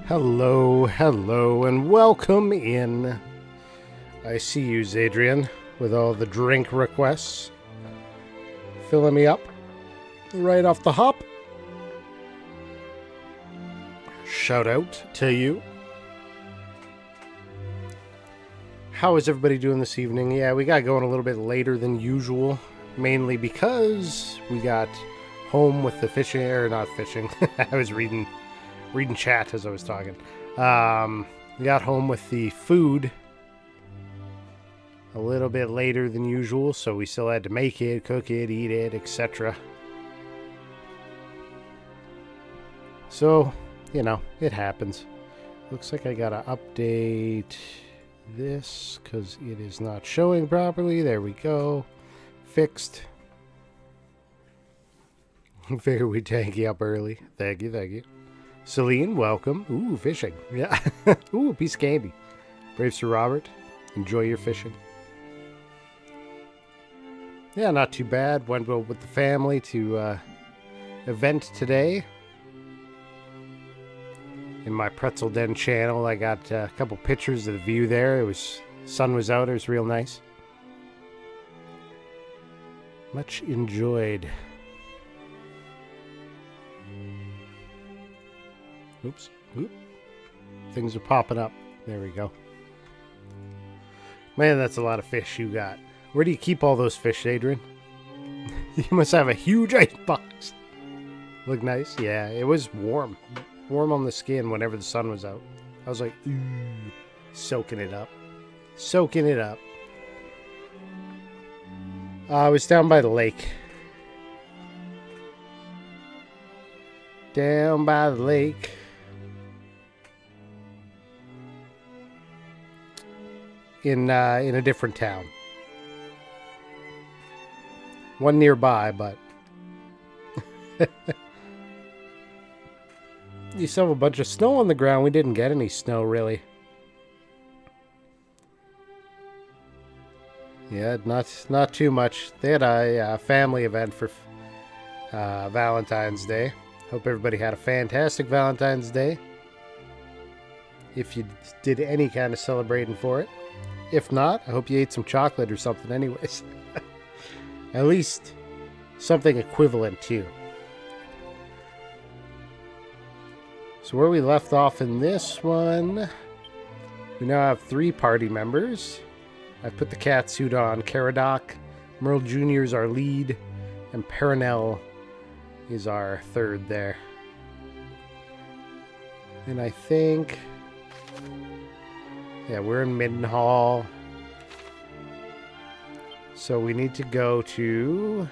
Hello, hello, and welcome in. I see you, Zadrian, with all the drink requests. Filling me up right off the hop. Shout out to you. How is everybody doing this evening? Yeah, we got going a little bit later than usual, mainly because we got home with the fishing, or not fishing. I was reading chat as I was talking. We got home with the food a little bit later than usual, so we still had to make it, cook it, eat it, etc. So, you know, it happens. Looks like I gotta update this because it is not showing properly. There we go. Fixed. Figure we tank you up early. Thank you, thank you. Celine, welcome. Ooh, fishing. Yeah. Ooh, a piece of candy. Brave Sir Robert, enjoy your fishing. Yeah, not too bad. Went with the family to event today. In my Pretzel Den channel, I got a couple pictures of the view there. Sun was out. It was real nice. Much enjoyed. Oops. Oop. Things are popping up. There we go. Man, that's a lot of fish you got. Where do you keep all those fish, Adrian? You must have a huge ice box. Look nice. Yeah, it was warm. Warm on the skin whenever the sun was out. I was like, ooh, soaking it up. Soaking it up. I was down by the lake. Down by the lake. In a different town. One nearby, but you saw a bunch of snow on the ground. We didn't get any snow, really. Yeah, not too much. They had a family event for Valentine's Day. Hope everybody had a fantastic Valentine's Day. If you did any kind of celebrating for it. If not, I hope you ate some chocolate or something anyways. At least something equivalent too. So where we left off in this one, we now have 3 party members. I've put the cat suit on. Caradoc, Merl Jr. is our lead, and Perenelle is our third there. And I think... yeah, we're in Middenhall. So we need to go to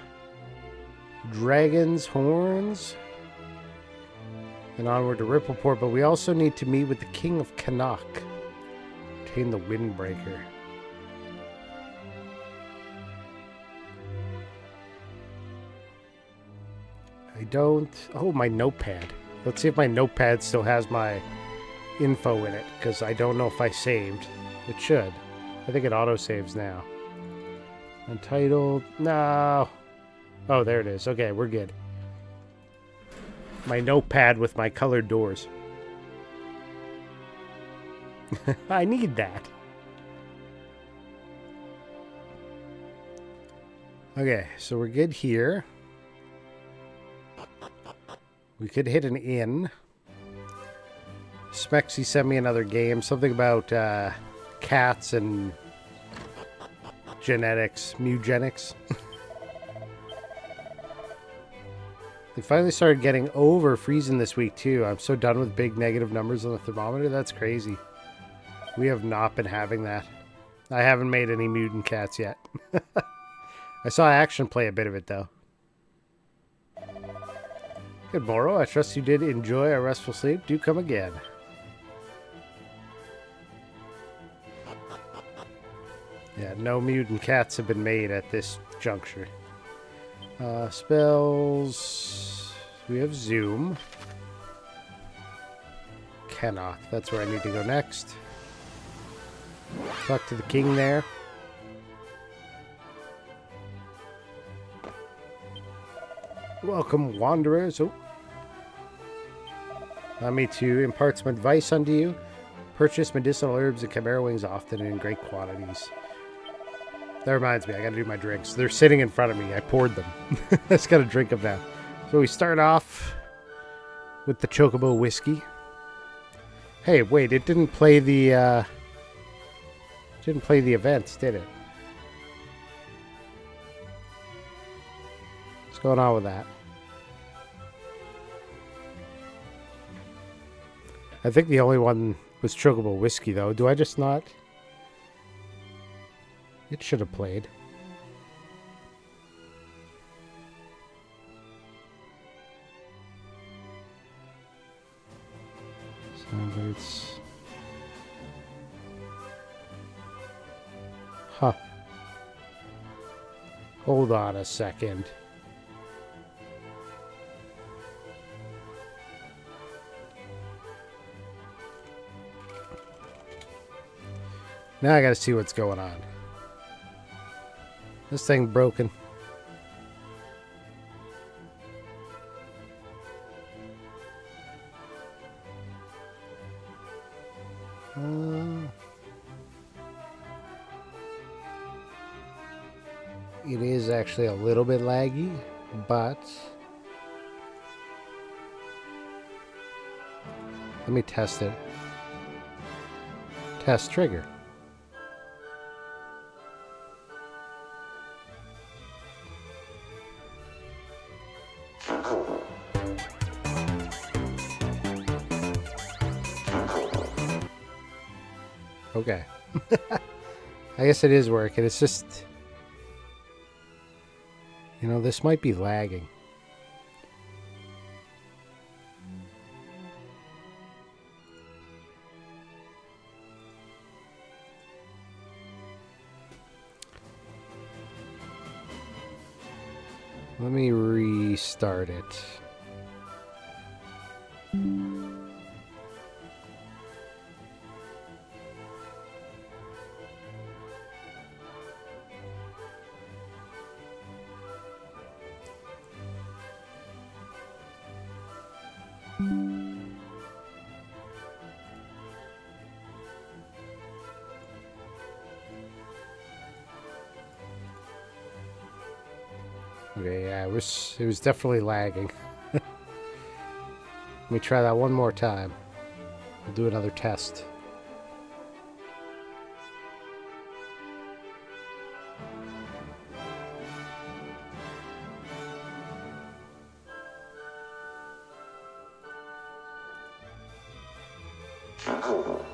Dragon's Horns and onward to Rippleport, but we also need to meet with the King of Canuck. Obtain the Windbreaker. I don't... oh, my notepad. Let's see if my notepad still has my info in it, because I don't know if I saved. It should. I think it auto-saves now. Untitled. No. Oh, there it is. Okay, we're good. My notepad with my colored doors. I need that. Okay, so we're good here. We could hit an inn. Smexy sent me another game. Something about cats and genetics. Mugenics. They finally started getting over freezing this week, too. I'm so done with big negative numbers on the thermometer. That's crazy. We have not been having that. I haven't made any mutant cats yet. I saw Action play a bit of it, though. Good morrow. I trust you did enjoy a restful sleep. Do come again. Yeah, no mutant cats have been made at this juncture. Spells. We have Zoom. Canuck. That's where I need to go next. Talk to the king there. Welcome, wanderers. Oh. Allow me to impart some advice unto you. Purchase medicinal herbs and chimera wings often and in great quantities. That reminds me, I gotta do my drinks. They're sitting in front of me. I poured them. I just gotta drink them now. So we start off with the Chocobo whiskey. Hey, wait, it didn't play the events, did it? What's going on with that? I think the only one was Chocobo whiskey, though. Do I just not? It should have played. So it's... Huh. Hold on a second. Now I gotta see what's going on. This thing broken. It is actually a little bit laggy, but let me test it. Test trigger. Okay. I guess it is working. It's just, you know, this might be lagging. Let me restart it. Okay, yeah, it was definitely lagging. Let me try that one more time. We'll do another test.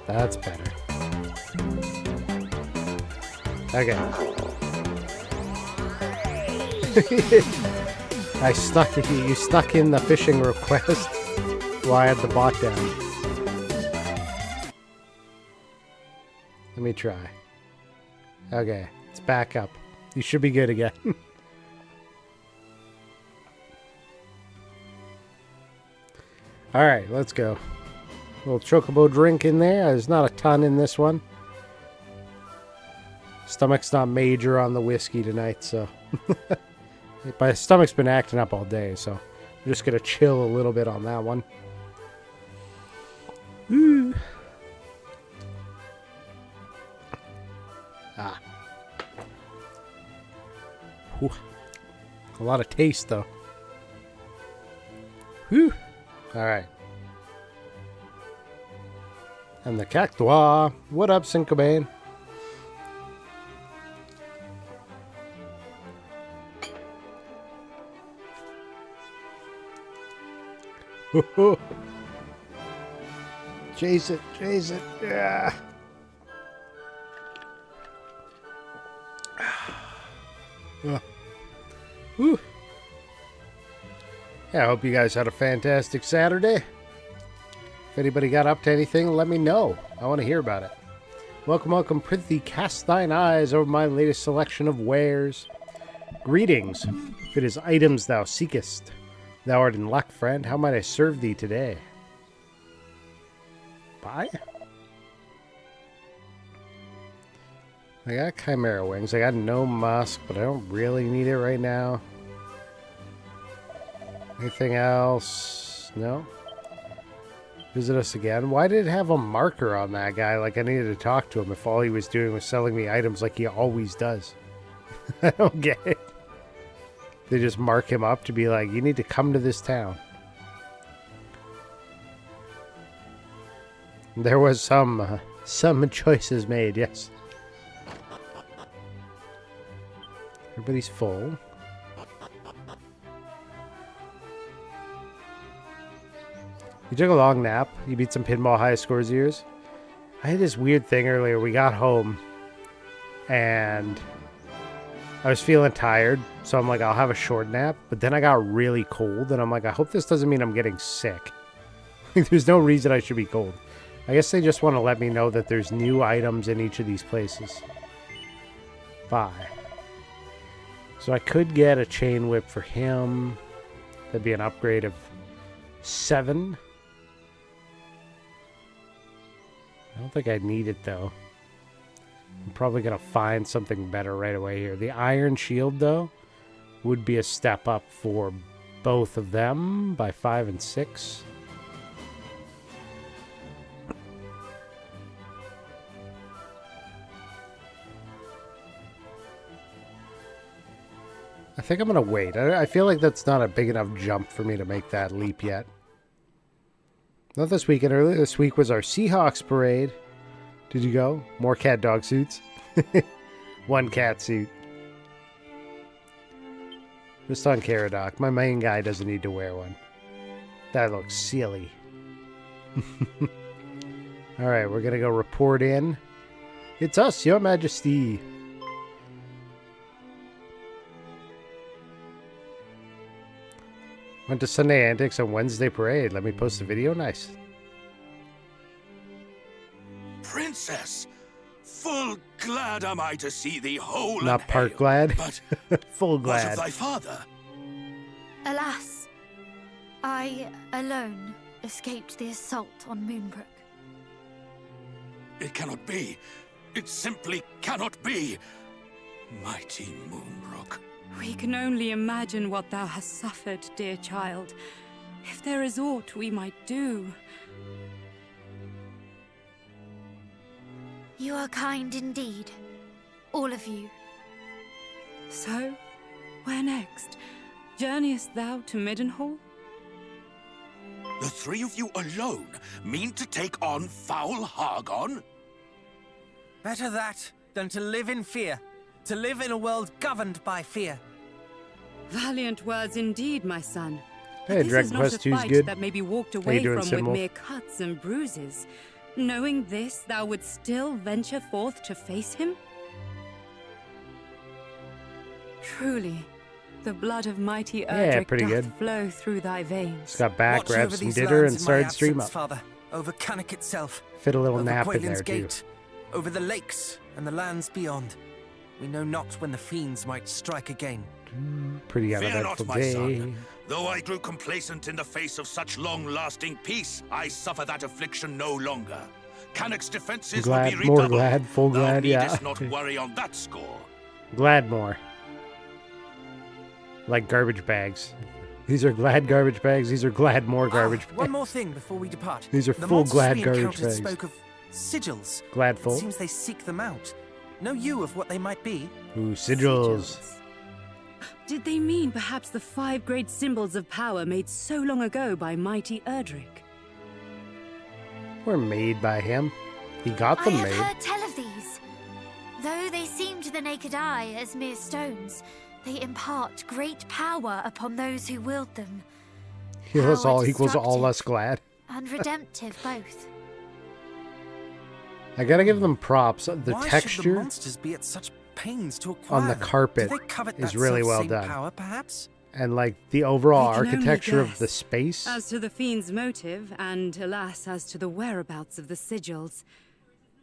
That's better. Okay. You stuck in the fishing request while I had the bot down. Let me try. Okay, it's back up. You should be good again. Alright, let's go. A little chocobo drink in there. There's not a ton in this one. Stomach's not major on the whiskey tonight, so... My stomach's been acting up all day, so I'm just going to chill a little bit on that one. Ooh. Ah. Whew. A lot of taste, though. Whew. All right. And the cactua. What up, Cincobain? Chase it, yeah. Whew. Yeah, I hope you guys had a fantastic Saturday. If anybody got up to anything, let me know. I want to hear about it. Welcome, Prithee. Cast thine eyes over my latest selection of wares. Greetings. If it is items thou seekest, thou art in luck, friend. How might I serve thee today? Buy? I got chimera wings. I got no musk, but I don't really need it right now. Anything else? No? Visit us again. Why did it have a marker on that guy? Like I needed to talk to him if all he was doing was selling me items like he always does. I don't get it. They just mark him up to be like, you need to come to this town. There was some choices made, yes. Everybody's full. You took a long nap. You beat some pinball high scores years. I had this weird thing earlier. We got home and I was feeling tired. So I'm like, I'll have a short nap. But then I got really cold and I'm like, I hope this doesn't mean I'm getting sick. There's no reason I should be cold. I guess they just want to let me know that there's new items in each of these places. Bye. So I could get a chain whip for him. That'd be an upgrade of 7. I don't think I need it, though. I'm probably going to find something better right away here. The Iron Shield, though, would be a step up for both of them by 5 and 6. I think I'm going to wait. I feel like that's not a big enough jump for me to make that leap yet. Not this weekend. Earlier this week was our Seahawks parade. Did you go? More cat dog suits. 1 cat suit. Just on Caradoc. My main guy doesn't need to wear one. That looks silly. Alright, we're going to go report in. It's us, Your Majesty. Went to Sunday Antics and Wednesday Parade. Let me post a video. Nice. Princess, full glad am I to see thee whole. Not and part hale, glad, but full what glad. of thy father? Alas, I alone escaped the assault on Moonbrook. It cannot be. It simply cannot be. Mighty Moonbrook. We can only imagine what thou hast suffered, dear child. If there is aught we might do. You are kind indeed, all of you. So, where next? Journeyest thou to Middenhall? The 3 of you alone mean to take on foul Hargon? Better that than to live in fear. To live in a world governed by fear. Valiant words indeed, my son. Hey, But this Dragon is not Quest a 2's fight good. that may be walked How you away doing, from with Symbol? mere cuts and bruises. Knowing this, thou would still venture forth to face him? Truly, the blood of mighty Erdrick pretty doth good. flow through thy veins. Just got back, Watch grabbed over some these dinner, lands and in my started stream absence, up. Father, over Cannock itself, Fit a little over nap in Quaylin's there, too. Gate, over the lakes and the lands beyond. We know not when the fiends might strike again. Pretty Fear uneventful not, my day. son. Though I grew complacent in the face of such long-lasting peace, I suffer that affliction no longer. Cannock's defenses Glad, will be more redoubled. glad, full Thou glad, yeah. needest not worry on that score. Glad more. Like garbage bags. These are glad garbage bags. These are glad more garbage bags. One more thing before we depart. These are the full monsters glad we garbage encountered bags. spoke of sigils. Glad It full. seems they seek them out. Know you of what they might be? Ooh, sigils. Did they mean perhaps the 5 great symbols of power made so long ago by mighty Erdrick? Were made by him. He got I them have made. heard tell of these. Though they seem to the naked eye as mere stones, they impart great power upon those who wield them. He was Power all equals all destructive us glad. and redemptive both. I gotta give them props. The Why should the texture monsters be at such pains to acquire on the them? carpet Do they covet is that really well self-same done. Power, perhaps? and like the overall We can only architecture of guess. the space. As to the fiend's motive, and alas, as to the whereabouts of the sigils.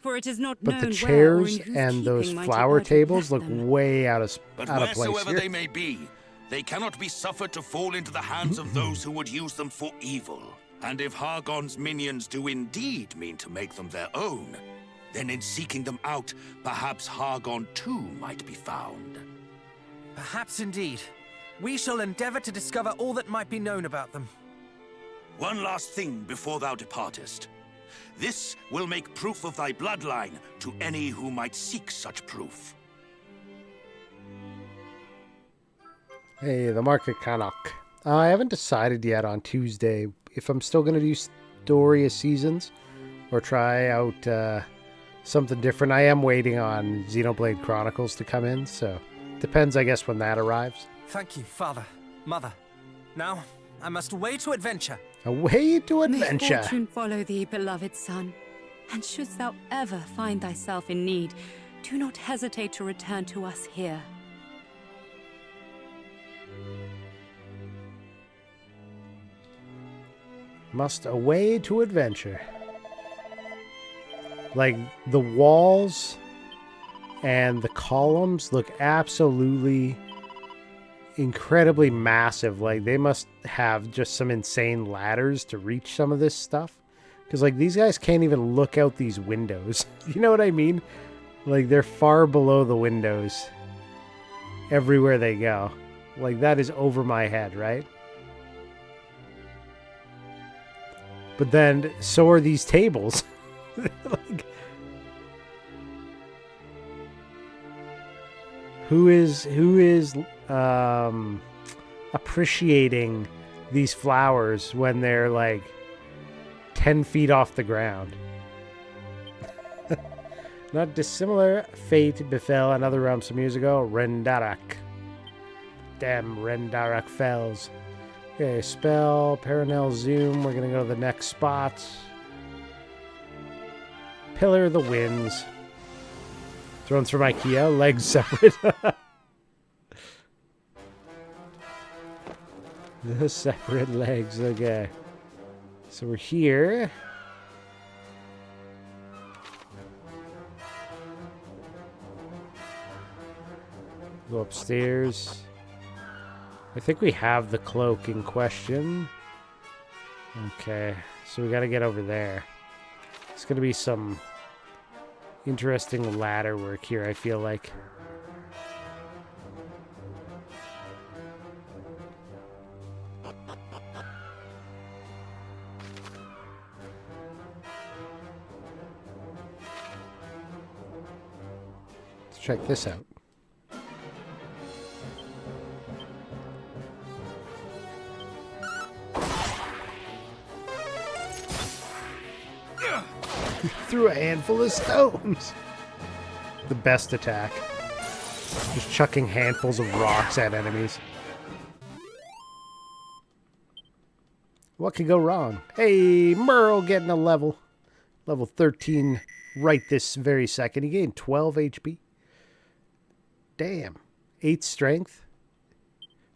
For it is not But known the where or chairs in whose and those keeping mighty flower Erdrick tables left look them. way out of But place wheresoever here. they may be, they cannot be suffered to fall into the hands of those who would use them for evil. And if Hargon's minions do indeed mean to make them their own, then in seeking them out, perhaps Hargon too might be found. Perhaps indeed. We shall endeavor to discover all that might be known about them. One last thing before thou departest. This will make proof of thy bloodline to any who might seek such proof. Hey, the Market Canuck. I haven't decided yet on Tuesday if I'm still going to do Story of Seasons or try out something different. I am waiting on Xenoblade Chronicles to come in, so depends, I guess, when that arrives. Thank you, Father, Mother. Now, I must away to adventure. Away to May adventure. fortune follow thee, beloved son. And shouldst thou ever find thyself in need, do not hesitate to return to us here. Must away to adventure. Like, the walls and the columns look absolutely incredibly massive. Like, they must have just some insane ladders to reach some of this stuff. Because, like, these guys can't even look out these windows. You know what I mean? Like, they're far below the windows everywhere they go. Like, that is over my head, right? But then, so are these tables. Like, who is appreciating these flowers when they're like 10 feet off the ground? Not dissimilar fate befell another realm some years ago. Rendarak. Damn, Rendarak Fells. Okay, spell, parallel zoom. We're going to go to the next spot. Pillar of the Winds. Thrones from IKEA. Legs separate. The separate legs. Okay. So we're here. Go upstairs. I think we have the cloak in question. Okay, so we got to get over there. It's going to be some interesting ladder work here, I feel like. Let's check this out. Threw a handful of stones. The best attack. Just chucking handfuls of rocks at enemies. What could go wrong? Hey, Merl getting a level. Level 13 right this very second. He gained 12 HP. Damn. 8 strength.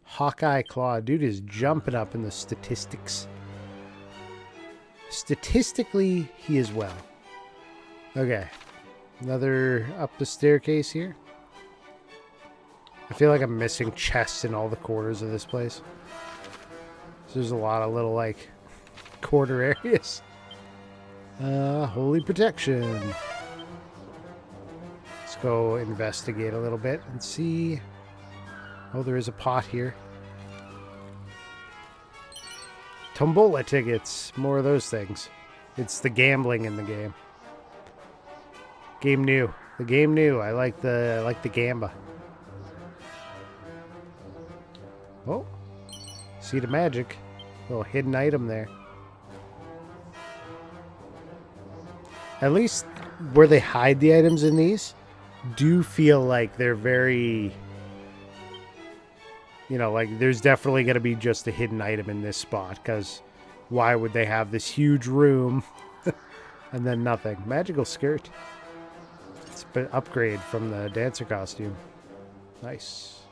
Hawkeye Claw. Dude is jumping up in the statistics. Statistically, he is well. Okay. Another up the staircase here. I feel like I'm missing chests in all the corners of this place. So there's a lot of little, like, quarter areas. Holy protection. Let's go investigate a little bit and see. Oh, there is a pot here. Tombola tickets. More of those things. It's the gambling in the game. Game new. The game new. I like the gamba. Oh. Seed of Magic. Little hidden item there. At least where they hide the items in these do feel like they're very... You know, like there's definitely going to be just a hidden item in this spot. Because why would they have this huge room and then nothing? Magical skirt. It's an upgrade from the dancer costume. Nice.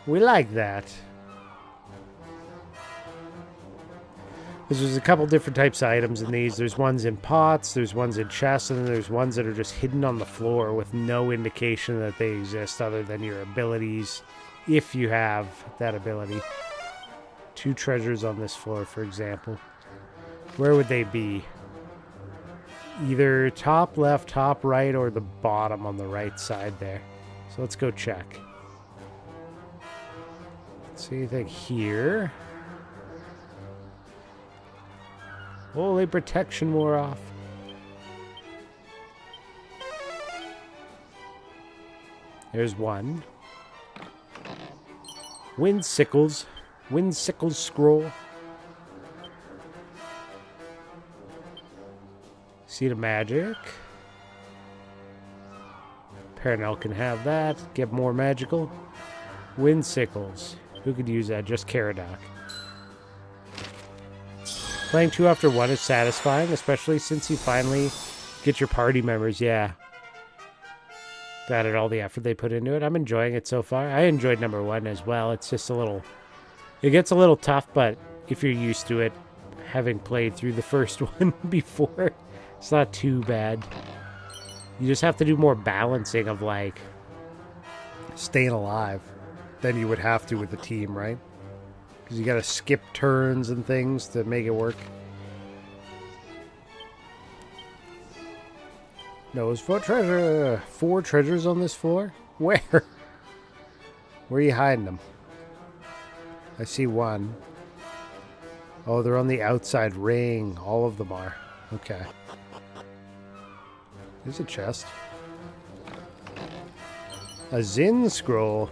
We like that. There's a couple different types of items in these. There's ones in pots, there's ones in chests, and then there's ones that are just hidden on the floor with no indication that they exist other than your abilities, if you have that ability. 2 treasures on this floor, for example. Where would they be? Either top left, top right, or the bottom on the right side there. So let's go check. See anything here? Holy protection wore off. There's one. Wind sickles scroll. Seed of magic. Paranel can have that. Get more magical. Wind sickles. Who could use that? Just Caradoc. Playing 2 after 1 is satisfying, especially since you finally get your party members. Yeah. That and all the effort they put into it. I'm enjoying it so far. I enjoyed number 1 as well. It's just a little... It gets a little tough, but if you're used to it, having played through the first one before, it's not too bad. You just have to do more balancing of, like, staying alive than you would have to with the team, right? Because you got to skip turns and things to make it work. Nose foot treasure. 4 treasures on this floor? Where? Where are you hiding them? I see one. Oh, they're on the outside ring. All of them are. Okay. There's a chest. A Zin scroll.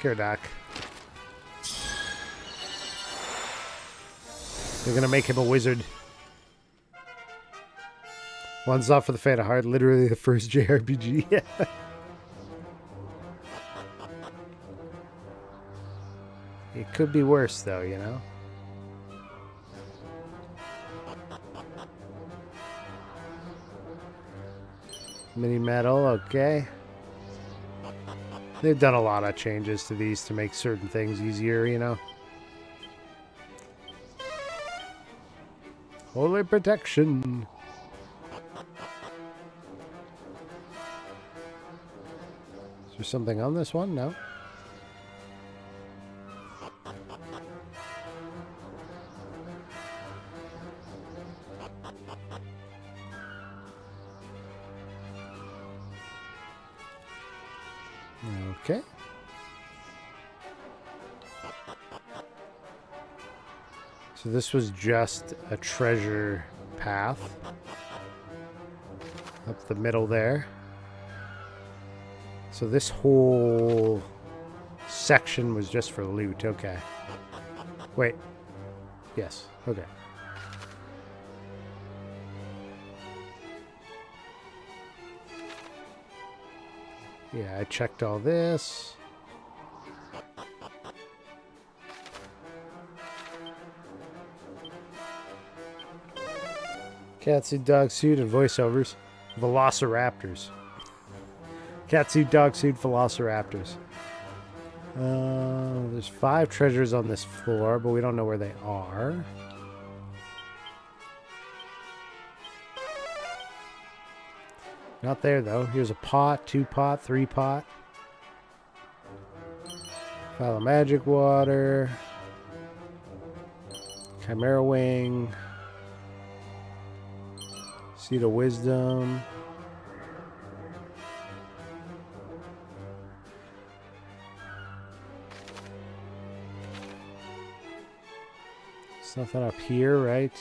Caradoc. They're gonna make him a wizard. One's not for the faint of heart. Literally the first JRPG. Yeah. It could be worse, though, you know? Mini metal, okay. They've done a lot of changes to these to make certain things easier, you know? Holy protection. Is there something on this one? No. Okay. So this was just a treasure path up the middle there. So this whole section was just for loot. Okay. Wait. Yes. Okay. Yeah, I checked all this. Catsuit, dog suit, and voiceovers. Velociraptors. Catsuit, dog suit, Velociraptors. There's 5 treasures on this floor, but we don't know where they are. Not there, though. Here's a pot, 2 pot, 3 pot. Vial of magic water. Chimera wing. Seed of wisdom. There's nothing up here, right?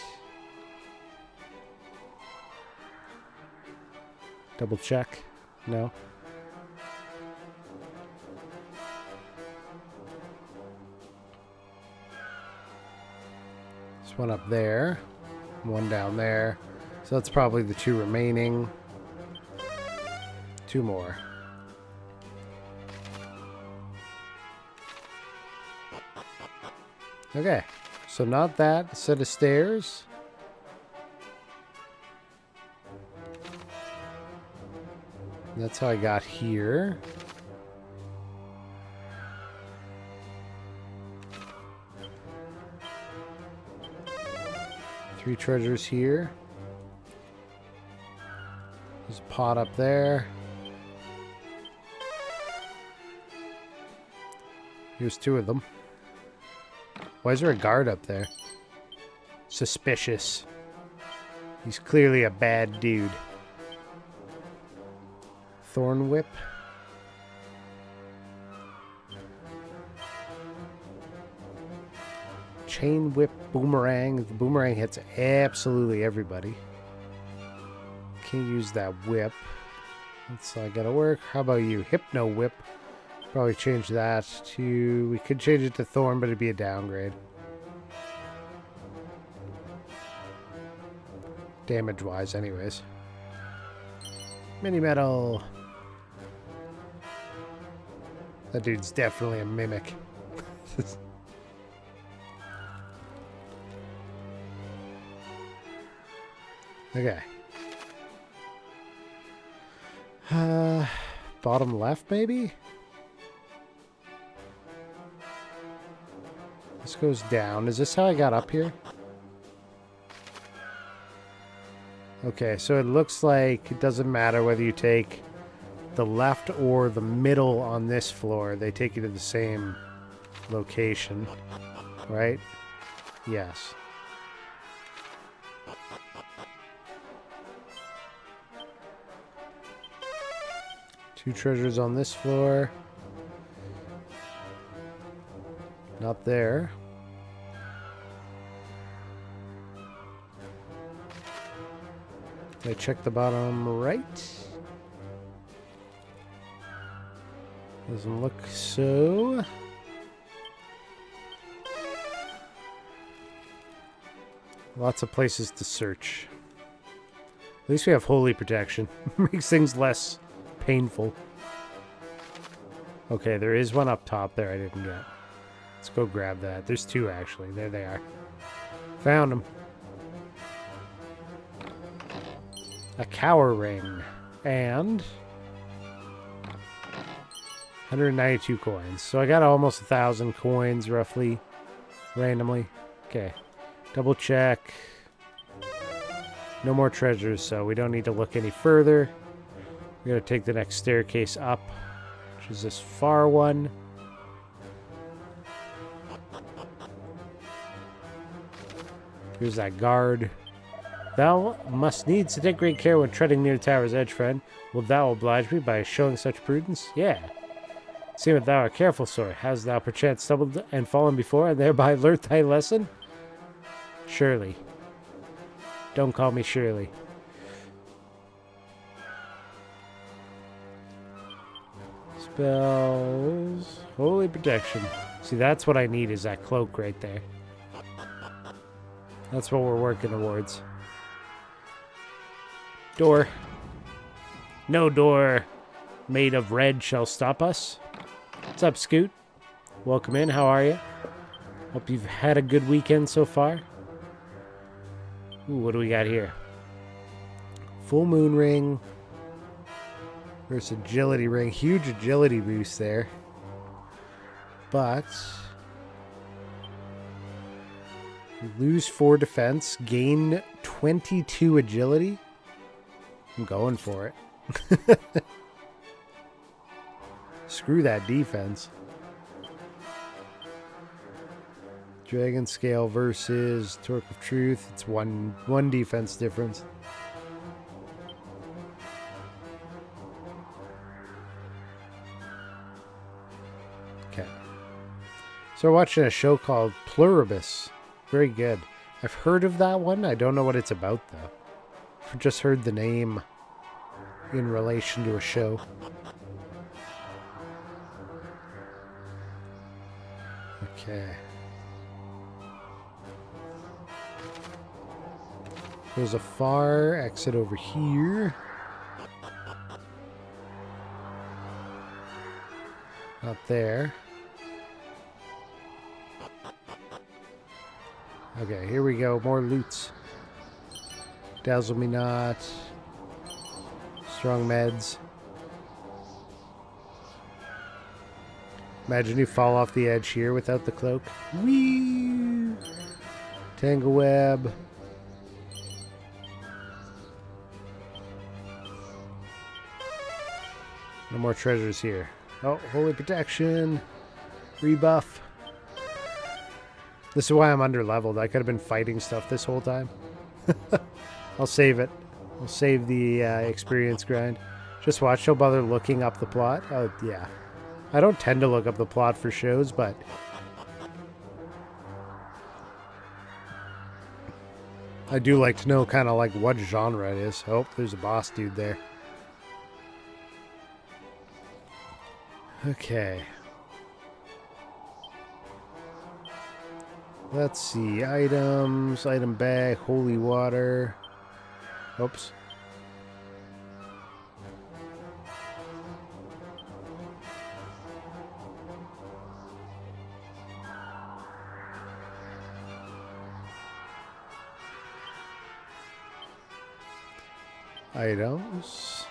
Double check. No. There's one up there. One down there. So that's probably the 2 remaining. 2 more. Okay. So not that set of stairs. That's how I got here. Three treasures here. There's a pot up there. Here's 2 of them. Why is there a guard up there? Suspicious. He's clearly a bad dude. Thorn whip. chain whip boomerang. The boomerang hits absolutely everybody. Can't use that whip. That's not gonna work. How about you? Hypno whip. Probably change that to... We could change it to thorn, but it'd be a downgrade. Damage-wise, anyways. Mini metal. That dude's definitely a mimic. Okay. Bottom left, maybe? This goes down. Is this how I got up here? Okay, so it looks like it doesn't matter whether you take the left or the middle on this floor. They take you to the same location, right? Yes. Two treasures on this floor. Not there. I check the bottom right. Doesn't look so. Lots of places to search. At least we have holy protection. Makes things less painful. Okay, there is one up top there I didn't get. Let's go grab that. There's two, actually. There they are. Found them. A cower ring. And 192 coins. So I got almost 1,000 coins, roughly. Randomly. Okay. Double check. No more treasures, so we don't need to look any further. We gotta take the next staircase up, which is this far one. Here's that guard. Thou must needs to take great care when treading near the tower's edge, friend. Wilt thou oblige me by showing such prudence? Yeah. See that thou art careful, sir. Hast thou perchance stumbled and fallen before, and thereby learnt thy lesson? Surely. Don't call me Shirley. Spells. Holy protection. See, that's what I need, is that cloak right there. That's what we're working towards. Door. No door made of red shall stop us. What's up, Scoot? Welcome in. How are you? Hope you've had a good weekend so far. Ooh, what do we got here? Full moon ring. Versus agility ring. Huge agility boost there. But we lose 4 defense. Gain 22 agility. I'm going for it. Screw that defense. Dragon Scale versus Torque of Truth. It's one defense difference. Okay. So we're watching a show called Pluribus. Very good. I've heard of that one. I don't know what it's about, though. I've just heard the name in relation to a show. Okay. There's a far exit over here. Not there. Okay, here we go. More loots. Dazzle me not. Strong meds. Imagine you fall off the edge here without the cloak. Whee! Tangle web. No more treasures here. Oh, holy protection. Rebuff. This is why I'm under leveled. I could have been fighting stuff this whole time. I'll save it. I'll save the experience grind. Just watch. Don't bother looking up the plot. Oh, yeah. I don't tend to look up the plot for shows, but I do like to know kind of like what genre it is. Oh, there's a boss dude there. Okay. Let's see. Items. Item bag. Holy water. Oops. Items.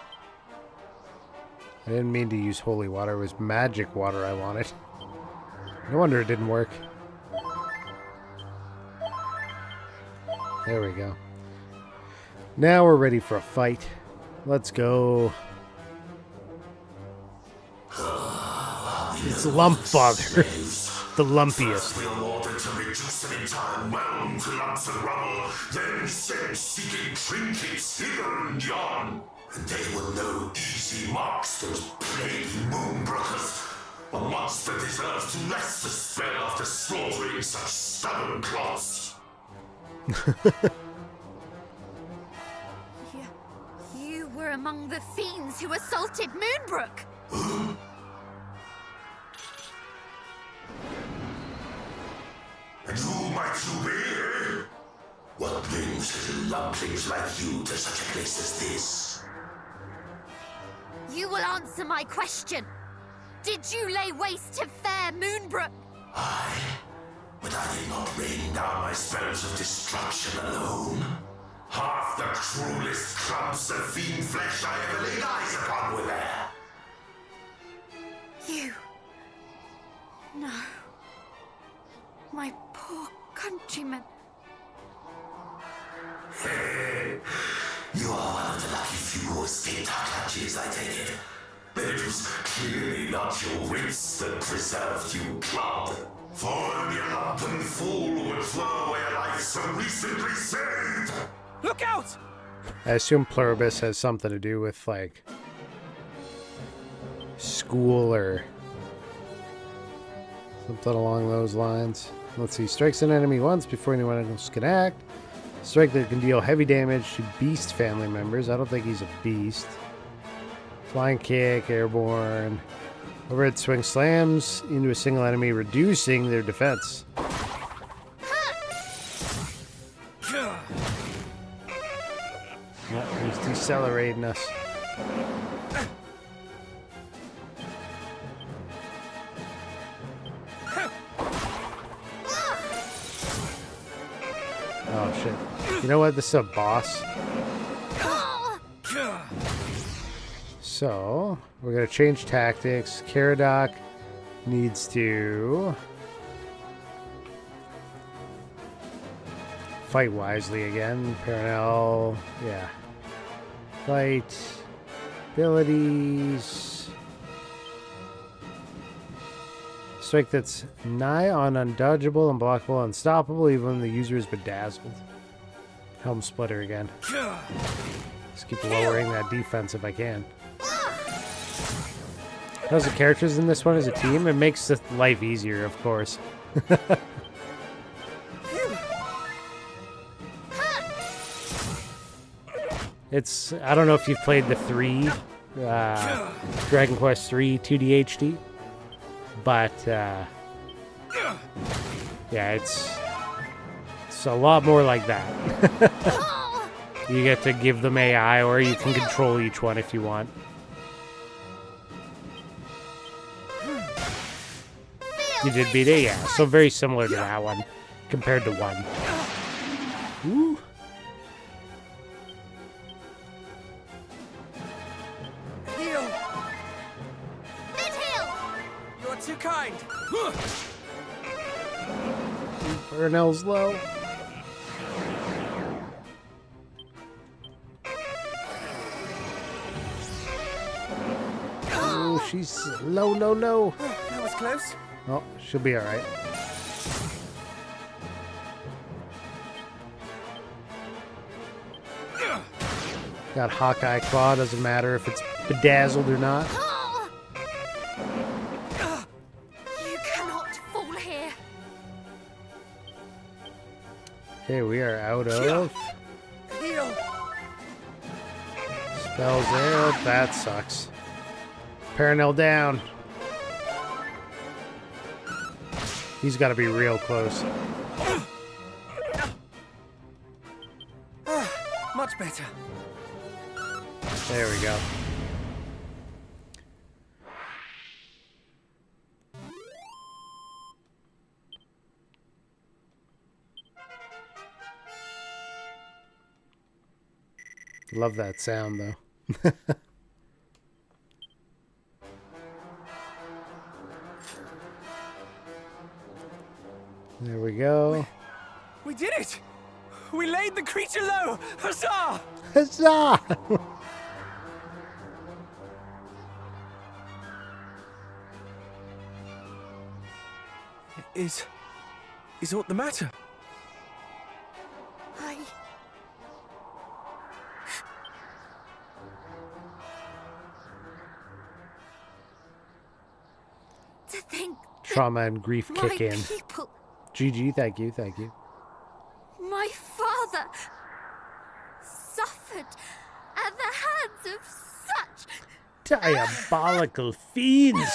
I didn't mean to use holy water. It was magic water I wanted. No wonder it didn't work. There we go. Now we're ready for a fight. Let's go. It's Lumpfather. The lumpiest. We'll order to reduce an entire realm to lumps and rubble, then send seeking trinkets hither and yon. And they will know easy marks, those plaguey moonbrokers. A monster deserves to rest the spell after slaughtering such stubborn clots. You were among the fiends who assaulted Moonbrook. And who might you be, eh? What brings little lumplings like you to such a place as this? You will answer my question. Did you lay waste to fair Moonbrook? Aye, but I did not rain down my spells of destruction alone. Half the cruelest clumps of fiend flesh I ever laid eyes upon were there. You... No. My poor countrymen. You are one of the lucky few who escaped our clutches, I take it. But it was clearly not your wits that preserved you, Cloud. For only a lumpen fool would throw away a life so recently saved. Look out! I assume Pluribus has something to do with, like, school or something along those lines. Let's see. Strikes an enemy once before anyone else can act. Strike that can deal heavy damage to beast family members. I don't think he's a beast. Flying kick, airborne. Overhead swing slams into a single enemy, reducing their defense. He's decelerating us. Oh shit. You know what? This is a boss. So, we're going to change tactics. Caradoc needs to fight wisely again. Paranel, yeah. Fight. Abilities. Strike that's nigh on undodgeable, unblockable, unstoppable, even when the user is bedazzled. Helm Splitter again. Just keep lowering that defense if I can. How's the characters in this one as a team? It makes the life easier, of course. It's, I don't know if you've played the 3, Dragon Quest 3 2D HD, but yeah, it's a lot more like that. You get to give them AI, or you can control each one if you want. You did beat it, yeah. So very similar to that one, compared to 1. Ooh. Heal! Mid-heal! You're too kind! Burnell's low. Oh, she's low, low, low. That was close. Oh, she'll be alright. Got Hawkeye Claw, doesn't matter if it's bedazzled or not. You cannot fall here. Okay, we are out of Heal! spells there. Oh, that sucks. Paranel down. He's got to be real close. Much better. There we go. Love that sound, though. There we go. We did it! We laid the creature low! Huzzah! Huzzah! Is aught the matter? To think Trauma and grief my kick in. people, GG, thank you, thank you. my father, suffered at the hands of such... Diabolical fiends!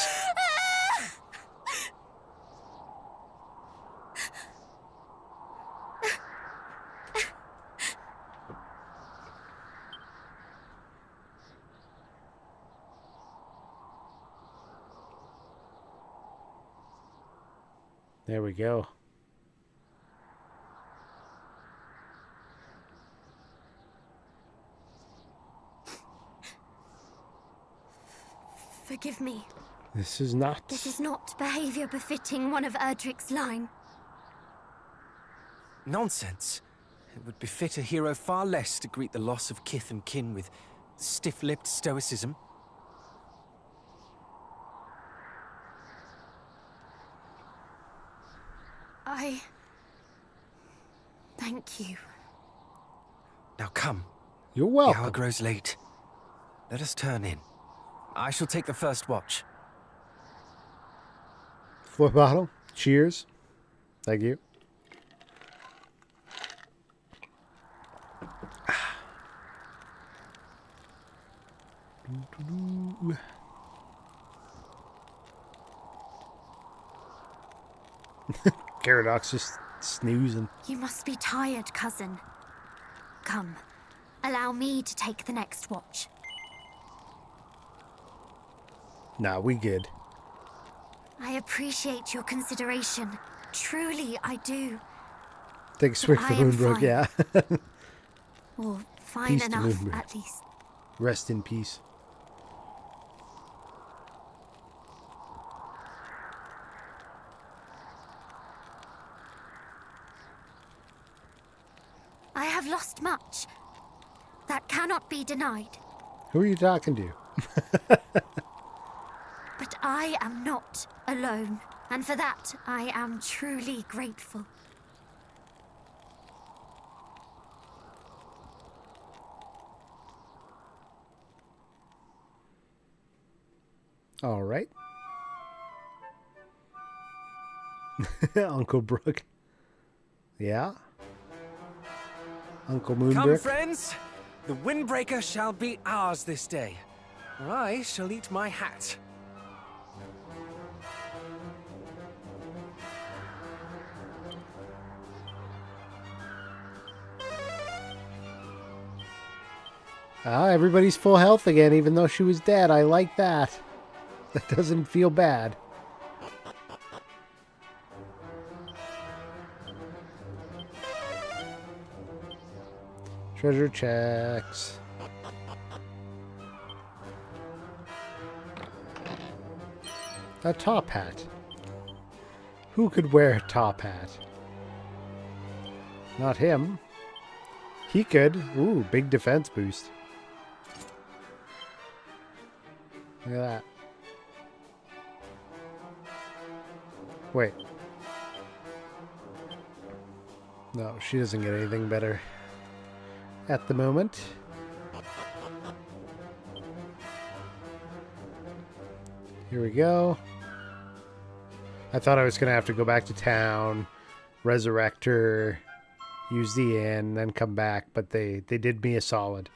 There we go. Forgive me. This is not... This is not behavior befitting one of Erdrick's line. Nonsense. It would befit a hero far less to greet the loss of kith and kin with stiff-lipped stoicism. Thank you. Now come. You're The hour welcome. grows late. Let us turn in. I shall take the first watch. Fourth bottle. Cheers. Thank you. Caradox just snoozing. You must be tired, cousin. Come, allow me to take the next watch. Nah, we good. I appreciate your consideration. Truly, I do. Thanks for I am Moonbrook, fine. yeah. Or fine Peace to enough, Moonbrook. at least. Rest in peace. I have lost much. That cannot be denied. Who are you talking to? But I am not alone. And for that, I am truly grateful. All right. Uncle Brook. Yeah. Uncle Come, Moonbrook. friends! The Windbreaker shall be ours this day. Or I shall eat my hat. Ah, everybody's full health again, even though she was dead. I like that. That doesn't feel bad. Treasure checks. A top hat. Who could wear a top hat? Not him. He could. Ooh, big defense boost. Look at that. Wait. No, she doesn't get anything better at the moment. Here we go. I thought I was going to have to go back to town, resurrect her, use the inn, then come back, but they did me a solid.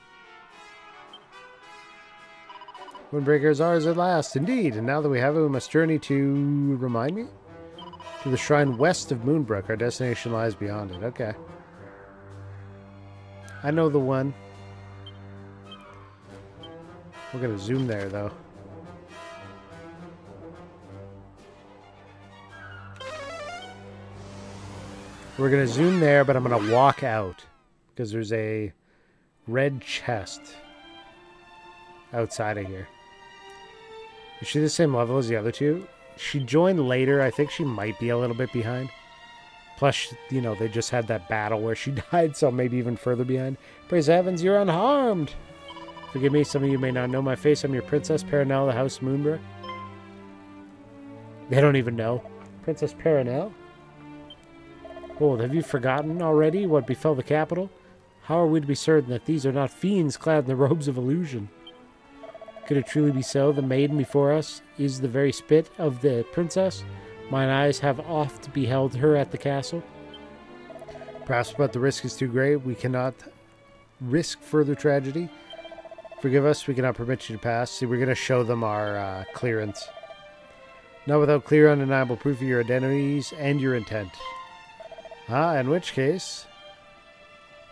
Windbreaker is ours at last, indeed. And now that we have it, we must journey to... Remind me? To the shrine west of Moonbrook. Our destination lies beyond it. Okay. I know the one. We're going to zoom there, though. We're going to zoom there, but I'm going to walk out. Because there's a red chest outside of here. Is she the same level as the other two? She joined later. I think she might be a little bit behind. Plus, you know, they just had that battle where she died, so maybe even further behind. Praise heavens, you're unharmed. Forgive me, some of you may not know my face. I'm your princess, Perenelle, the House Moonbrook. They don't even know. Princess Perenelle? Oh, have you forgotten already what befell the capital? How are we to be certain that these are not fiends clad in the robes of illusion? Could it truly be so? The maiden before us is the very spit of the princess. Mine eyes have oft beheld her at the castle. Perhaps but the risk is too great. We cannot risk further tragedy. Forgive us, we cannot permit you to pass. See, we're going to show them our clearance. Not without clear, undeniable proof of your identities and your intent. In which case,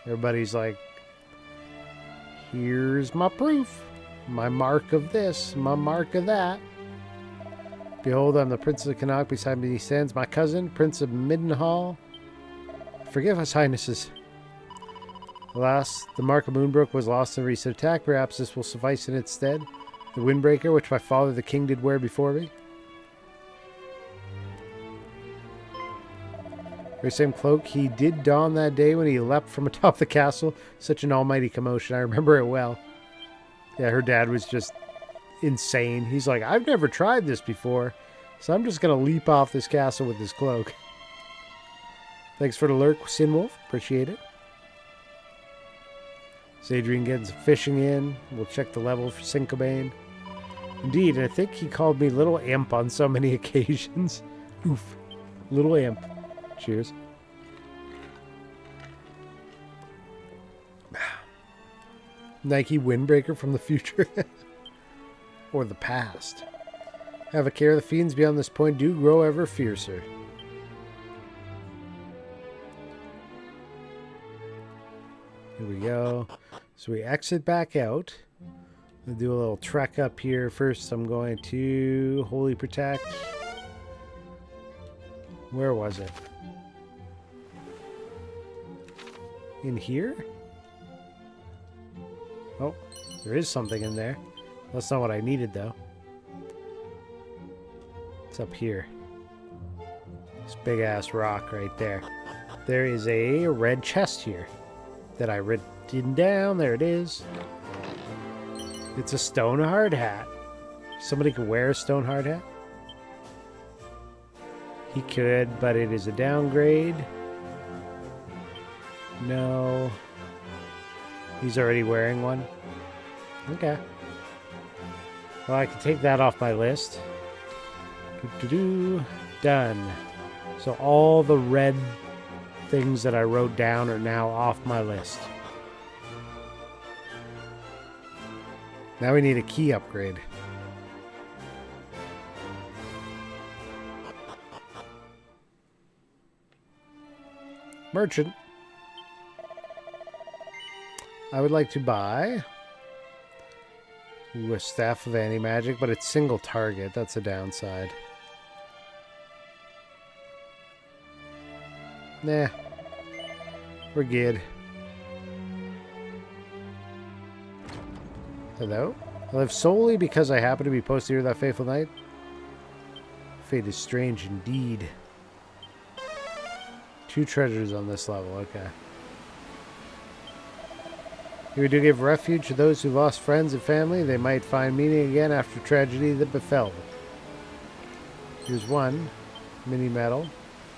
everybody's like, here's my proof. My mark of this, my mark of that. Behold, I'm the Prince of Connaught. Beside me stands my cousin, Prince of Middenhall. Forgive us, highnesses. Alas, the mark of Moonbrook was lost in a recent attack. Perhaps this will suffice in its stead. The Windbreaker, which my father the king did wear before me. Very same cloak he did don that day when he leapt from atop the castle. Such an almighty commotion. I remember it well. Yeah, her dad was just insane. He's like, I've never tried this before, so I'm just going to leap off this castle with this cloak. Thanks for the lurk, Sinwolf. Appreciate it. So Adrian gets fishing in. We'll check the level for Syncobane. Indeed, I think he called me Little Imp on so many occasions. Oof. Little Imp. Cheers. Nike Windbreaker from the future. Or the past. Have a care, the fiends beyond this point do grow ever fiercer. Here we go. So we exit back out. We'll do a little trek up here. First, I'm going to Holy Protect. Where was it? In here? Oh, there is something in there. That's not what I needed, though. It's up here. This big-ass rock right there. There is a red chest here that I written down. There it is. It's a stone hard hat. Somebody could wear a stone hard hat? He could, but it is a downgrade. No. He's already wearing one. Okay. Well, I can take that off my list. Done. So all the red things that I wrote down are now off my list. Now we need a key upgrade. Merchant. I would like to buy a Staff of Anti-Magic, but it's single target. That's a downside. Nah. We're good. Hello? I live solely because I happen to be posted here that fateful night. Fate is strange indeed. 2 treasures on this level, okay. Here we do give refuge to those who lost friends and family. They might find meaning again after tragedy that befell them. Here's one. Mini medal.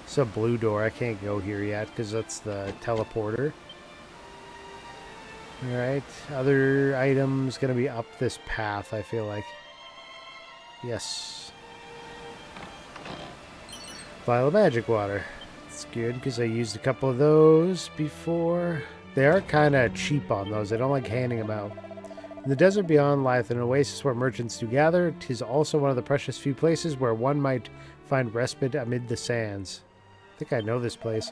It's a blue door. I can't go here yet because that's the teleporter. Alright. Other items going to be up this path, I feel like. Yes. Vial of magic water. Let's That's good, because I used a couple of those before. They are kind of cheap on those. I don't like handing them out. In the desert beyond lieth an oasis where merchants do gather. 'Tis also one of the precious few places where one might find respite amid the sands. I think I know this place.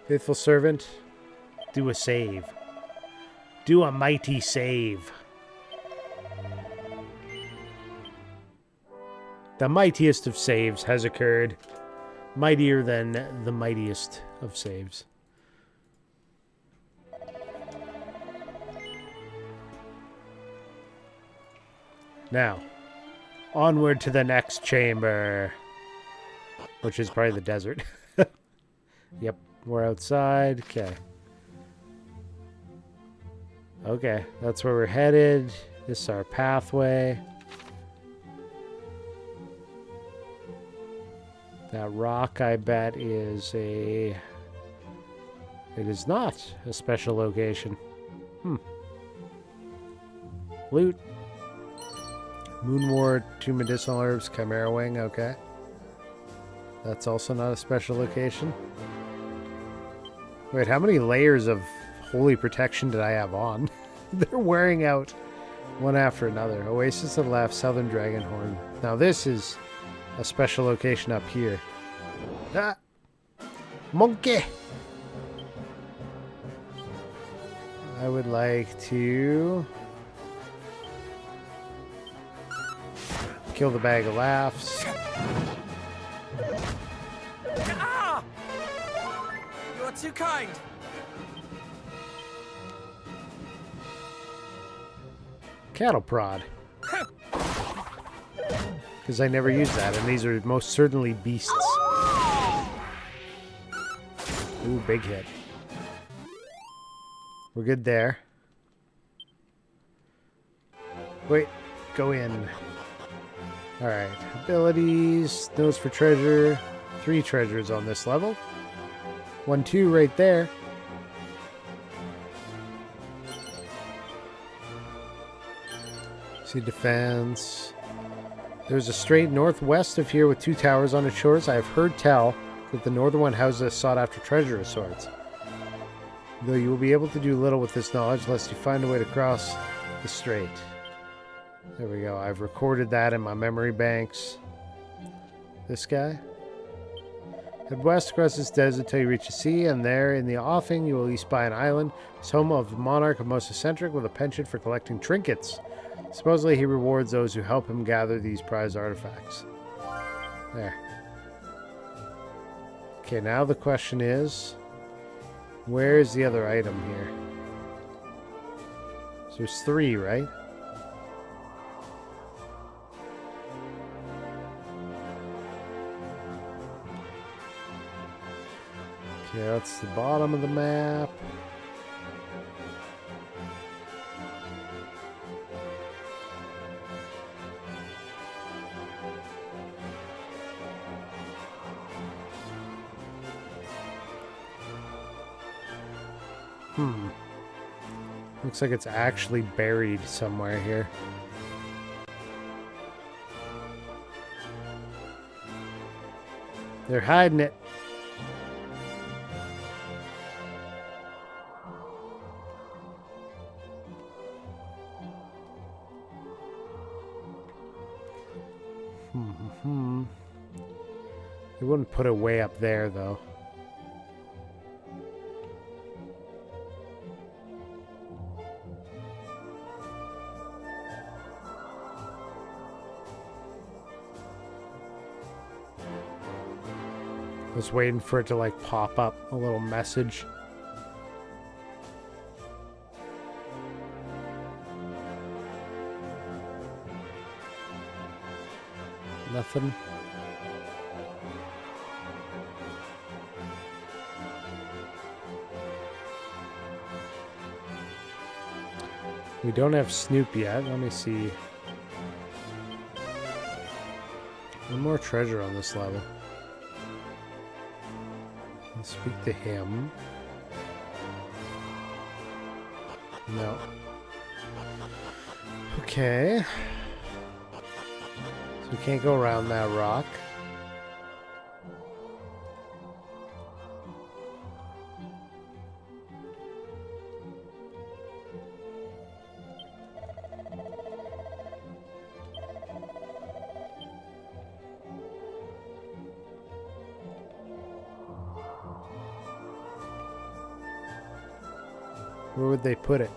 Faithful servant, do a save. Do a mighty save. The mightiest of saves has occurred. Mightier than the mightiest of saves. Now, onward to the next chamber. Which is probably the desert. Yep, we're outside. Okay. Okay, that's where we're headed. This is our pathway. That rock, I bet, is a... It is not a special location. Loot. Moonwort, 2 medicinal herbs, Chimera Wing, okay. That's also not a special location. Wait, how many layers of holy protection did I have on? They're wearing out one after another. Oasis of Left, Southern Dragonhorn. Now this is a special location up here. Ah! Monkey! I would like to... kill the bag of laughs. Ah! You are too kind. Cattle prod. Because I never use that, and these are most certainly beasts. Ooh, big hit. We're good there. Wait, go in. Alright, abilities, nose for treasure. 3 treasures on this level. 1, 2 right there. See defense. There's a strait northwest of here with 2 towers on its shores. I have heard tell that the northern one houses a sought-after treasure of sorts. Though you will be able to do little with this knowledge lest you find a way to cross the strait. There we go. I've recorded that in my memory banks. This guy. Head west across this desert until you reach the sea, and there in the offing you will espy an island. It's home of the monarch of most eccentric with a penchant for collecting trinkets. Supposedly he rewards those who help him gather these prized artifacts. There. Okay, now the question is, where's the other item here? So there's 3, right? Okay, that's the bottom of the map. Looks like it's actually buried somewhere here. They're hiding it. They wouldn't put it way up there, though. I was waiting for it to, like, pop up a little message. Nothing. We don't have Snoop yet. Let me see. One more treasure on this level. Let's speak to him. No. Okay. So we can't go around that rock. Where would they put it?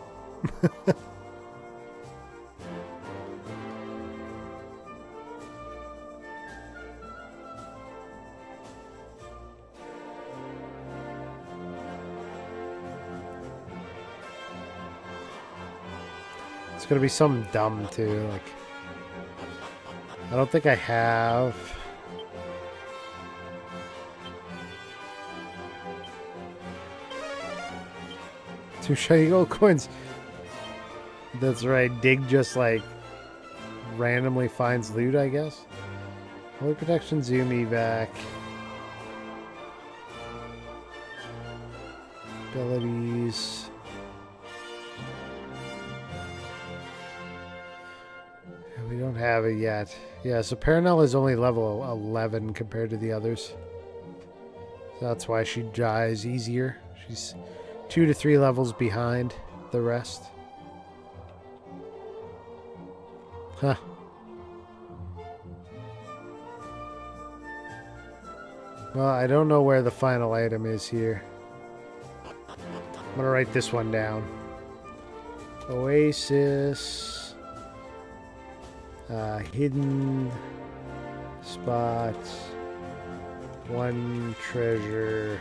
It's gonna be something dumb too, like I don't think I have. Two shiny gold coins. That's right, Dig just like randomly finds loot, I guess. Holy Protection, Zoom evac. Abilities. We don't have it yet. Yeah, so Paranel is only level 11 compared to the others. So that's why she dies easier. She's 2 to 3 levels behind the rest. Huh. Well, I don't know where the final item is here. I'm gonna write this one down. Oasis. Hidden spot. One treasure.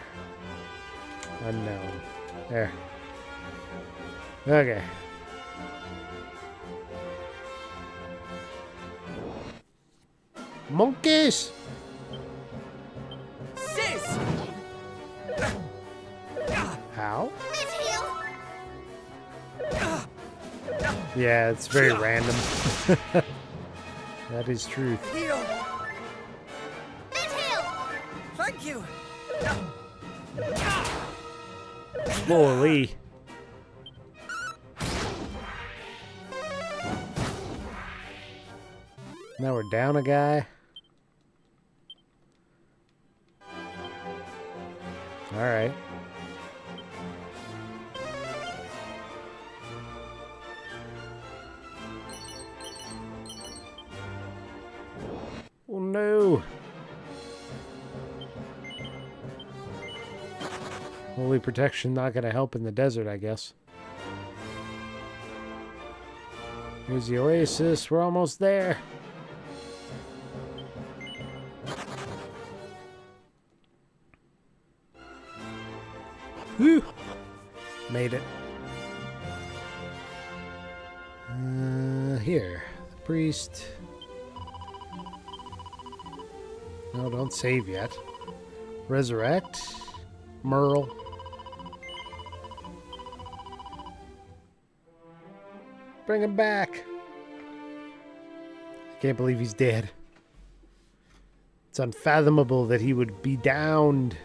Unknown. There. Okay. Monkeys! Sis! How? Yeah, it's very random. That is truth. Heal! Thank you! Slowly. Now we're down a guy. Alright. Oh no! Holy Protection not gonna help in the desert, I guess. Here's the oasis. We're almost there. Whew! Made it. Here. The priest. No, don't save yet. Resurrect. Merl. Bring him back. I can't believe he's dead. It's unfathomable that he would be downed.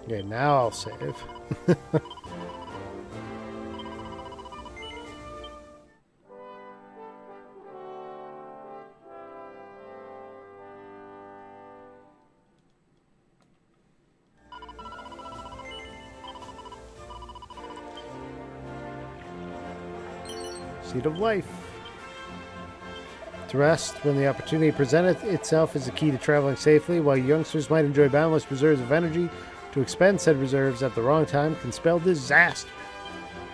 Okay, now I'll save. Seed of life. To rest when the opportunity presenteth itself is the key to traveling safely. While youngsters might enjoy boundless reserves of energy, to expend said reserves at the wrong time can spell disaster.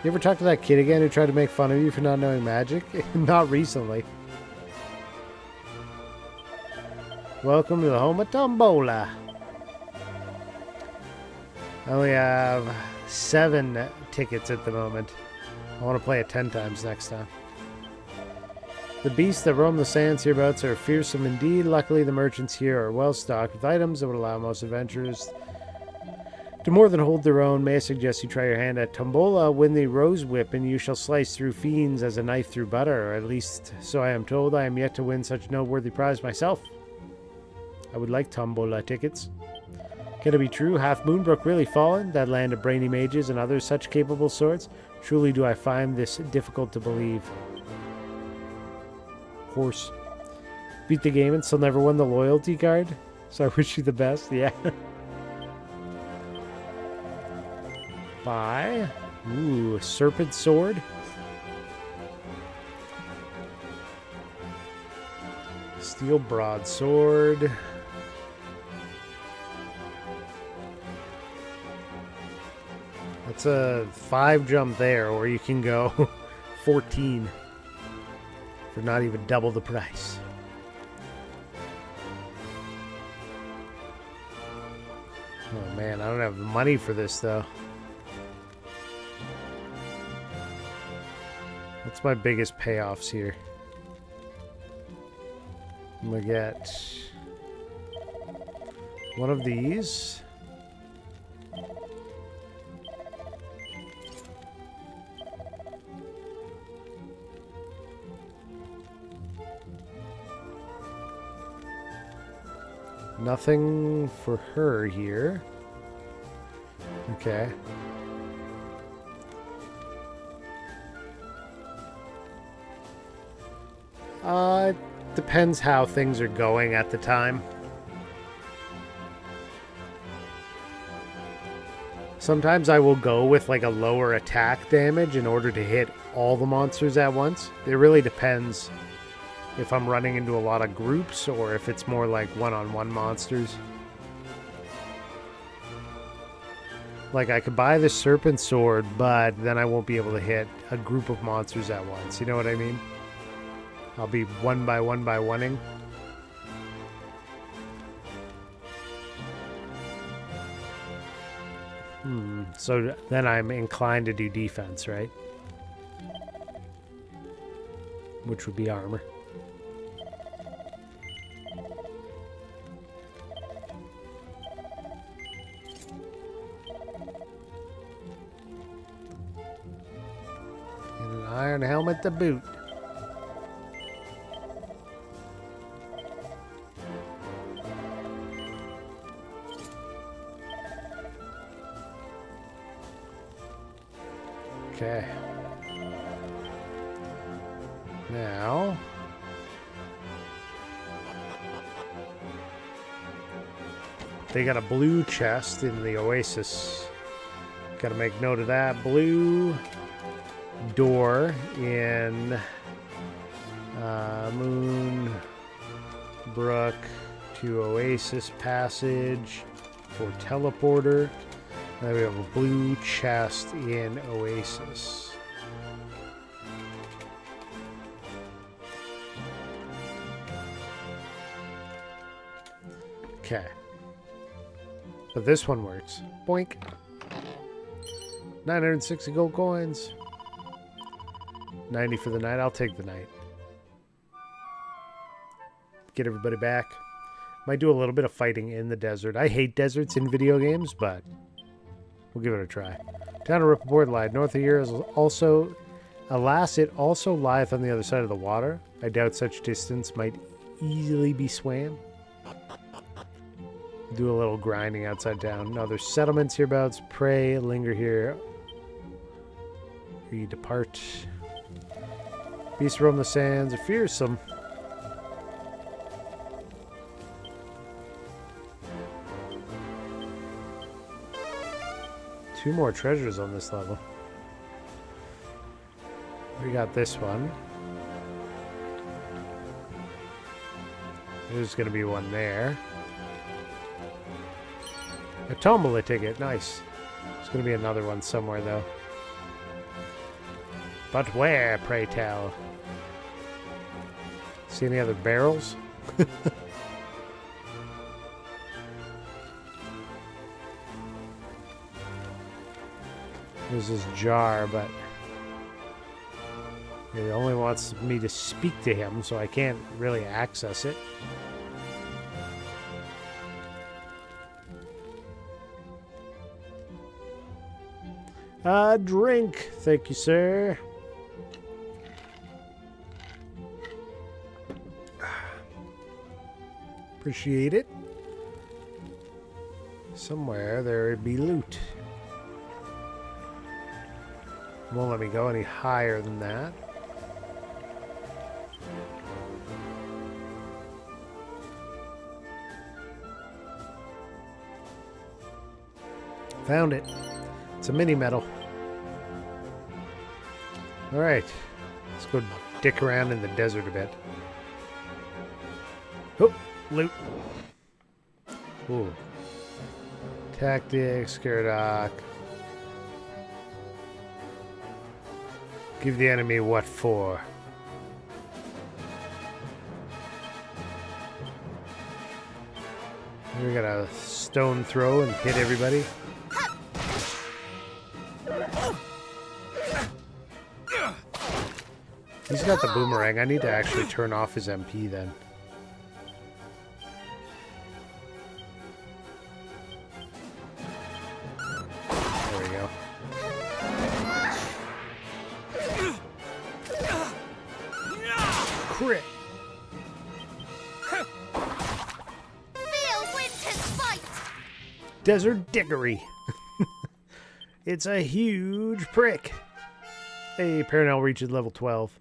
You ever talk to that kid again who tried to make fun of you for not knowing magic? Not recently. Welcome to the home of Tombola. I only have 7 tickets at the moment. I want to play it 10 times next time. The beasts that roam the sands hereabouts are fearsome indeed. Luckily, the merchants here are well stocked with items that would allow most adventurers to more than hold their own. May I suggest you try your hand at Tombola? Win the rose whip, and you shall slice through fiends as a knife through butter, or at least so I am told. I am yet to win such a noteworthy prize myself. I would like Tombola tickets. Can it be true? Hath Moonbrook really fallen? That land of brainy mages and other such capable swords? Truly do I find this difficult to believe. Horse. Beat the game and still never won the loyalty card? So I wish you the best, yeah. Buy. Ooh, serpent sword. Steel broadsword. It's a 5 jump there, or you can go 14 for not even double the price. Oh man, I don't have the money for this though. What's my biggest payoffs here? I'm gonna get one of these. Nothing for her here. Okay. Depends how things are going at the time. Sometimes I will go with like a lower attack damage in order to hit all the monsters at once. It really depends if I'm running into a lot of groups or if it's more like one-on-one monsters. Like I could buy the serpent sword, but then I won't be able to hit a group of monsters at once. You know what I mean? I'll be one by one-ing. So then I'm inclined to do defense, right? Which would be armor. And an iron helmet to boot. Okay. Now, they got a blue chest in the Oasis. Gotta make note of that. Blue door in Moon Brook to Oasis Passage for teleporter. Then we have a blue chest in Oasis. Okay. But this one works. Boink. 960 gold coins. 90 for the night. I'll take the night. Get everybody back. Might do a little bit of fighting in the desert. I hate deserts in video games, but we'll give it a try. Town of Rippleport lied north of here is also... Alas, it also lieth on the other side of the water. I doubt such distance might easily be swam. Do a little grinding outside town. No, there's settlements hereabouts. Pray, linger here. We depart. Beasts roam the sands are fearsome. Two more treasures on this level. We got this one. There's going to be one there. A tombola ticket. Nice. There's going to be another one somewhere, though. But where, pray tell? See any other barrels? There's this jar, but it only wants me to speak to him, so I can't really access it. A drink, thank you, sir. Appreciate it. Somewhere there would be loot. Won't let me go any higher than that. Found it. It's a mini medal. Alright. Let's go dick around in the desert a bit. Oh, loot. Ooh. Tactics, Scaredock. Give the enemy what for. We got a stone throw and hit everybody. He's got the boomerang. I need to actually turn off his MP then. There we go. Crit. Feel winter's fight. Desert Dickory. It's a huge prick. Hey, Paranel reaches level 12.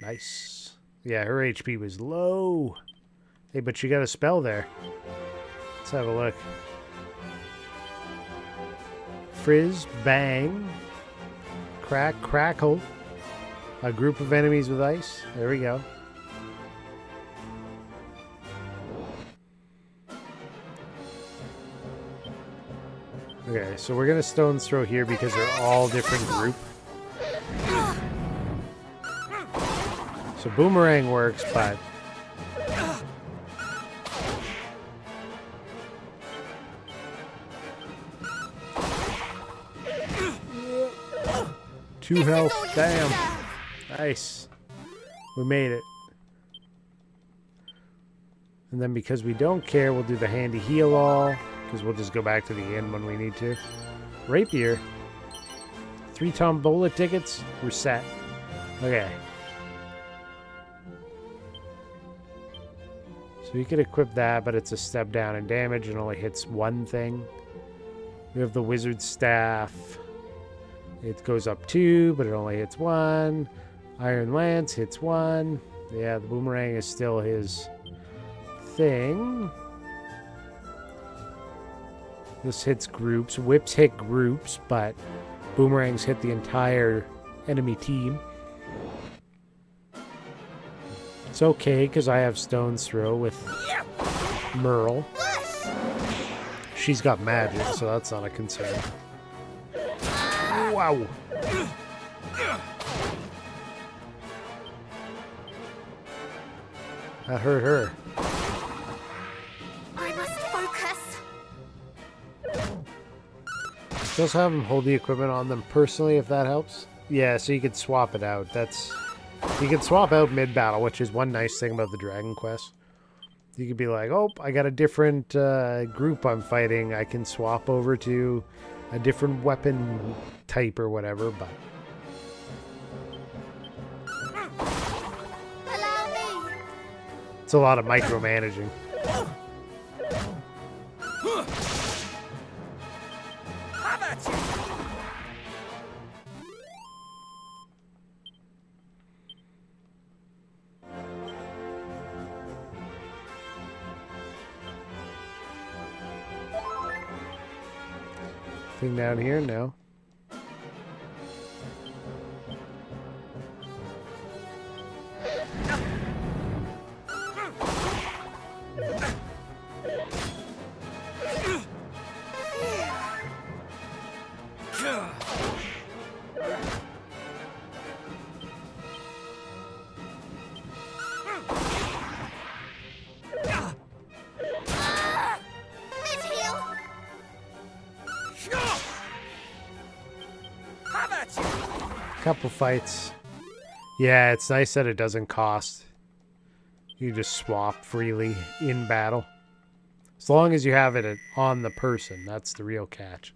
Nice. Yeah, her HP was low. Hey, but she got a spell there. Let's have a look. Frizz, bang, crack, crackle. A group of enemies with ice. There we go. Okay, so we're gonna stone's throw here because they're all different group. So boomerang works, but two health. Damn. Nice. We made it. And then because we don't care, we'll do the handy heal all. Because we'll just go back to the inn when we need to. Rapier. 3 tombola tickets. We're set. Okay. So you could equip that, but it's a step down in damage and only hits one thing. We have the wizard staff. It goes up 2, but it only hits 1. Iron Lance hits 1. Yeah, the boomerang is still his thing. This hits groups. Whips hit groups, but boomerangs hit the entire enemy team. It's okay, because I have Stone's Throw with Merl. She's got magic, so that's not a concern. Wow. That hurt her. I must focus. Just have them hold the equipment on them personally, if that helps. Yeah, so you could swap it out. You can swap out mid-battle, which is one nice thing about the Dragon Quest. You could be like, oh, I got a different group I'm fighting. I can swap over to a different weapon type or whatever, but... Allow me. It's a lot of micromanaging. Thing down here? No. Couple fights. Yeah, it's nice that it doesn't cost. You just swap freely in battle. As long as you have it on the person, that's the real catch.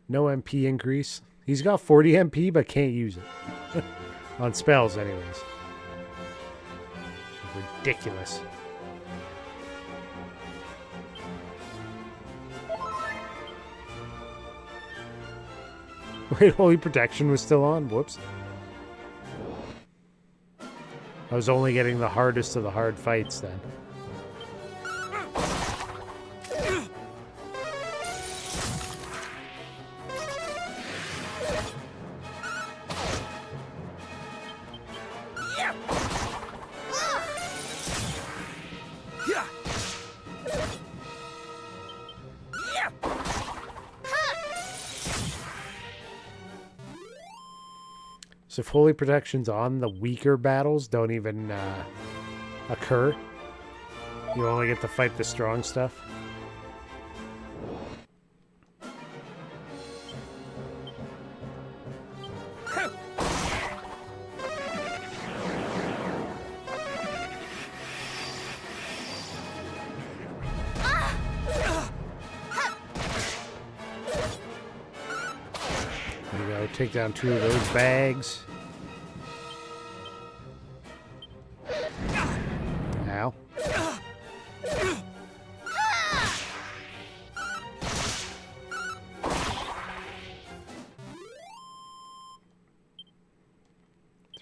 No MP increase. He's got 40 MP but can't use it. On spells anyways. Ridiculous. Wait, Holy Protection was still on? Whoops. I was only getting the hardest of the hard fights then. So if holy protections on the weaker battles don't even occur, you only get to fight the strong stuff. Take down 2 of those bags. Ow.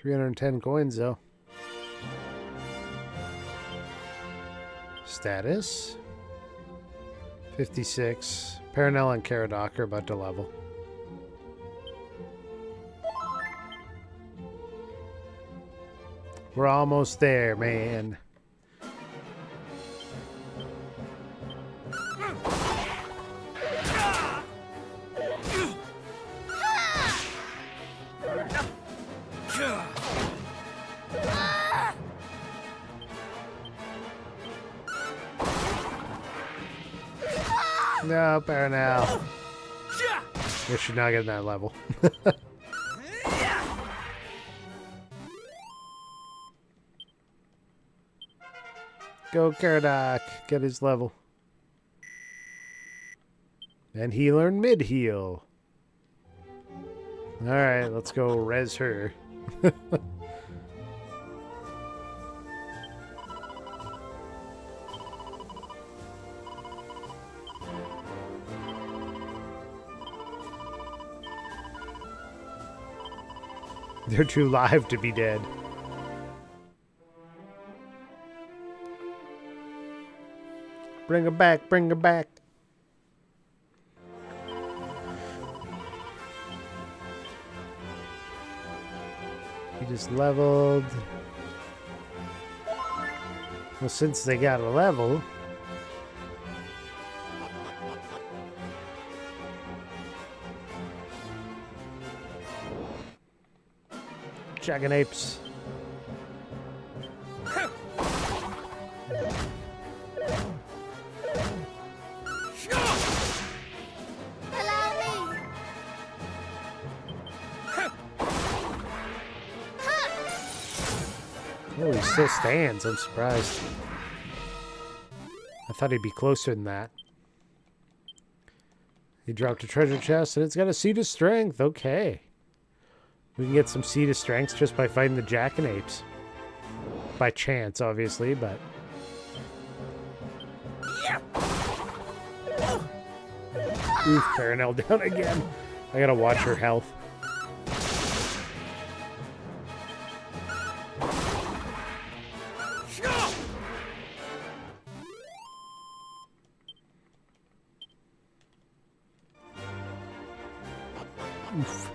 $310 coins though. Status 56. Paranel and Caradoc are about to level. We're almost there, man. No, Paranel. We should not get that level. Go Caradoc, get his level. And he learned mid-heal. Alright, let's go res her. They're too live to be dead. Bring her back, bring her back. He just leveled. Well, since they got a level, Jaganapes. Oh, he still stands. I'm surprised. I thought he'd be closer than that. He dropped a treasure chest and it's got a seed of strength. Okay. We can get some seed of strength just by fighting the Jacanapes. By chance, obviously, but... Oof, Paranel down again. I gotta watch her health. Oof.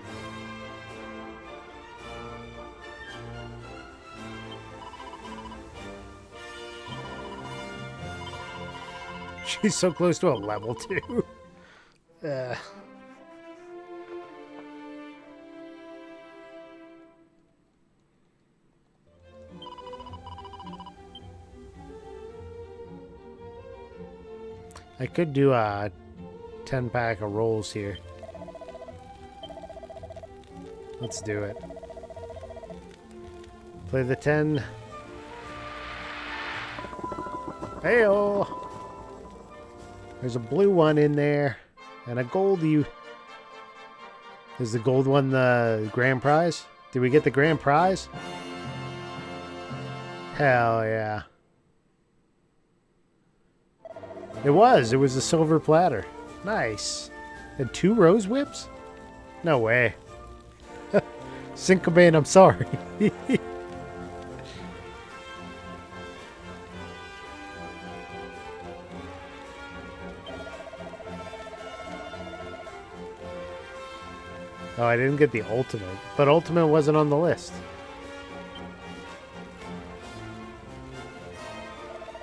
She's so close to a level 2. I could do a 10-pack of rolls here. Let's do it. Play the 10. Hey-oh! There's a blue one in there. And a gold you. Is the gold one the grand prize? Did we get the grand prize? Hell yeah. It was. It was a silver platter. Nice. And 2 rose whips? No way. Syncobane, I'm sorry. Oh, I didn't get the ultimate. But ultimate wasn't on the list.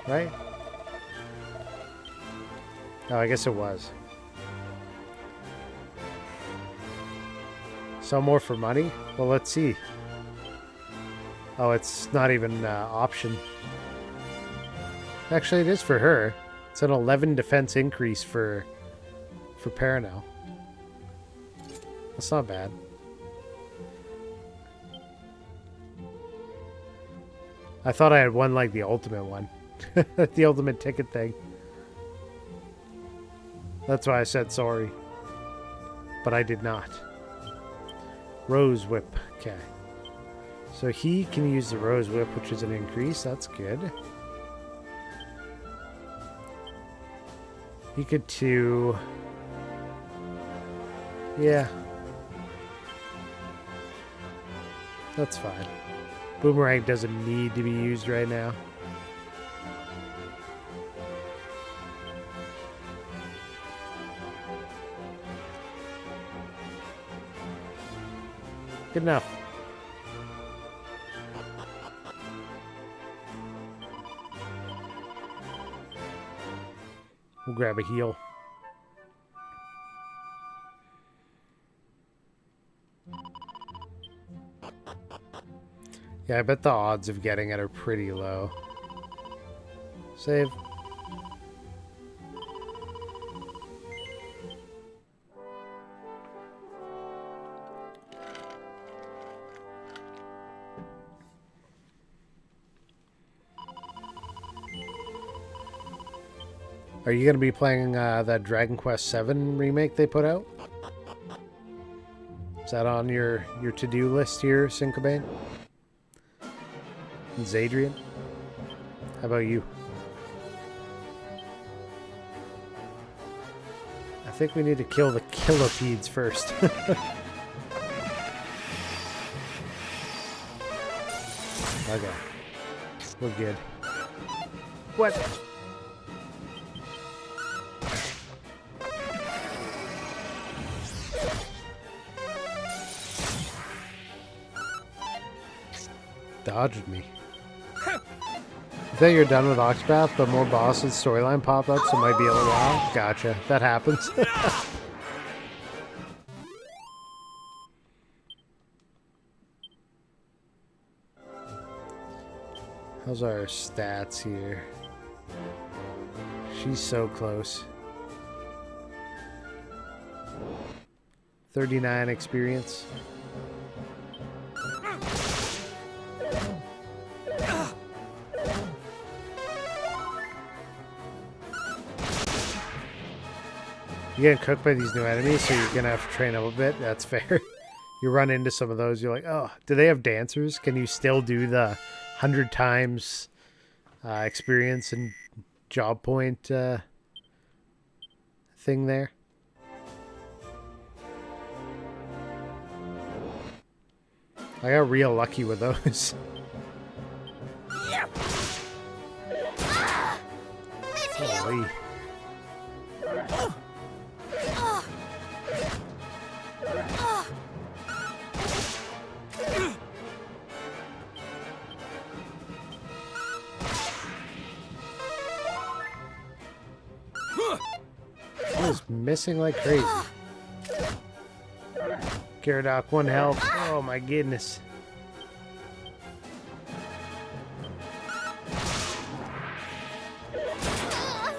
Right? Oh, I guess it was. Sell more for money? Well, let's see. Oh, it's not even option. Actually, it is for her. It's an 11 defense increase for Paranel. That's not bad. I thought I had one like the ultimate one. The ultimate ticket thing. That's why I said sorry. But I did not. Rose Whip. Okay. So he can use the Rose Whip, which is an increase. That's good. He could too. Yeah. That's fine. Boomerang doesn't need to be used right now. Good enough. We'll grab a heal. Yeah, I bet the odds of getting it are pretty low. Save. Are you going to be playing that Dragon Quest VII remake they put out? Is that on your to-do list here, Syncobane? And Zadrian? How about you? I think we need to kill the killipedes first. Okay. We're good. What? Dodged me. I think you're done with Oxpath, but more bosses storyline pop up, so it might be a little while. Gotcha. That happens. How's our stats here? She's so close. 39 experience. You're getting cooked by these new enemies, so you're gonna have to train up a bit. That's fair. You run into some of those, you're like, oh, do they have dancers? Can you still do the 100 times experience and job point thing there? I got real lucky with those. Holy. He is missing like crazy. Gyarados, 1 health. Oh my goodness.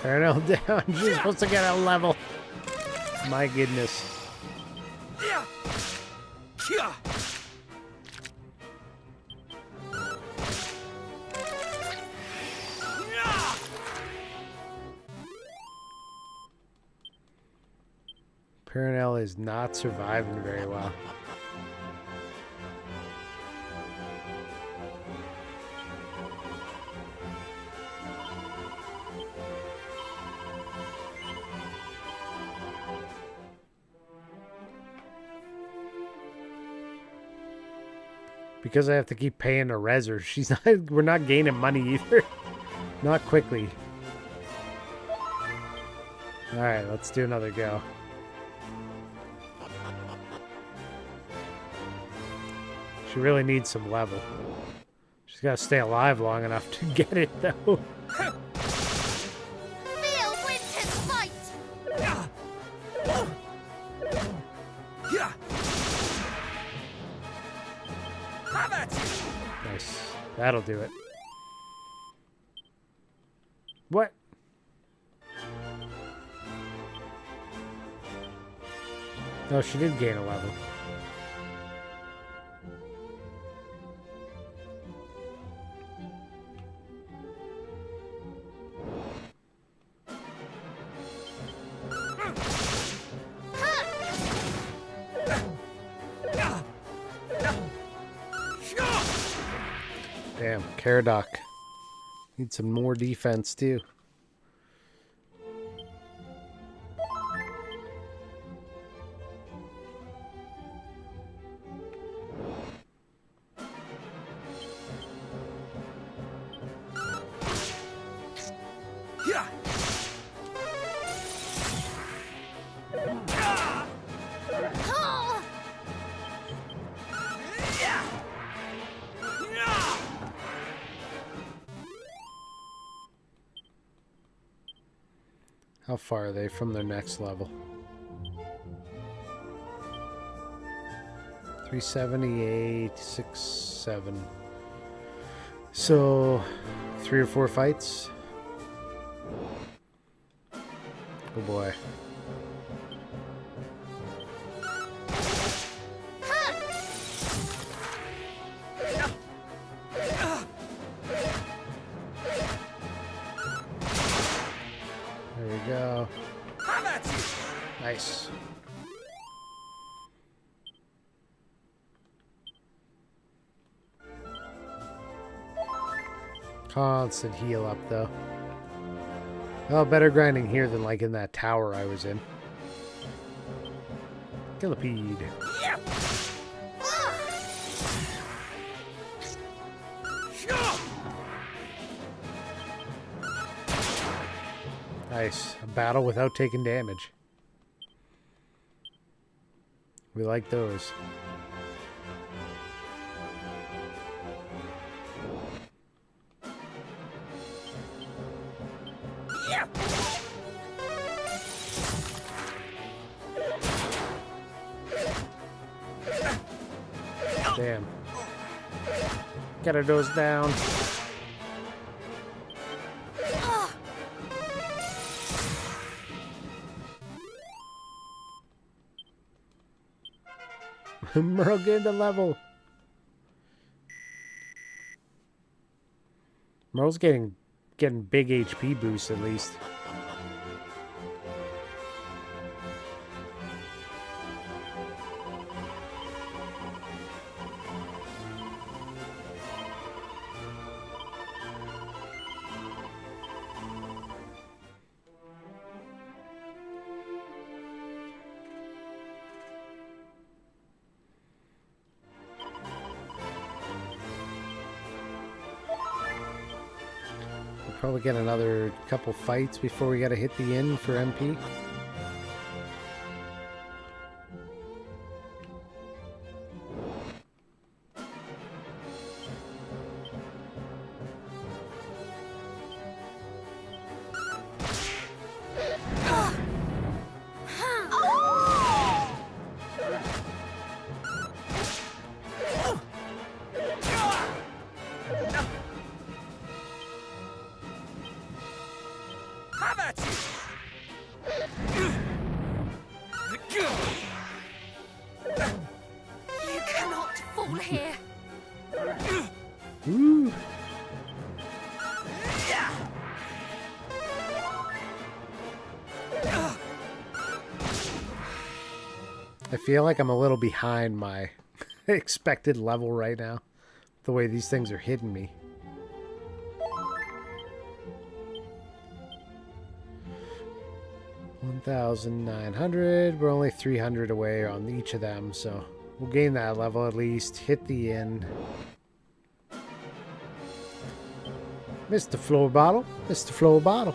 Paranel down. She's supposed to get a level. My goodness. Paranel is not surviving very well. Because I have to keep paying a reser. She's not. We're not gaining money either. Not quickly. All right, let's do another go. She really needs some level. She's got to stay alive long enough to get it, though. Feel Winter's fight! That'll do it. What? No, she did gain a level. Damn, Caradoc. Need some more defense, too. How far are they from their next level? 378, 6, 7. So, 3 or 4 fights? Oh boy. There we go. Nice. Constant heal up, though. Well, better grinding here than like in that tower I was in. Gillipede. Nice. A battle without taking damage. We like those. Damn. Get her nose down. Merl gained a level. Merl's getting big HP boosts at least. Probably get another couple fights before we gotta hit the inn for MP. You cannot fall here. Ooh. I feel like I'm a little behind my expected level right now, the way these things are hitting me. $1,900. We're only 300 away on each of them, so we'll gain that level at least. Hit the inn. Mr. Floor Bottle. Mr. Floor Bottle.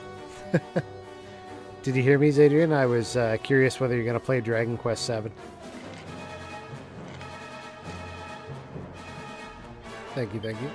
Did you hear me, Zadrian? I was curious whether you're going to play Dragon Quest VII. Thank you, thank you.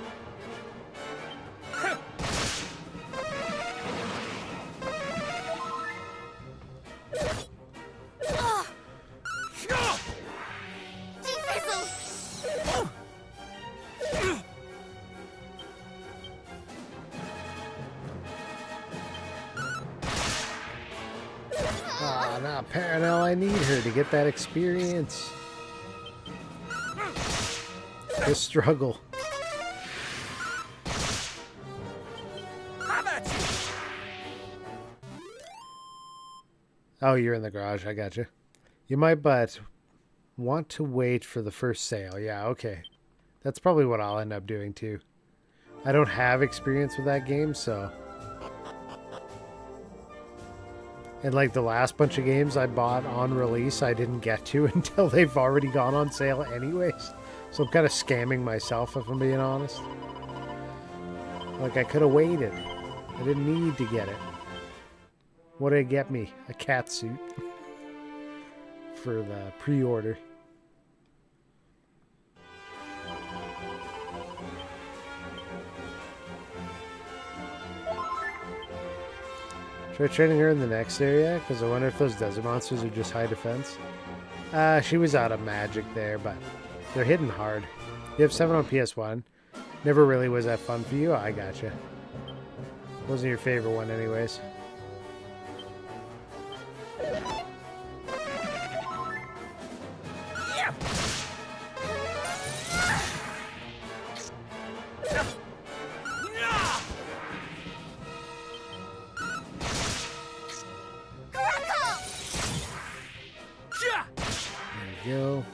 Oh, no, Paranel, I need her to get that experience. The struggle. Oh, you're in the garage. I got you. You might, but want to wait for the first sale. Yeah, okay. That's probably what I'll end up doing, too. I don't have experience with that game, so... And like the last bunch of games I bought on release, I didn't get to until they've already gone on sale anyways. So I'm kind of scamming myself, if I'm being honest. Like, I could have waited. I didn't need to get it. What did it get me? A cat suit. For the pre-order. Try training her in the next area, because I wonder if those desert monsters are just high defense. She was out of magic there, but they're hitting hard. You have 7 on PS1. Never really was that fun for you? I gotcha. Wasn't your favorite one anyways. Go.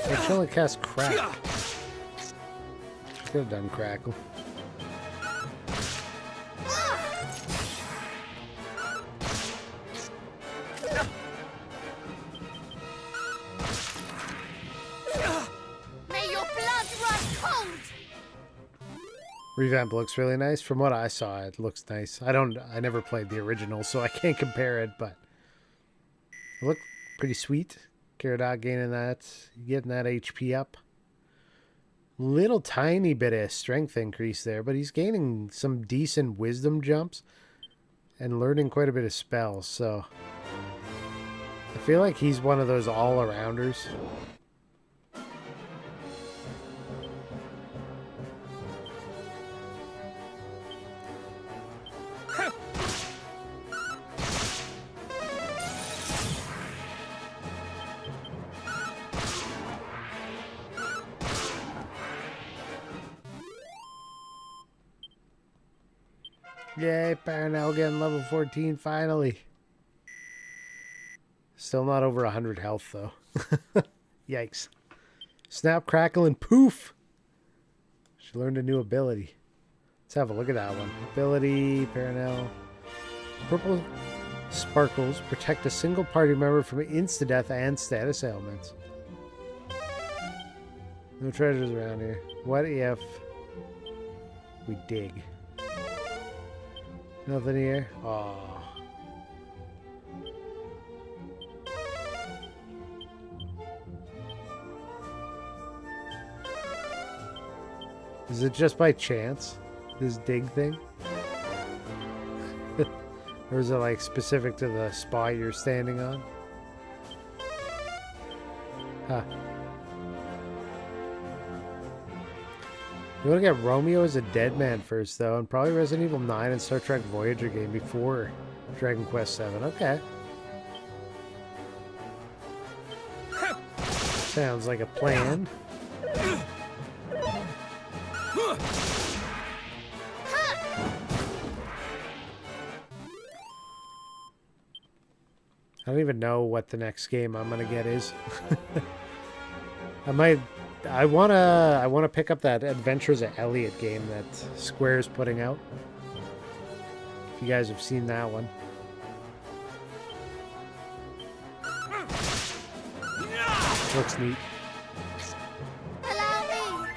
I should only cast Crack. Could have done Crackle. Revamp looks really nice. From what I saw, it looks nice. I never played the original, so I can't compare it, but it looked pretty sweet. Gyarados gaining that, getting that HP up. Little tiny bit of strength increase there, but he's gaining some decent wisdom jumps and learning quite a bit of spells, so I feel like he's one of those all-arounders. Yay, Paranel getting level 14 finally. Still not over 100 health though. Yikes. Snap, crackle, and poof! She learned a new ability. Let's have a look at that one. Ability, Paranel. Purple sparkles protect a single party member from insta-death and status ailments. No treasures around here. What if we dig? Nothing here? Aww. Is it just by chance, this dig thing? Or is it like specific to the spot you're standing on? Huh. You want to get Romeo as a dead man first, though, and probably Resident Evil 9 and Star Trek Voyager game before Dragon Quest 7. Okay. Sounds like a plan. I don't even know what the next game I'm gonna get is. I wanna pick up that Adventures of Elliot game that Square's putting out. If you guys have seen that one. Looks neat. Allow me.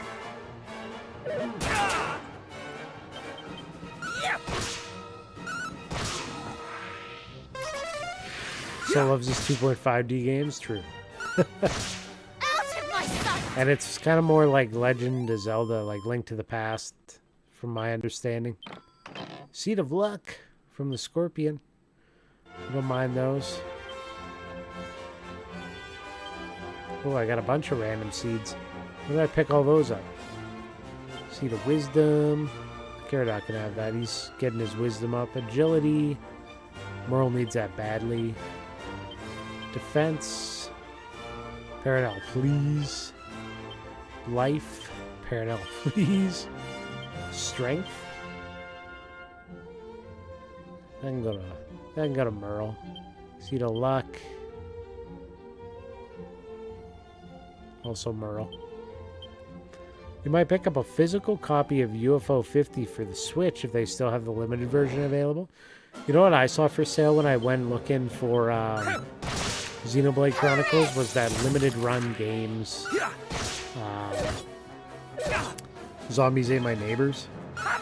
Still loves his 2.5D games, true. And it's kind of more like Legend of Zelda, like Link to the Past, from my understanding. Seed of Luck from the Scorpion. Don't mind those. Oh, I got a bunch of random seeds. Where did I pick all those up? Seed of Wisdom. Caradot can have that. He's getting his Wisdom up. Agility. Merl needs that badly. Defense. Paranel, please. Life. Paranel, please. Strength. I can go to Merl. Seed of Luck. Also Merl. You might pick up a physical copy of UFO 50 for the Switch if they still have the limited version available. You know what I saw for sale when I went looking for Xenoblade Chronicles was that limited run games. Zombies Ate My Neighbors.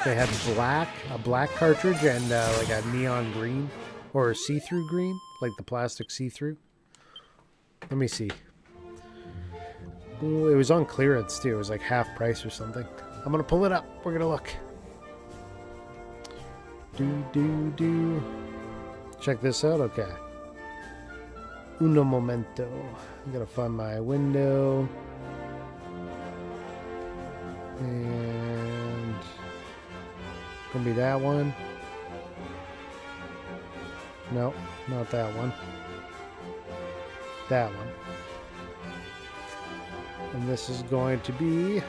They had a black cartridge and like a neon green or a see-through green, like the plastic see-through. Let me see. Ooh, it was on clearance too. It was like half price or something. I'm gonna pull it up. We're gonna look. Check this out. Okay. Uno momento. I'm gonna find my window. And gonna be that one. No, not that one. That one. And this is going to be...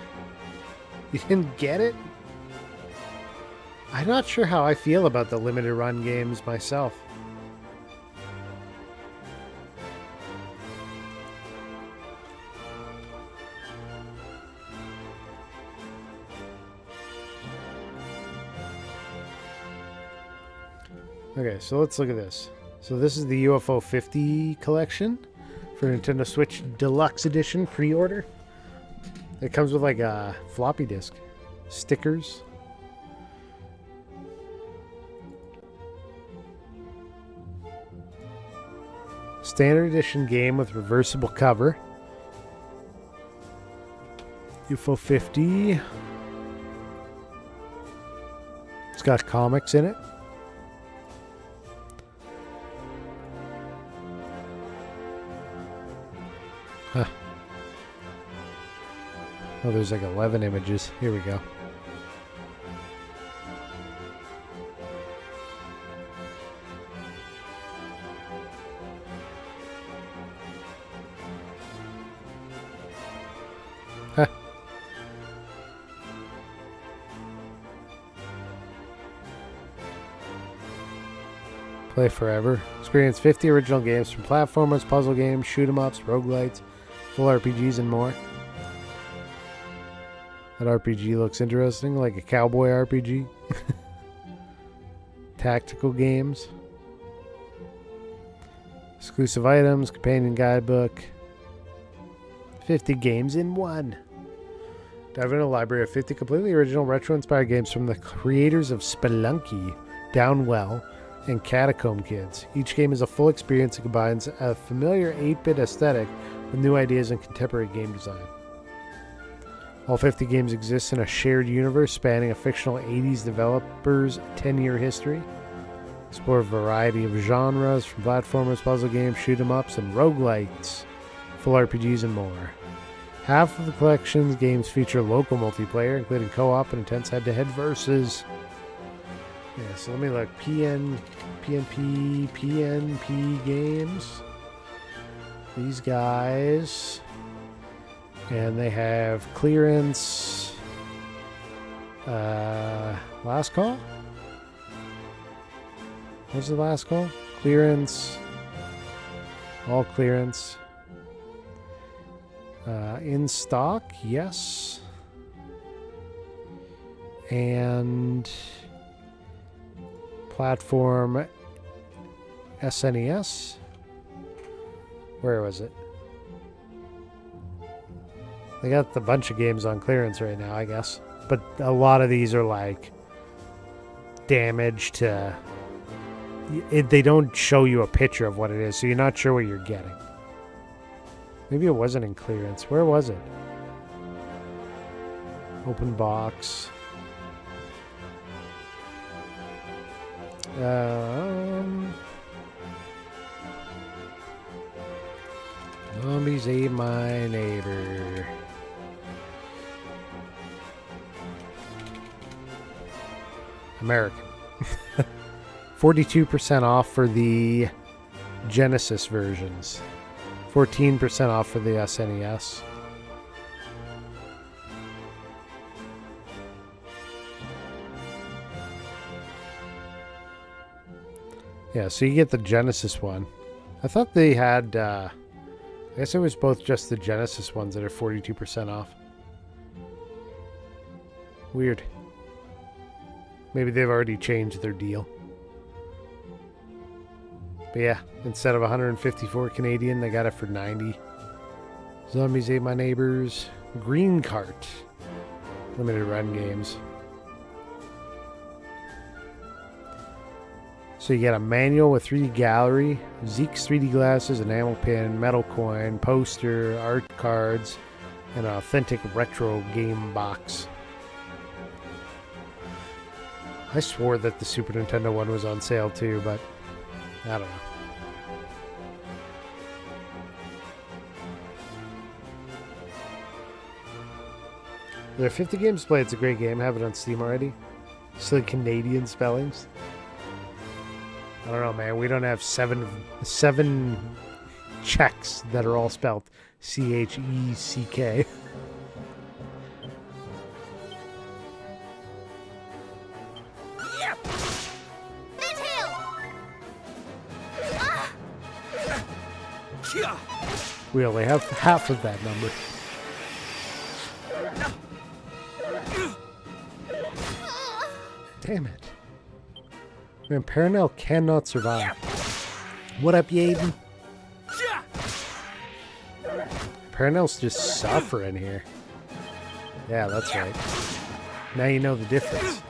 You didn't get it? I'm not sure how I feel about the limited run games myself. Okay, so let's look at this. So this is the UFO 50 collection for Nintendo Switch Deluxe Edition pre-order. It comes with like a floppy disk, stickers. Standard edition game with reversible cover. UFO 50. It's got comics in it. Huh. Oh, there's like 11 images. Here we go. Huh. Play forever. Experience 50 original games from platformers, puzzle games, shoot 'em ups, roguelites, full RPGs, and more. That RPG looks interesting, like a cowboy RPG. Tactical games. Exclusive items, companion guidebook. 50 games in one. Dive into a library of 50 completely original retro-inspired games from the creators of Spelunky, Downwell, and Catacomb Kids. Each game is a full experience that combines a familiar 8-bit aesthetic with new ideas and contemporary game design. All 50 games exist in a shared universe spanning a fictional 80s developer's 10-year history. Explore a variety of genres from platformers, puzzle games, shoot 'em ups, and roguelites, full RPGs, and more. Half of the collection's games feature local multiplayer, including co-op and intense head-to-head versus. Yeah, so let me look. PNP games. These guys. And they have clearance. Last call? What's the last call? Clearance. All clearance. In stock, yes. And platform SNES. Where was it? They got a bunch of games on clearance right now, I guess. But a lot of these are like damaged to... They don't show you a picture of what it is, so you're not sure what you're getting. Maybe it wasn't in clearance. Where was it? Open box. Zombies ate my neighbor. American. 42% off for the Genesis versions. 14% off for the SNES. Yeah, so you get the Genesis one. I thought they had, I guess it was both just the Genesis ones that are 42% off. Weird. Maybe they've already changed their deal. But yeah, instead of 154 Canadian, they got it for 90. Zombies Ate My Neighbors. Green Cart. Limited run games. So you get a manual with 3D gallery, Zeke's 3D glasses, enamel pin, metal coin, poster, art cards, and an authentic retro game box. I swore that the Super Nintendo one was on sale too, but I don't know. There are 50 games to play. It's a great game. I have it on Steam already. Silly Canadian spellings. I don't know, man. We don't have seven Czechs that are all spelled C-H-E-C-K. We only have half of that number. Damn it. Man, Paranel cannot survive. What up, Yaden? Paranel's just suffering here. Yeah, that's right. Now you know the difference.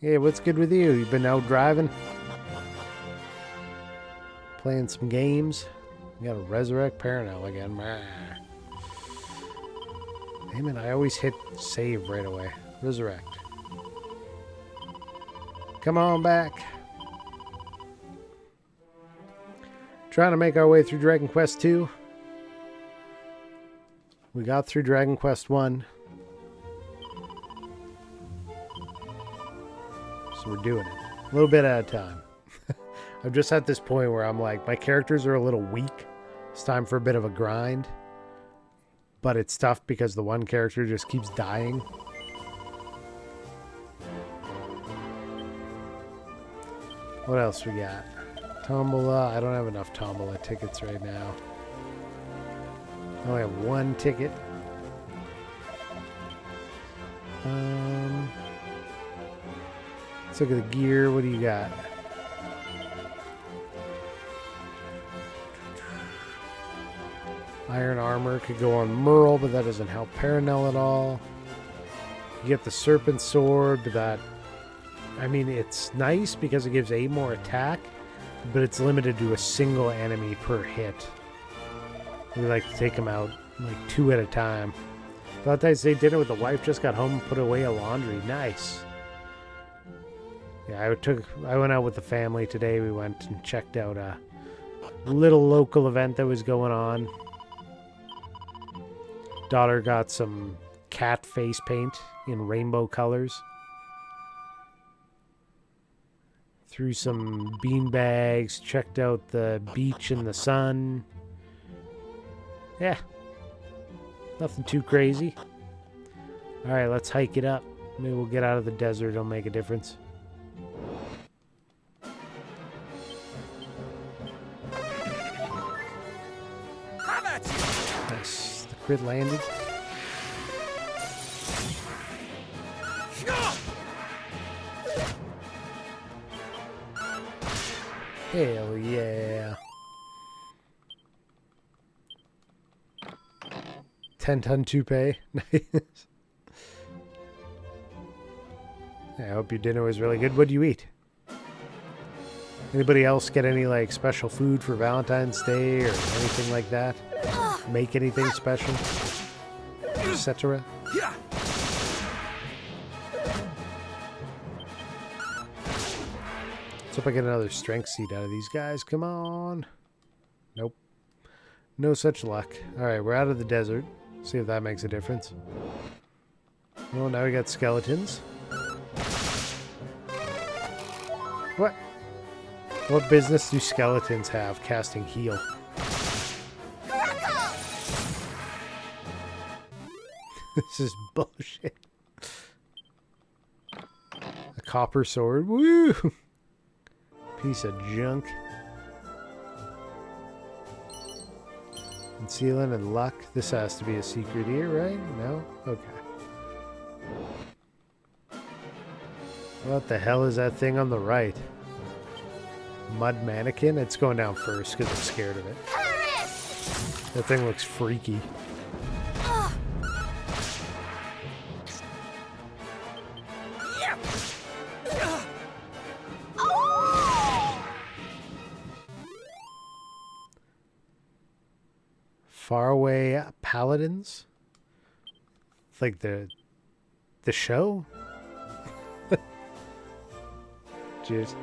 Hey, what's good with you? You been out driving? Playing some games? You gotta resurrect Paranel again. Damn it, I always hit save right away. Resurrect. Come on back. Trying to make our way through Dragon Quest 2. We got through Dragon Quest 1. So we're doing it. A little bit at a time. I'm just at this point where I'm like, my characters are a little weak. It's time for a bit of a grind. But it's tough because the one character just keeps dying. What else we got? Tombola. I don't have enough Tombola tickets right now. I only have one ticket. Let's look at the gear. What do you got? Iron armor could go on Merl, but that doesn't help Paranel at all. You get the serpent sword, but that... I mean, it's nice because it gives A more attack, but it's limited to a single enemy per hit. We like to take them out like 2 at a time. Valentine's Day dinner with the wife, just got home and put away a laundry. Nice. Yeah, I went out with the family today. We went and checked out a little local event that was going on. Daughter got some cat face paint in rainbow colors. Threw some bean bags, checked out the beach in the sun. Yeah. Nothing too crazy. Alright, let's hike it up. Maybe we'll get out of the desert. It'll make a difference. Nice. The crit landed. Hell yeah. 10-ton toupee. Nice. I hope your dinner was really good. What do you eat? Anybody else get any like special food for Valentine's Day or anything like that? Make anything special, etc. Let's hope I get another strength seed out of these guys. Come on. Nope. No such luck. Alright, we're out of the desert. See if that makes a difference. Well, now we got skeletons. What? What business do skeletons have casting heal? This is bullshit. A copper sword. Woo! Piece of junk. Concealing and luck. This has to be a secret here, right? No? Okay. What the hell is that thing on the right? Mud mannequin? It's going down first because I'm scared of it. That thing looks freaky. Faraway Paladins? Like the show? Cheers.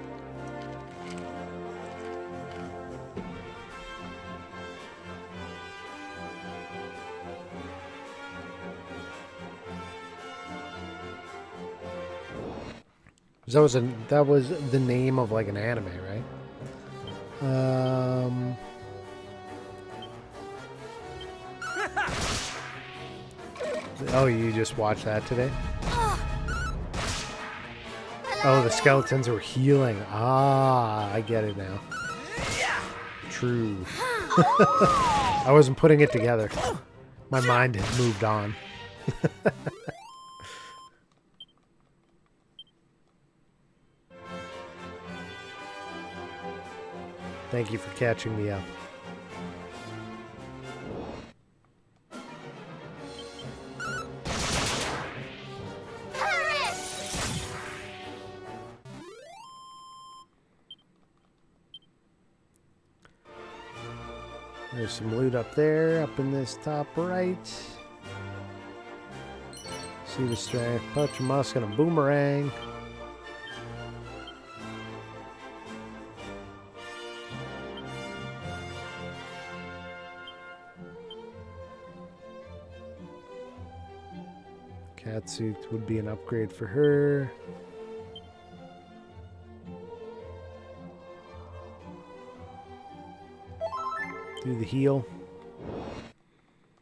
That was the name of like an anime, right? Oh, you just watched that today? Oh, the skeletons were healing. Ah, I get it now. True. I wasn't putting it together. My mind had moved on. Thank you for catching me up. There's some loot up there, up in this top right. See the strength, punch a musk, and a boomerang. Catsuit would be an upgrade for her. Do the heal.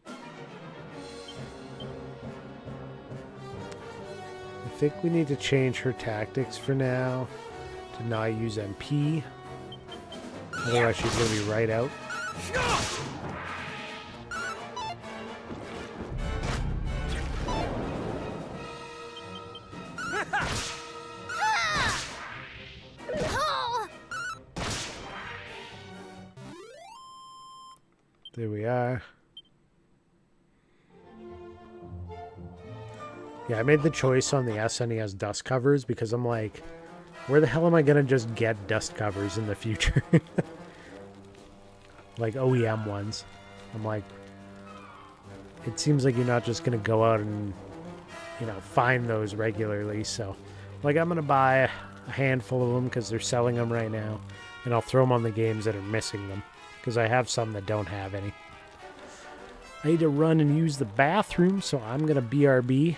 I think we need to change her tactics for now to not use MP. Otherwise she's going to be right out. There we are. Yeah, I made the choice on the SNES dust covers because I'm like, where the hell am I going to just get dust covers in the future? Like OEM ones. I'm like, it seems like you're not just going to go out and, you know, find those regularly. So, like, I'm going to buy a handful of them because they're selling them right now. And I'll throw them on the games that are missing them. Because I have some that don't have any. I need to run and use the bathroom, so I'm going to BRB.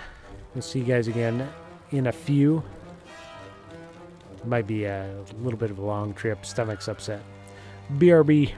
We'll see you guys again in a few. It might be a little bit of a long trip. Stomach's upset. BRB.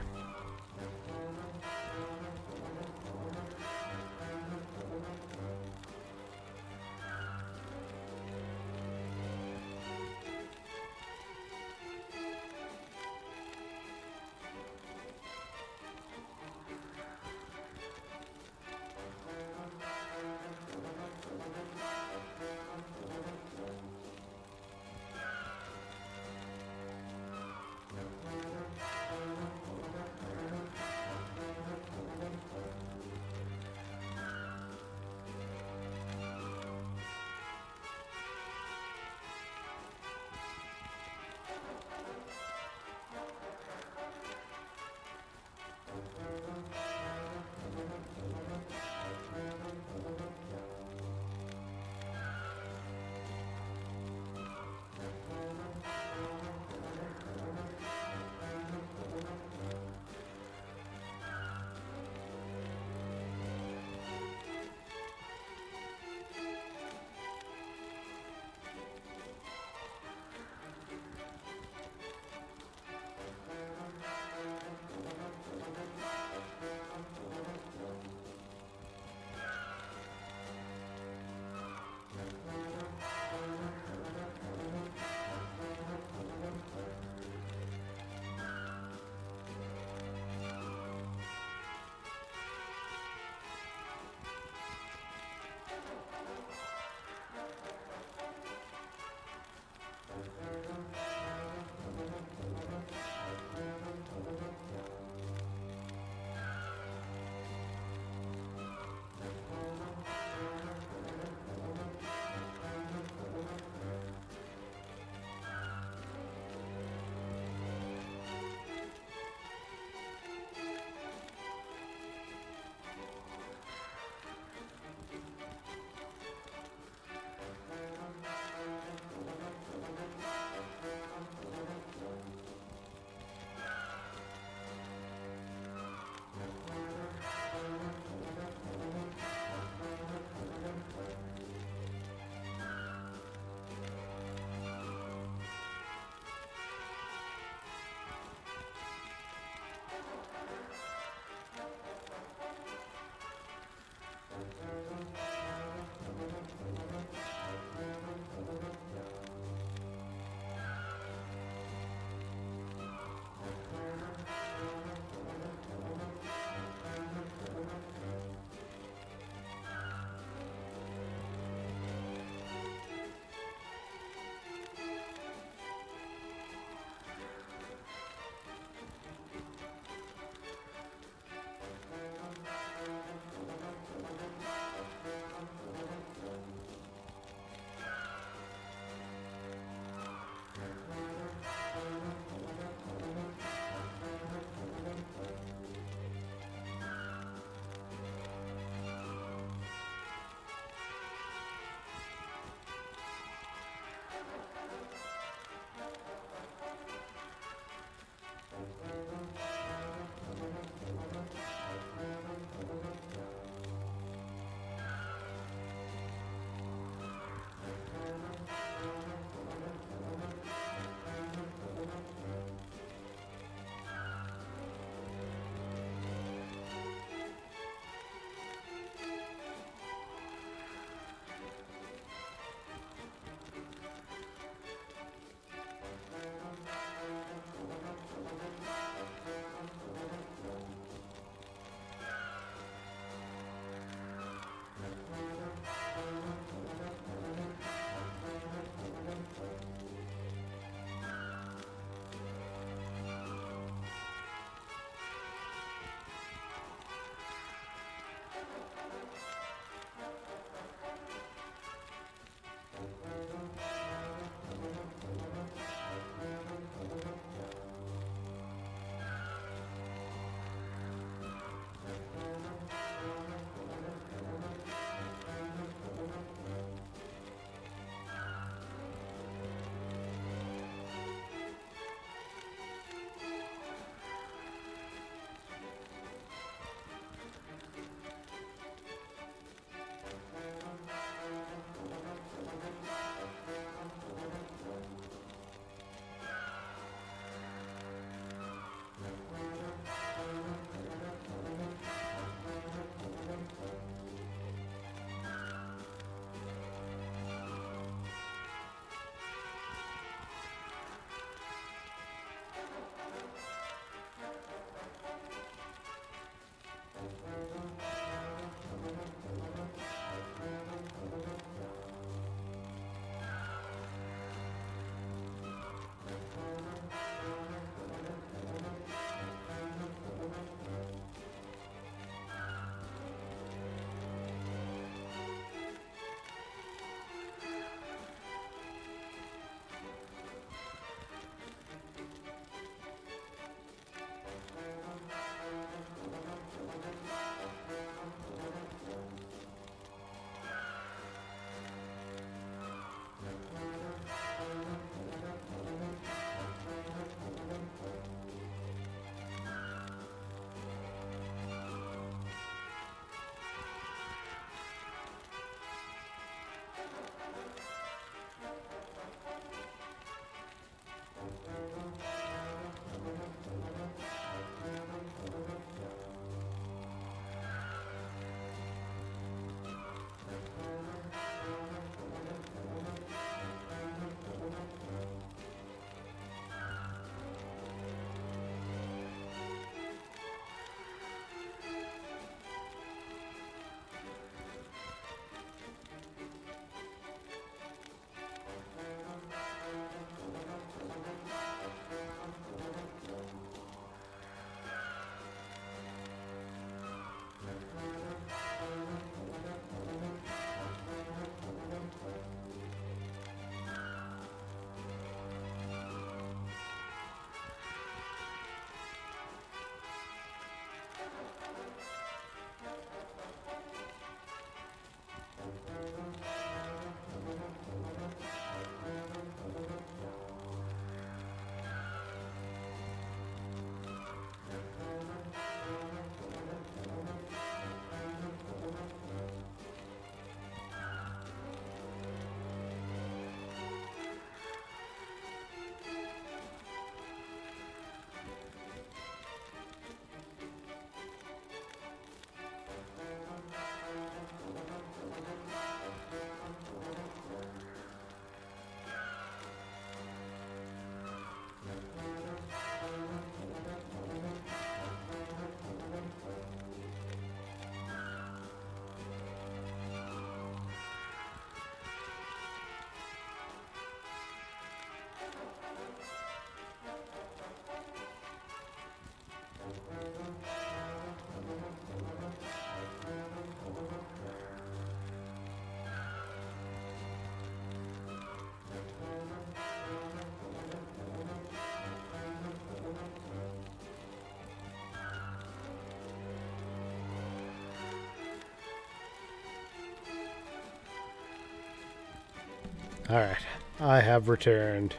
Alright, I have returned.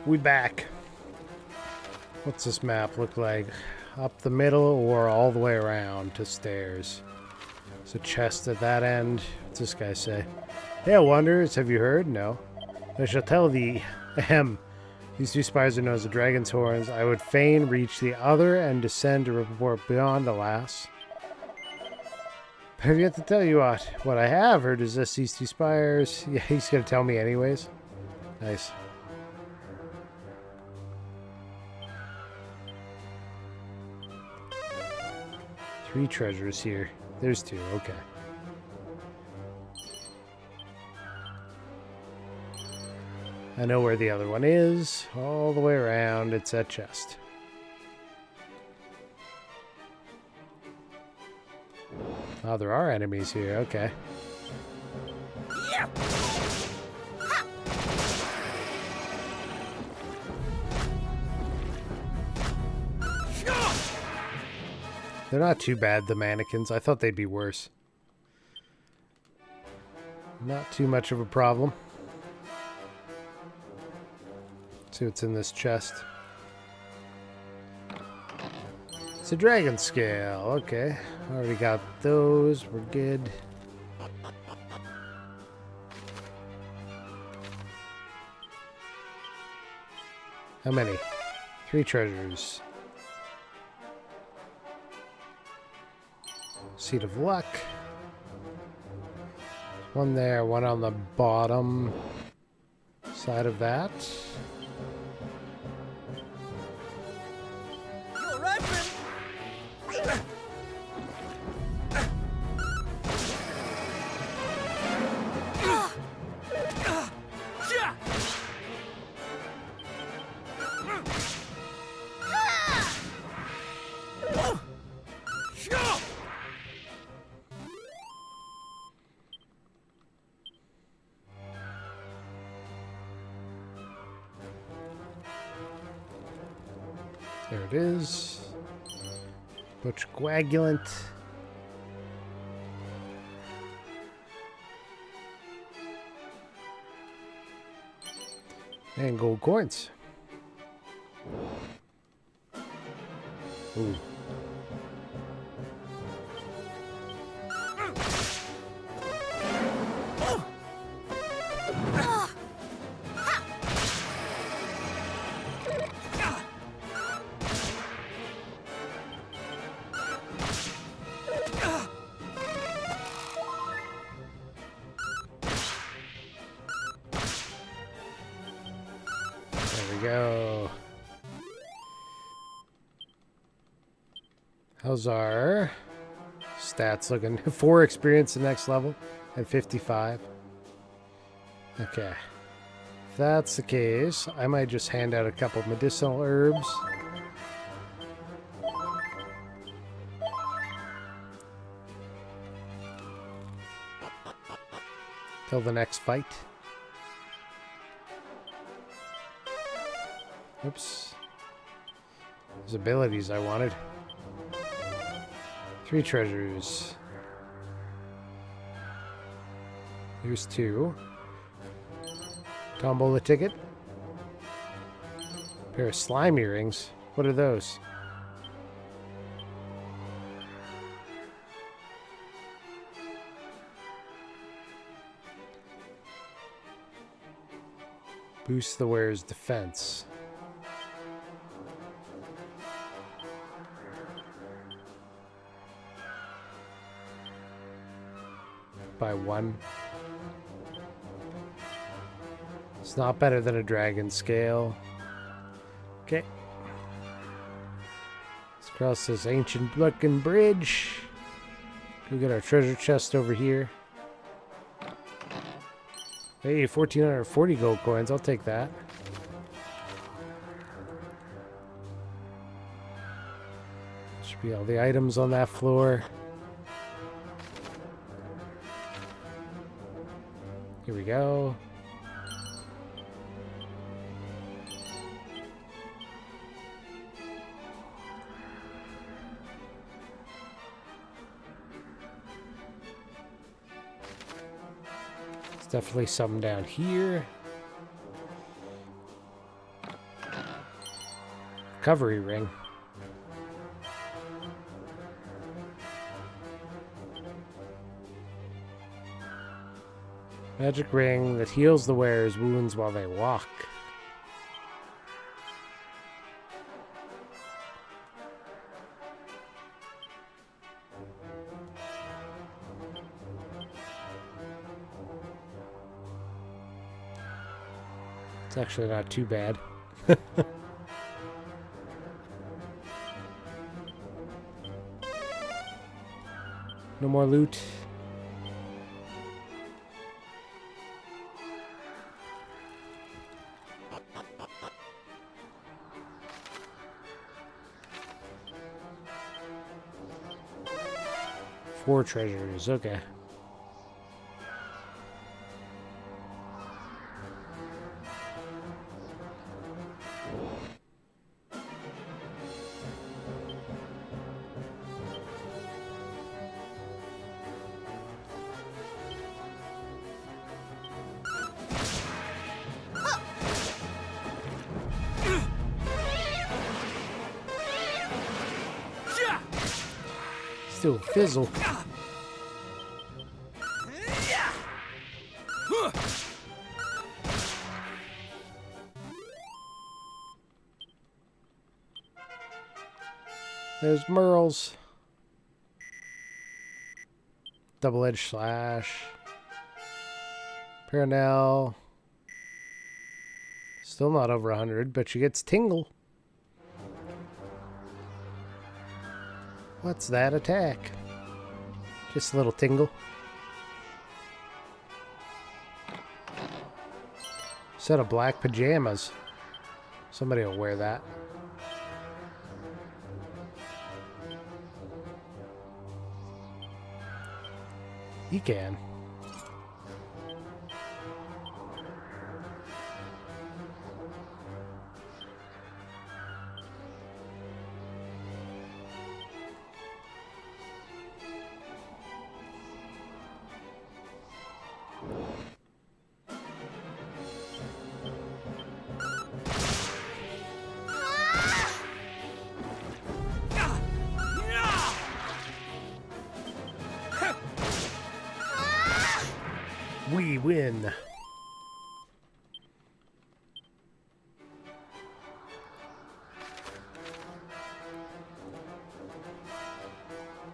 We back. What's this map look like? Up the middle or all the way around to stairs? There's a chest at that end. What's this guy say? Hail, wanderers, have you heard? No. I shall tell thee. Ahem. These two spires are known as the dragon's horns. I would fain reach the other and descend to report beyond, alas. But I have yet to tell you what. What I have heard is this, these two spires. Yeah, he's gonna tell me anyways. Nice. Three treasures here. There's two, okay. I know where the other one is. All the way around, it's that chest. Oh, there are enemies here, okay. They're not too bad, the mannequins. I thought they'd be worse. Not too much of a problem. See what's in this chest. It's a dragon scale. Okay. Already got those. We're good. How many? 3 treasures. Seed of luck. One there, one on the bottom side of that. There it is. Butch coagulant. And gold coins. Ooh. Go. How's our stats looking? 4 experience the next level at 55. Okay. If that's the case, I might just hand out a couple medicinal herbs. Till the next fight. Oops. Those abilities I wanted. 3 treasures. Here's 2. Tombola ticket. Pair of slime earrings. What are those? Boost the wearer's defense. By 1. It's not better than a dragon scale. Okay. Let's cross this ancient looking bridge. Go get our treasure chest over here. Hey, 1,440 gold coins. I'll take that. Should be all the items on that floor. Here we go. definitely some down here. Recovery ring. Magic ring that heals the wearer's wounds while they walk. It's actually not too bad. No more loot. Four treasures, okay. Still fizzle. There's Merl's. Double-edged slash. Parnell. Still not over 100, but she gets tingle. What's that attack? Just a little tingle. Set of black pajamas. Somebody will wear that. You can. We win.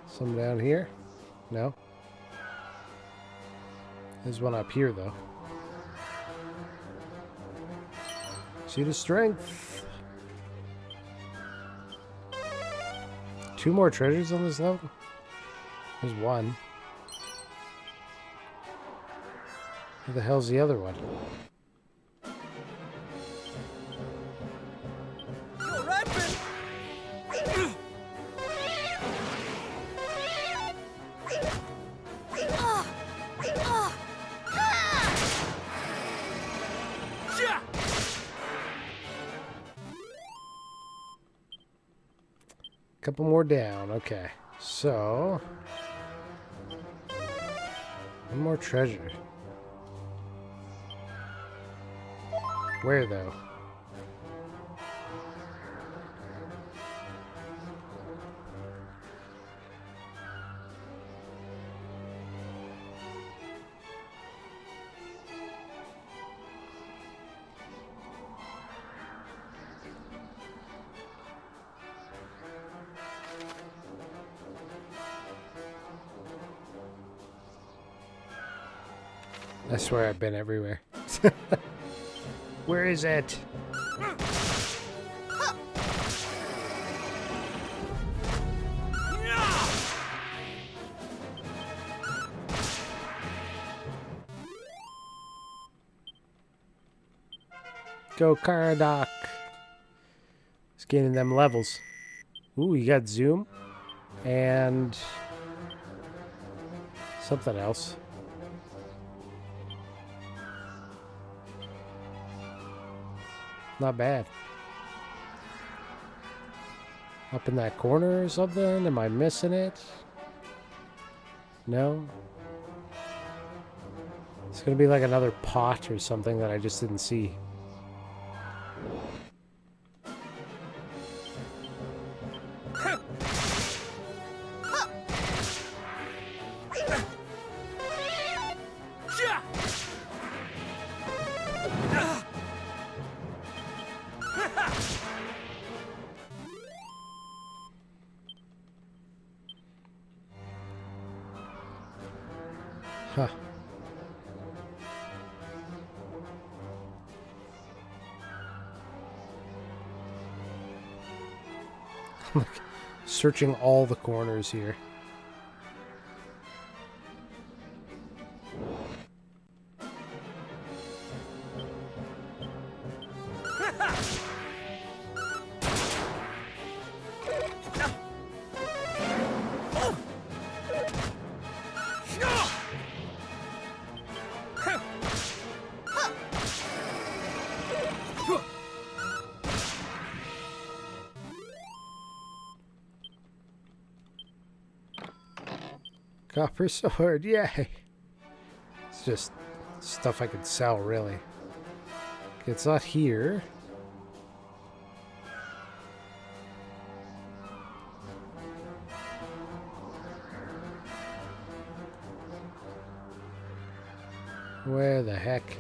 Some down here? No. There's one up here, though. See the strength. 2 more treasures on this level? There's one. Where the hell's the other one? Couple more down. Okay. So, one more treasure. Where, though? I swear I've been everywhere. Where is it? Go Caradoc. It's gaining them levels. Ooh, you got zoom. And something else. Not bad. Up in that corner or something? Am I missing it? No? It's gonna be like another pot or something that I just didn't see. Huh. Like, searching all the corners here. Copper sword, yay! It's just stuff I could sell, really. Okay, it's not here. Where the heck?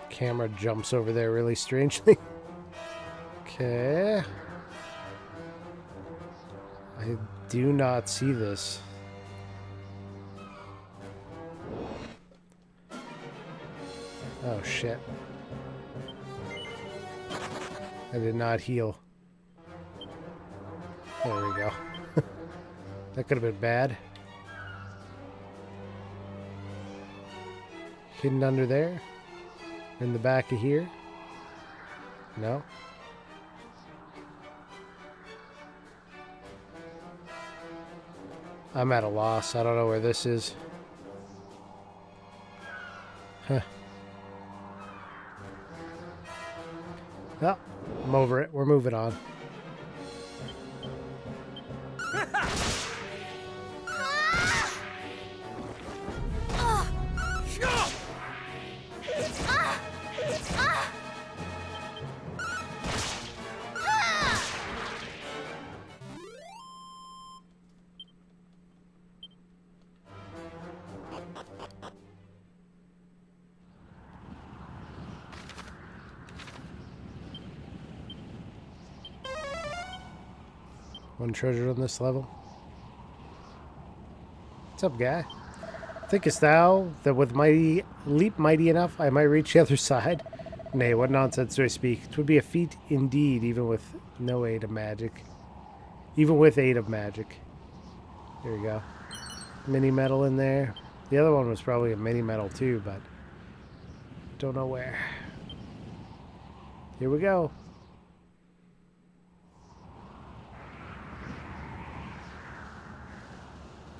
Camera jumps over there really strangely. Okay. I do not see this. Oh shit. I did not heal. There we go. That could have been bad. Hidden under there? In the back of here? No? I'm at a loss. I don't know where this is. Huh. Oh, I'm over it. We're moving on. One treasure on this level. What's up, guy? Thinkest thou that with mighty leap mighty enough I might reach the other side? Nay, what nonsense do I speak? 'Twould be a feat indeed, even with no aid of magic. Even with aid of magic. There you go. Mini metal in there. The other one was probably a mini metal too, but don't know where. Here we go.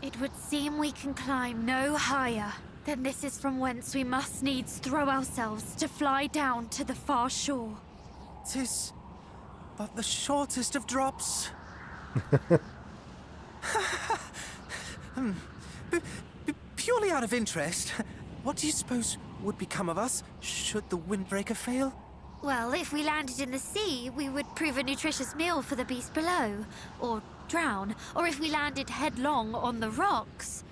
It would seem we can climb no higher. Then this is from whence we must needs throw ourselves to fly down to the far shore. 'Tis but the shortest of drops. Purely out of interest, what do you suppose would become of us should the windbreaker fail? Well, if we landed in the sea, we would prove a nutritious meal for the beast below. Or drown. Or if we landed headlong on the rocks.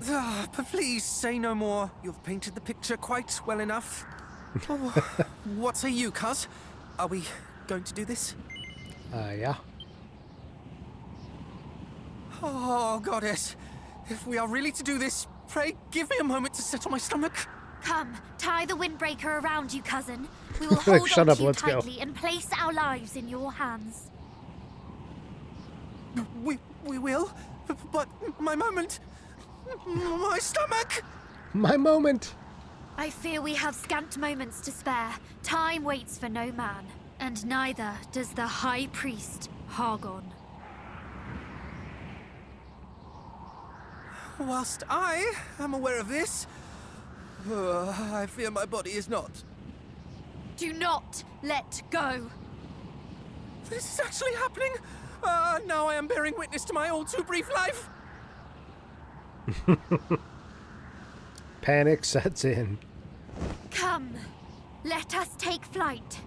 But please say no more. You've painted the picture quite well enough. Oh, what say you, cuz? Are we going to do this? Yeah. Oh, goddess. If we are really to do this, pray give me a moment to settle my stomach. Come, tie the windbreaker around you, cousin. We will hold Shut on up, to you let's go. tightly and place our lives in your hands. We will? But my moment... My stomach! My moment. I fear we have scant moments to spare. Time waits for no man, and neither does the High Priest, Hargon. Whilst I am aware of this, I fear my body is not. Do not let go! This is actually happening? Now I am bearing witness to my all too brief life. Panic sets in. Come, let us take flight.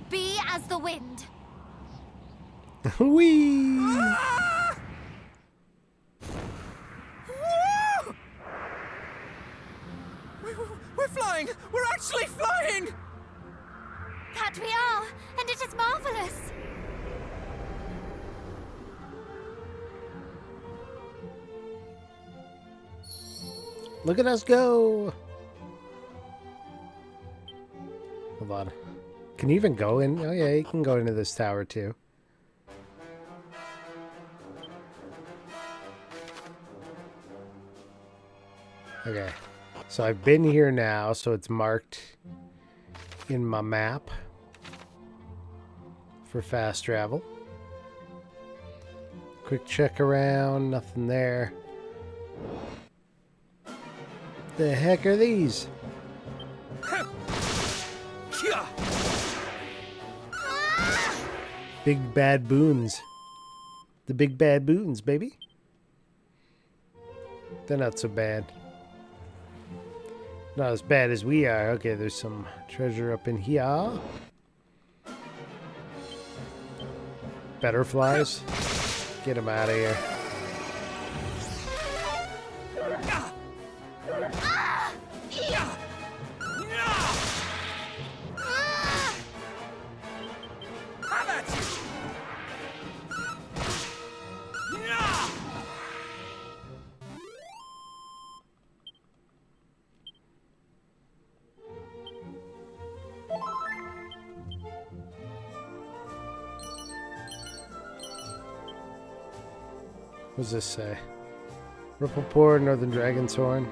Be as the wind. Whee! Ah! Woo! We're flying! We're actually flying! That we are, and it is marvelous. Look at us go! Hold on. Can you even go in? Oh yeah, you can go into this tower too. Okay. So I've been here now, so it's marked in my map for fast travel. Quick check around, nothing there. The heck are these? Big bad boons. The big bad boons, baby. They're not so bad. Not as bad as we are. Okay, there's some treasure up in here. Butterflies. Get them out of here. What does this say? Rippleport, Northern Dragon's Horn.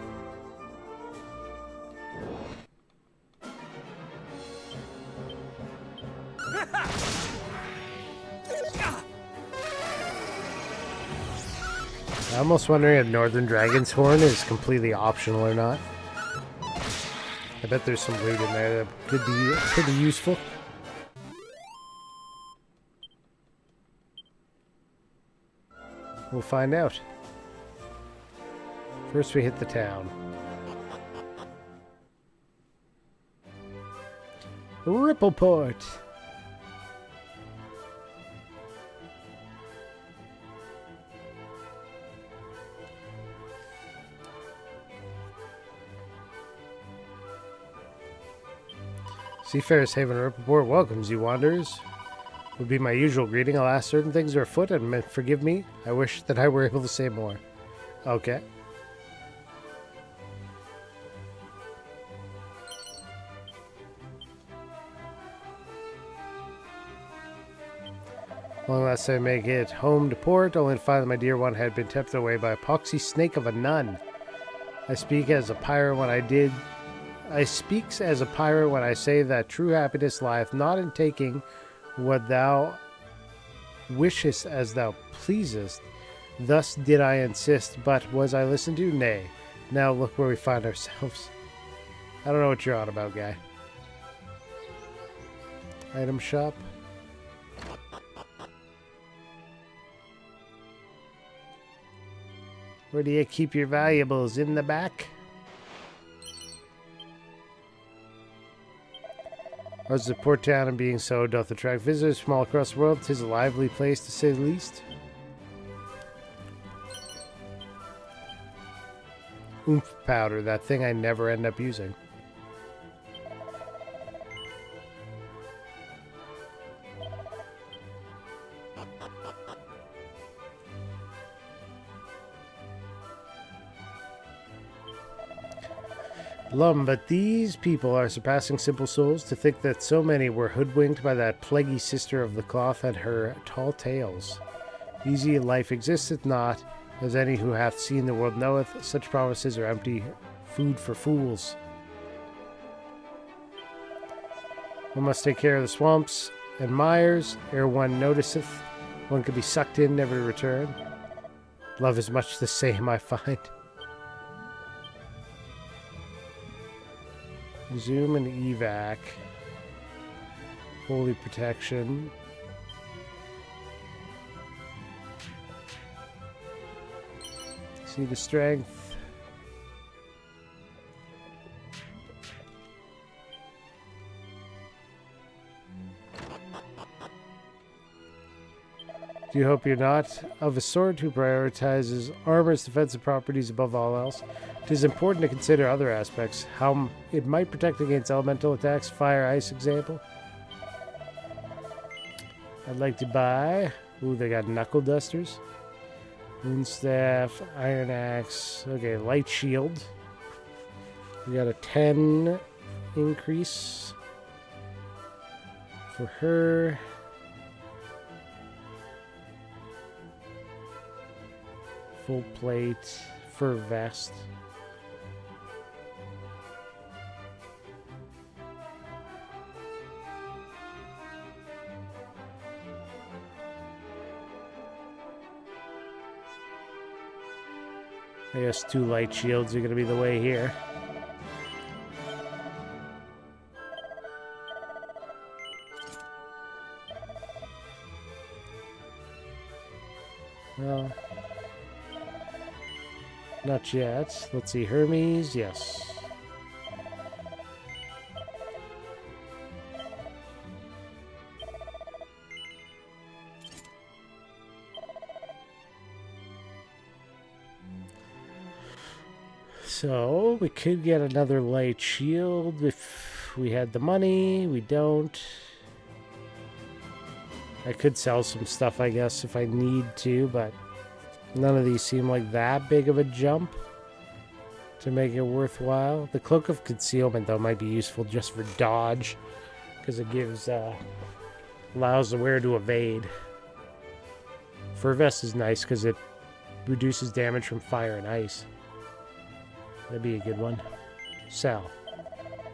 I'm almost wondering if Northern Dragon's Horn is completely optional or not. I bet there's some loot in there that could be pretty useful. We'll find out. First we hit the town. Rippleport! Seafarer's Haven Rippleport welcomes you, wanderers. Would be my usual greeting. Alas, certain things are afoot, and forgive me. I wish that I were able to say more. Okay. Long last I make it home to port, only to find that my dear one had been tempted away by a poxy snake of a nun. I speak as a pirate when I speaks as a pirate when I say that true happiness lieth not in taking what thou wishest as thou pleasest. Thus did I insist, but was I listened to? Nay. Now look where we find ourselves. I don't know what you're on about, guy. Item shop. Where do you keep your valuables? In the back? As the port town and being so doth attract visitors from all across the world, 'tis a lively place to say the least. Oomph powder, that thing I never end up using. But these people are surpassing simple souls. To think that so many were hoodwinked by that plaguey sister of the cloth and her tall tales. Easy life existeth not, as any who hath seen the world knoweth. Such promises are empty food for fools. One must take care of the swamps and mires, ere one noticeth. One can be sucked in, never to return. Love is much the same, I find. Zoom and evac. Holy protection. See the strength. Do you hope you're not of a sort who prioritizes armor's defensive properties above all else? It is important to consider other aspects, how it might protect against elemental attacks, fire, ice example. I'd like to buy... Ooh, they got knuckle dusters. Moonstaff, iron axe. Okay, light shield. We got a 10 increase for her. Full plate, fur vest. I guess 2 light shields are going to be the way here. Well... Not yet. Let's see. Hermes, yes. So, we could get another light shield if we had the money. We don't. I could sell some stuff, I guess, if I need to, but... None of these seem like that big of a jump to make it worthwhile. The Cloak of Concealment, though, might be useful just for dodge, because it gives, allows the wearer to evade. Fur Vest is nice because it reduces damage from fire and ice. That'd be a good one. Sell.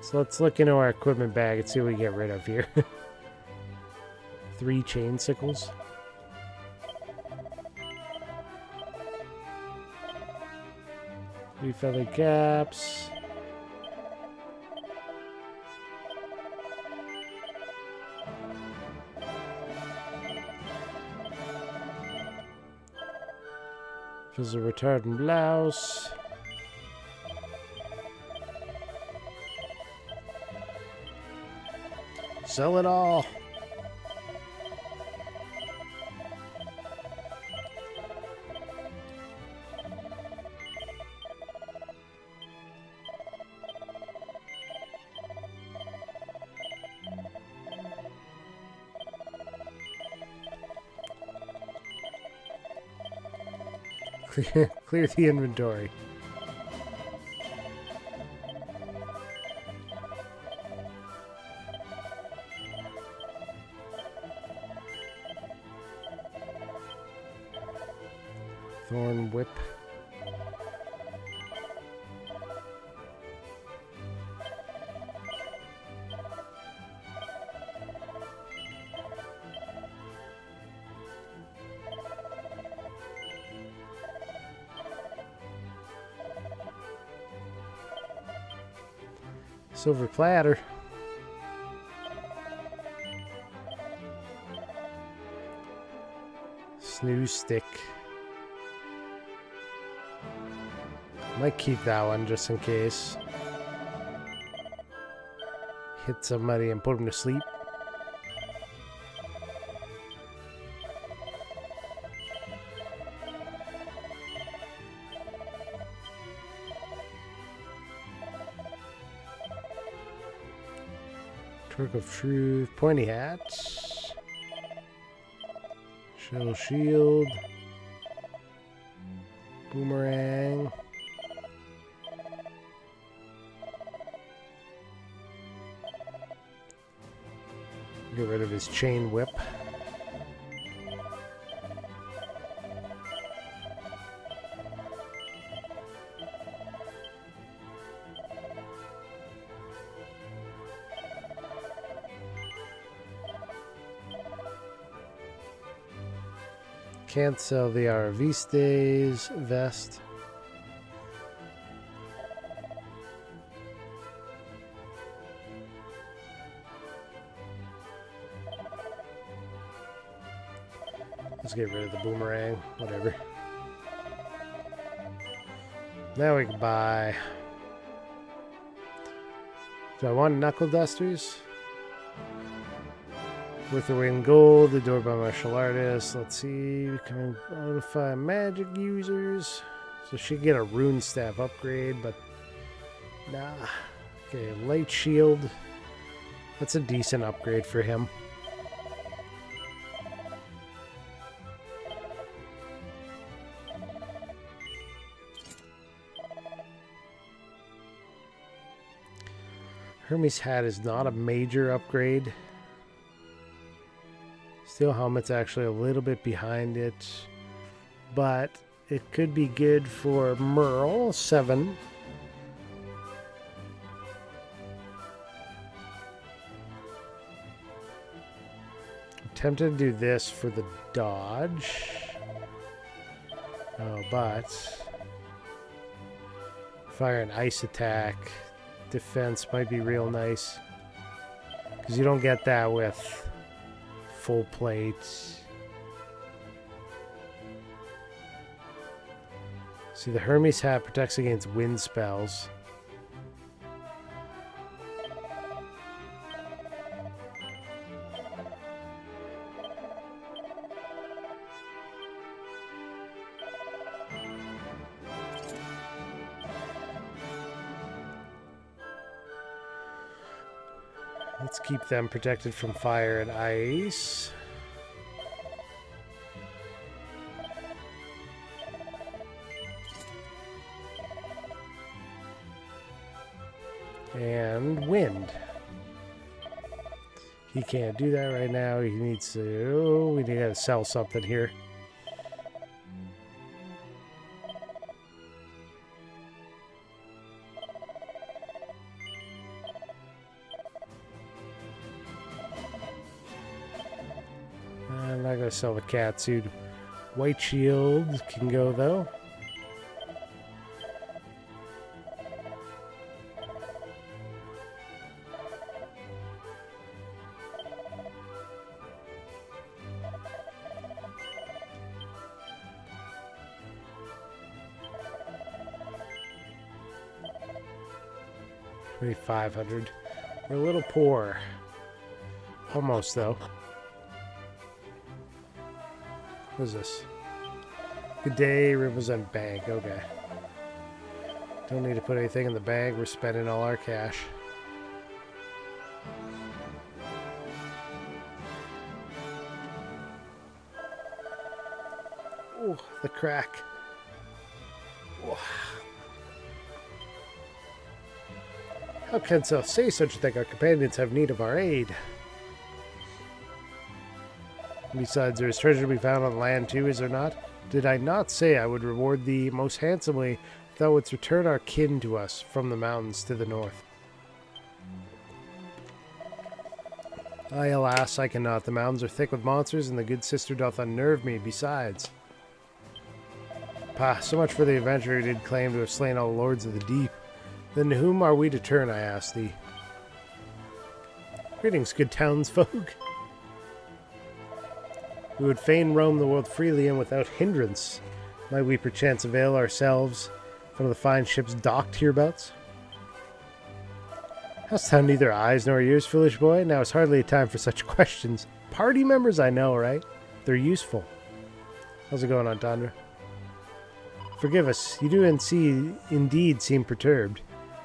So let's look into our equipment bag and see what we get rid of here. 3 chain sickles. 3 feather caps. Fizzle retardant blouse. Sell it all. Clear the inventory. Thorn whip. Silver platter. Snooze stick. Might keep that one just in case. Hit somebody and put them to sleep. Torque of Truth, pointy hat, shell shield, boomerang, Get rid of his chain whip. Can't sell the Araviste's vest. Let's get rid of the boomerang, whatever. Now we can buy. Do I want knuckle dusters? Worth the weight in gold, the door by martial artists. Let's see, we can notify magic users. So she can get a rune staff upgrade, but nah. Okay, light shield. That's a decent upgrade for him. Hermes hat is not a major upgrade. Steel helmet's actually a little bit behind it, but it could be good for Merl 7. I'm tempted to do this for the dodge. Oh, but fire and ice attack. Defense might be real nice, because you don't get that with full plates. See, the Hermes hat protects against wind spells. Let's keep them protected from fire and ice. And wind. He can't do that right now. He needs to... we need to sell something here. I'm not going to sell the cat suit. White shield can go, though. Maybe 500. We're a little poor. Almost, though. What is this? Good day, represent bank. Okay. Don't need to put anything in the bag. We're spending all our cash. Oh, the crack. Oh. How canst thou say such a thing? Our companions have need of our aid. Besides, there is treasure to be found on land too, is there not? Did I not say I would reward thee most handsomely if thou wouldst return our kin to us from the mountains to the north? Aye, alas, I cannot. The mountains are thick with monsters, and the good sister doth unnerve me besides. Pah, so much for the adventurer who did claim to have slain all the lords of the deep. Then to whom are we to turn, I ask thee? Greetings, good townsfolk. We would fain roam the world freely and without hindrance. Might we perchance avail ourselves from the fine ships docked hereabouts? Hast thou neither eyes nor ears, foolish boy? Now is hardly a time for such questions. Party members, I know, right? They're useful. How's it going, Entendre? Forgive us, you do indeed seem perturbed.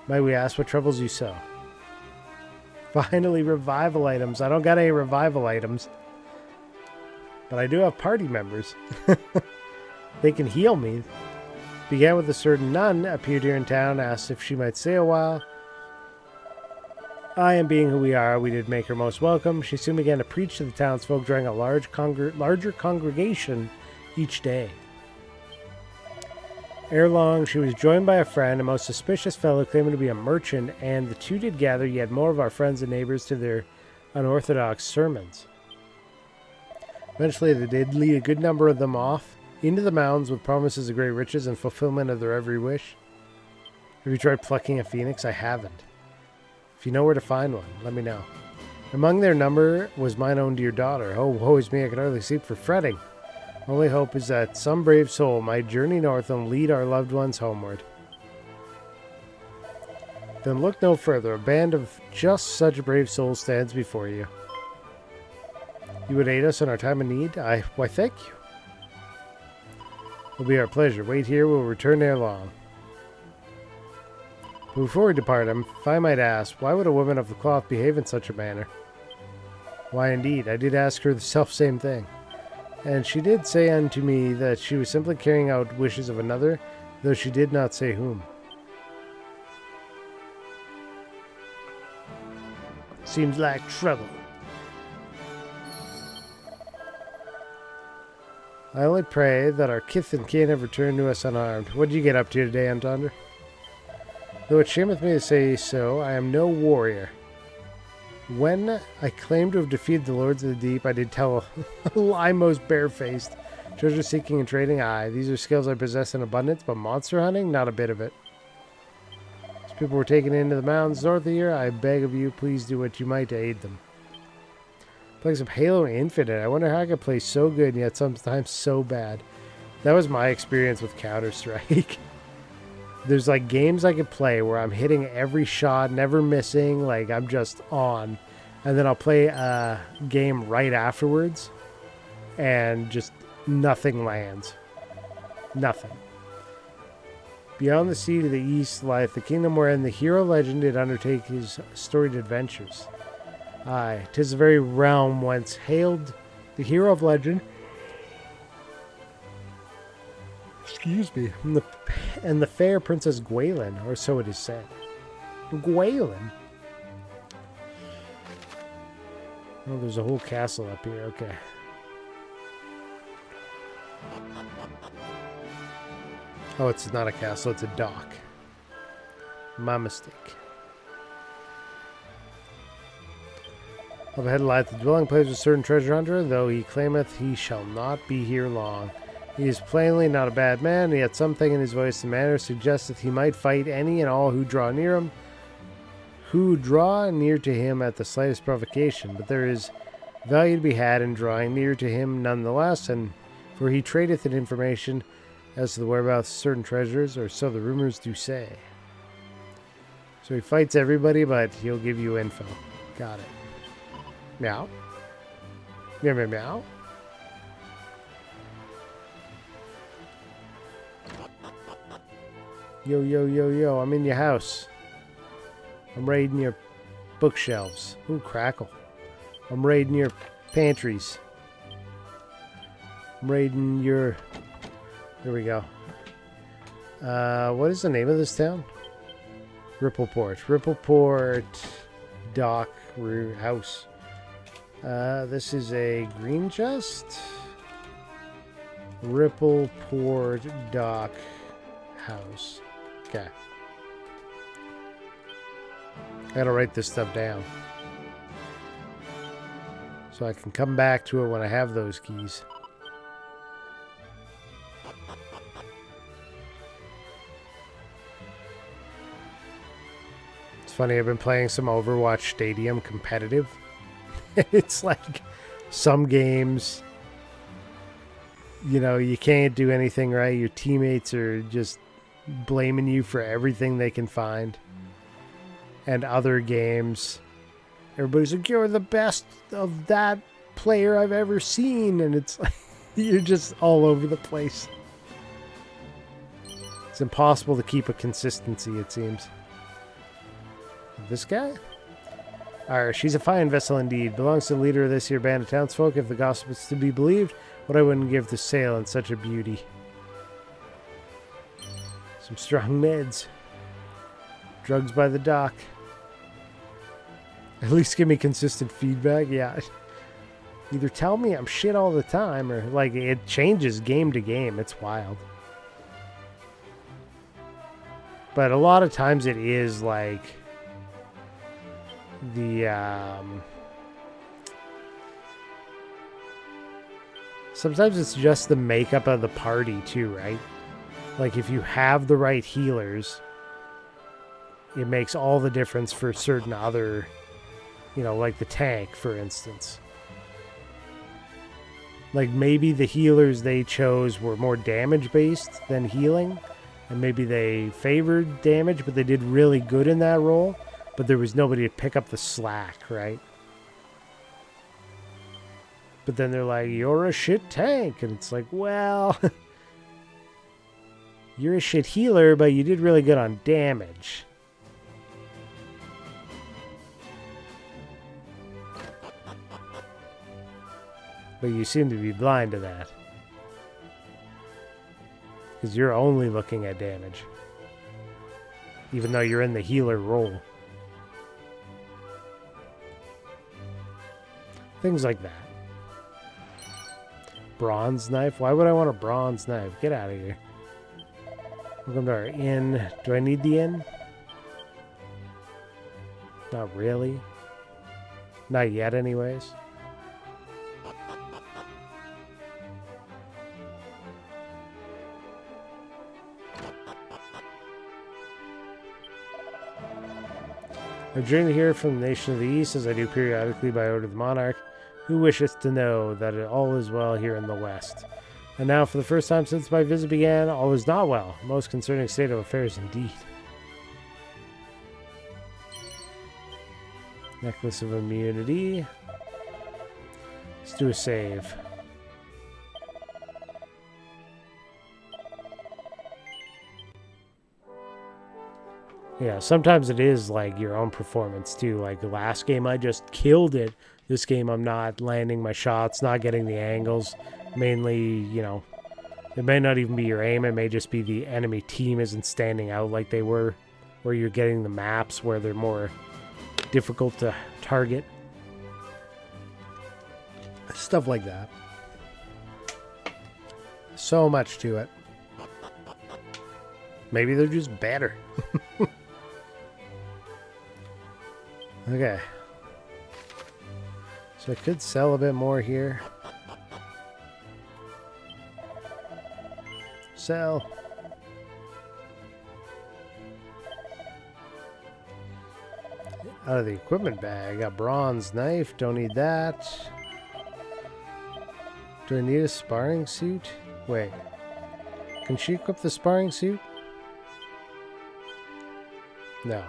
Might we ask what troubles you so? Finally, revival items. I don't got any revival items. But I do have party members. They can heal me. Began with a certain nun, appeared here in town, asked if she might stay a while. I, and being who we are, we did make her most welcome. She soon began to preach to the townsfolk, drawing a larger congregation each day. Ere long, she was joined by a friend, a most suspicious fellow claiming to be a merchant, and the two did gather yet more of our friends and neighbors to their unorthodox sermons. Eventually, they did lead a good number of them off into the mountains with promises of great riches and fulfillment of their every wish. Have you tried plucking a phoenix? I haven't. If you know where to find one, let me know. Among their number was mine own dear daughter. Oh, woe is me, I could hardly sleep for fretting. Only hope is that some brave soul might journey north and lead our loved ones homeward. Then look no further. A band of just such brave souls stands before you. You would aid us in our time of need? Why, thank you. It'll be our pleasure. Wait here. We'll return ere long. But before we depart, if I might ask, why would a woman of the cloth behave in such a manner? Why, indeed, I did ask her the self-same thing. And she did say unto me that she was simply carrying out wishes of another, though she did not say whom. Seems like trouble. I only pray that our kith and kin have returned to us unarmed. What did you get up to today, Antonder? Though it shameth me to say so, I am no warrior. When I claimed to have defeated the lords of the deep, I did tell a lie most barefaced. Treasure seeking and trading, aye, these are skills I possess in abundance, but monster hunting, not a bit of it. As people were taken into the mountains north of here, I beg of you, please do what you might to aid them. Playing some Halo Infinite, I wonder how I could play so good and yet sometimes so bad. That was my experience with Counter-Strike. There's like games I could play where I'm hitting every shot, never missing, like I'm just on. And then I'll play a game right afterwards and just nothing lands. Nothing. Beyond the sea to the east lieth the kingdom wherein the hero legend did undertake his storied adventures. Aye, 'tis the very realm whence hailed the hero of legend. Excuse me. And the fair Princess Gwaelin, or so it is said. Gwaelin? Oh, there's a whole castle up here. Okay. Oh, it's not a castle. It's a dock. My mistake. Up ahead lieth the dwelling place of a certain treasure hunter, though he claimeth he shall not be here long. He is plainly not a bad man, yet something in his voice and manner suggesteth he might fight any and all who draw near him, who draw near to him at the slightest provocation. But there is value to be had in drawing near to him nonetheless, and for he tradeth in information as to the whereabouts of certain treasures, or so the rumors do say. So he fights everybody, but he'll give you info. Got it. Meow. Meow, meow, meow. Yo, yo, yo, yo, I'm in your house. I'm raiding your bookshelves. Ooh, crackle. I'm raiding your pantries. I'm raiding your... There we go. What is the name of this town? Rippleport. Rippleport Dock House. This is a green chest. Rippleport Dock House. Okay. I gotta write this stuff down so I can come back to it when I have those keys. It's funny, I've been playing some Overwatch Stadium competitive. It's like some games, you know, you can't do anything right. Your teammates are just blaming you for everything they can find. And other games, everybody's like, you're the best of that player I've ever seen. And it's like, you're just all over the place. It's impossible to keep a consistency, it seems. This guy? Alright, she's a fine vessel indeed. Belongs to the leader of this here band of townsfolk. If the gossip is to be believed, what I wouldn't give to sail in such a beauty. Some strong meds. Drugs by the dock. At least give me consistent feedback. Yeah. Either tell me I'm shit all the time, or like it changes game to game. It's wild. But a lot of times it is like the sometimes it's just the makeup of the party too, right? Like if you have the right healers, it makes all the difference for certain other, you know, like the tank, for instance. Like maybe the healers they chose were more damage based than healing, and maybe they favored damage, but they did really good in that role, but there was nobody to pick up the slack, right? But then they're like, you're a shit tank, and it's like, well, you're a shit healer, but you did really good on damage. But you seem to be blind to that. Because you're only looking at damage. Even though you're in the healer role. Things like that. Bronze knife? Why would I want a bronze knife? Get out of here. Welcome to our inn. Do I need the inn? Not really. Not yet anyways. I journey here from the nation of the east, as I do periodically by order of the monarch, who wisheth to know that all is well here in the west. And now, for the first time since my visit began, all is not well. Most concerning state of affairs indeed. Necklace of immunity. Let's do a save. Yeah, sometimes it is like your own performance too. Like the last game, I just killed it. This game, I'm not landing my shots, not getting the angles. Mainly, you know, it may not even be your aim. It may just be the enemy team isn't standing out like they were, or you're getting the maps where they're more difficult to target. Stuff like that. So much to it. Maybe they're just better. Okay. So I could sell a bit more here. Sell. Out of the equipment bag, I got bronze knife, don't need that. Do I need a sparring suit? Wait. Can she equip the sparring suit? No.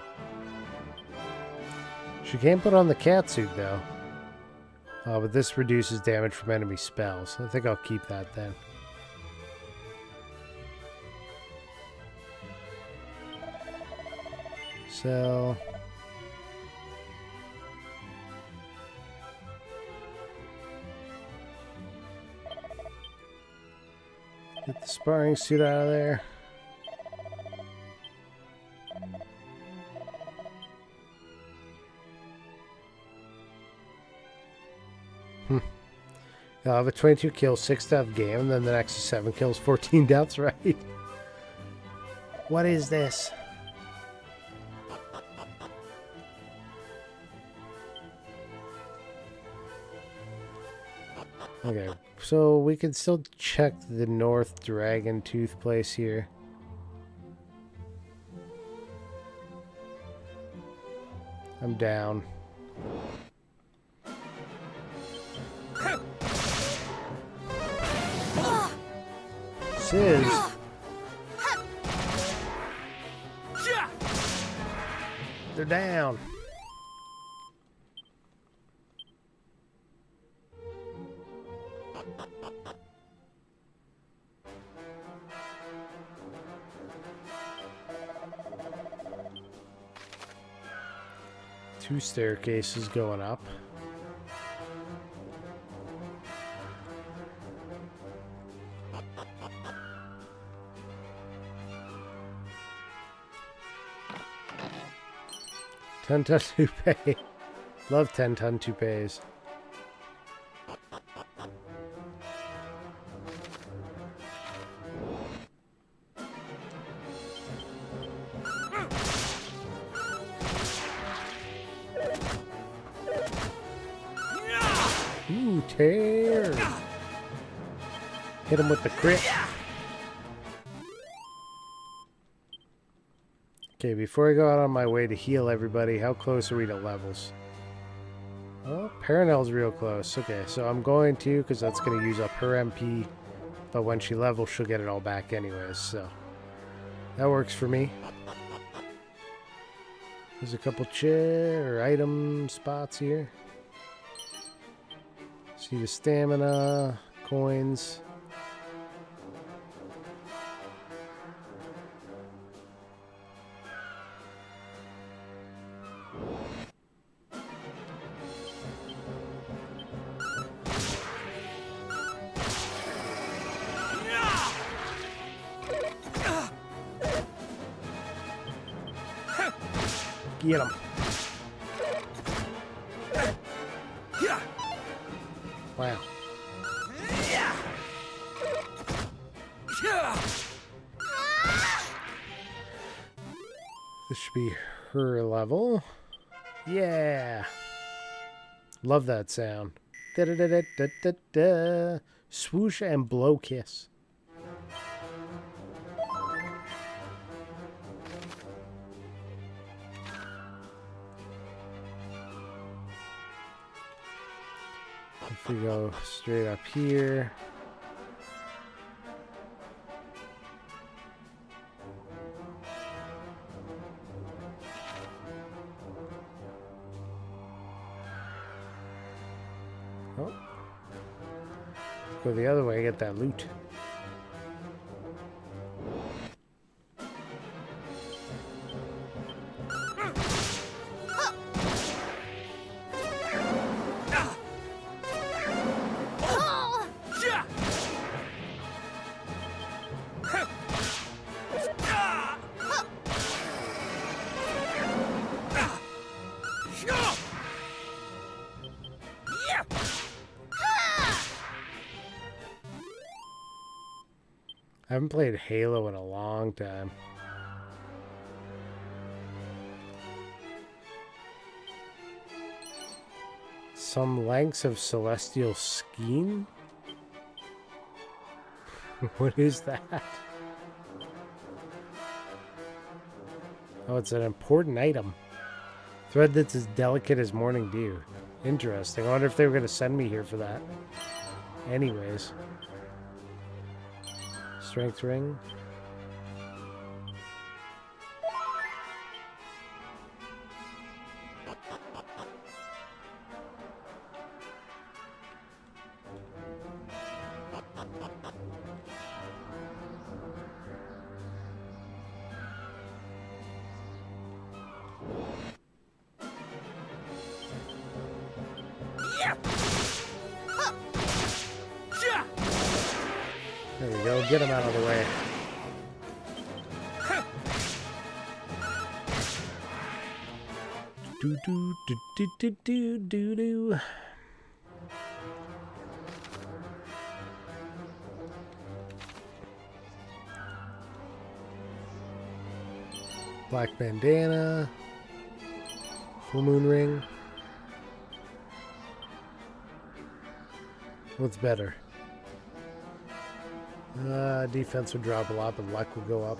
She can't put on the cat suit though. Oh, but this reduces damage from enemy spells. I think I'll keep that then. Sell. Get the sparring suit out of there. I'll have a 22 kills, 6 death game, and then the next is 7 kills, 14 deaths, right? What is this? Okay, so we can still check the North Dragon Tooth place here. I'm down. Is they're down. Two staircases going up. To pay. Love 10-ton toupees. Ooh, tear! Hit him with the crit. Okay, before I go out on my way to heal everybody, how close are we to levels? Oh, Paranel's real close. Okay, so I'm going to, because that's going to use up her MP. But when she levels, she'll get it all back anyways, so that works for me. There's a couple chair or item spots here. See the stamina, coins. Get him. Wow. This should be her level. Yeah. Love that sound. Da da da da da da da. Swoosh and blow kiss. If we go straight up here. Oh. Go the other way, get that loot. I haven't played Halo in a long time. Some lengths of celestial skein? What is that? Oh, it's an important item. Thread that's as delicate as morning dew. Interesting. I wonder if they were going to send me here for that. Anyways. Strength ring. There we go. Get him out of the way. Do do do do do do do do. Black bandana. Full moon ring. What's better? Defense would drop a lot, but luck would go up.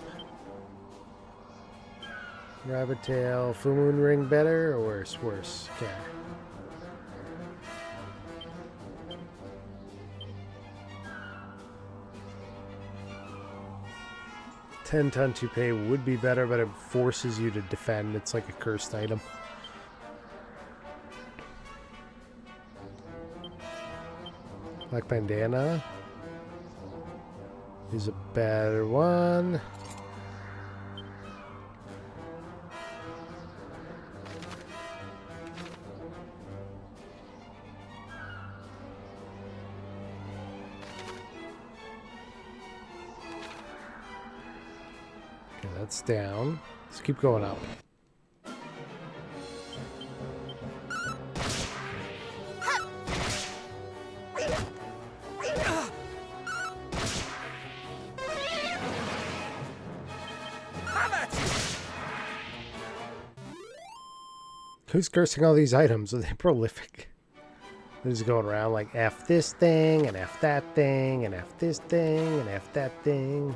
Rabbit tail, full moon ring better or worse? Worse. Okay. $10-ton toupee would be better, but it forces you to defend. It's like a cursed item. Black bandana is a better one. Okay, that's down. Let's keep going up. Who's cursing all these items? Are they prolific? They're just going around like F this thing, and F that thing, and F this thing, and F that thing.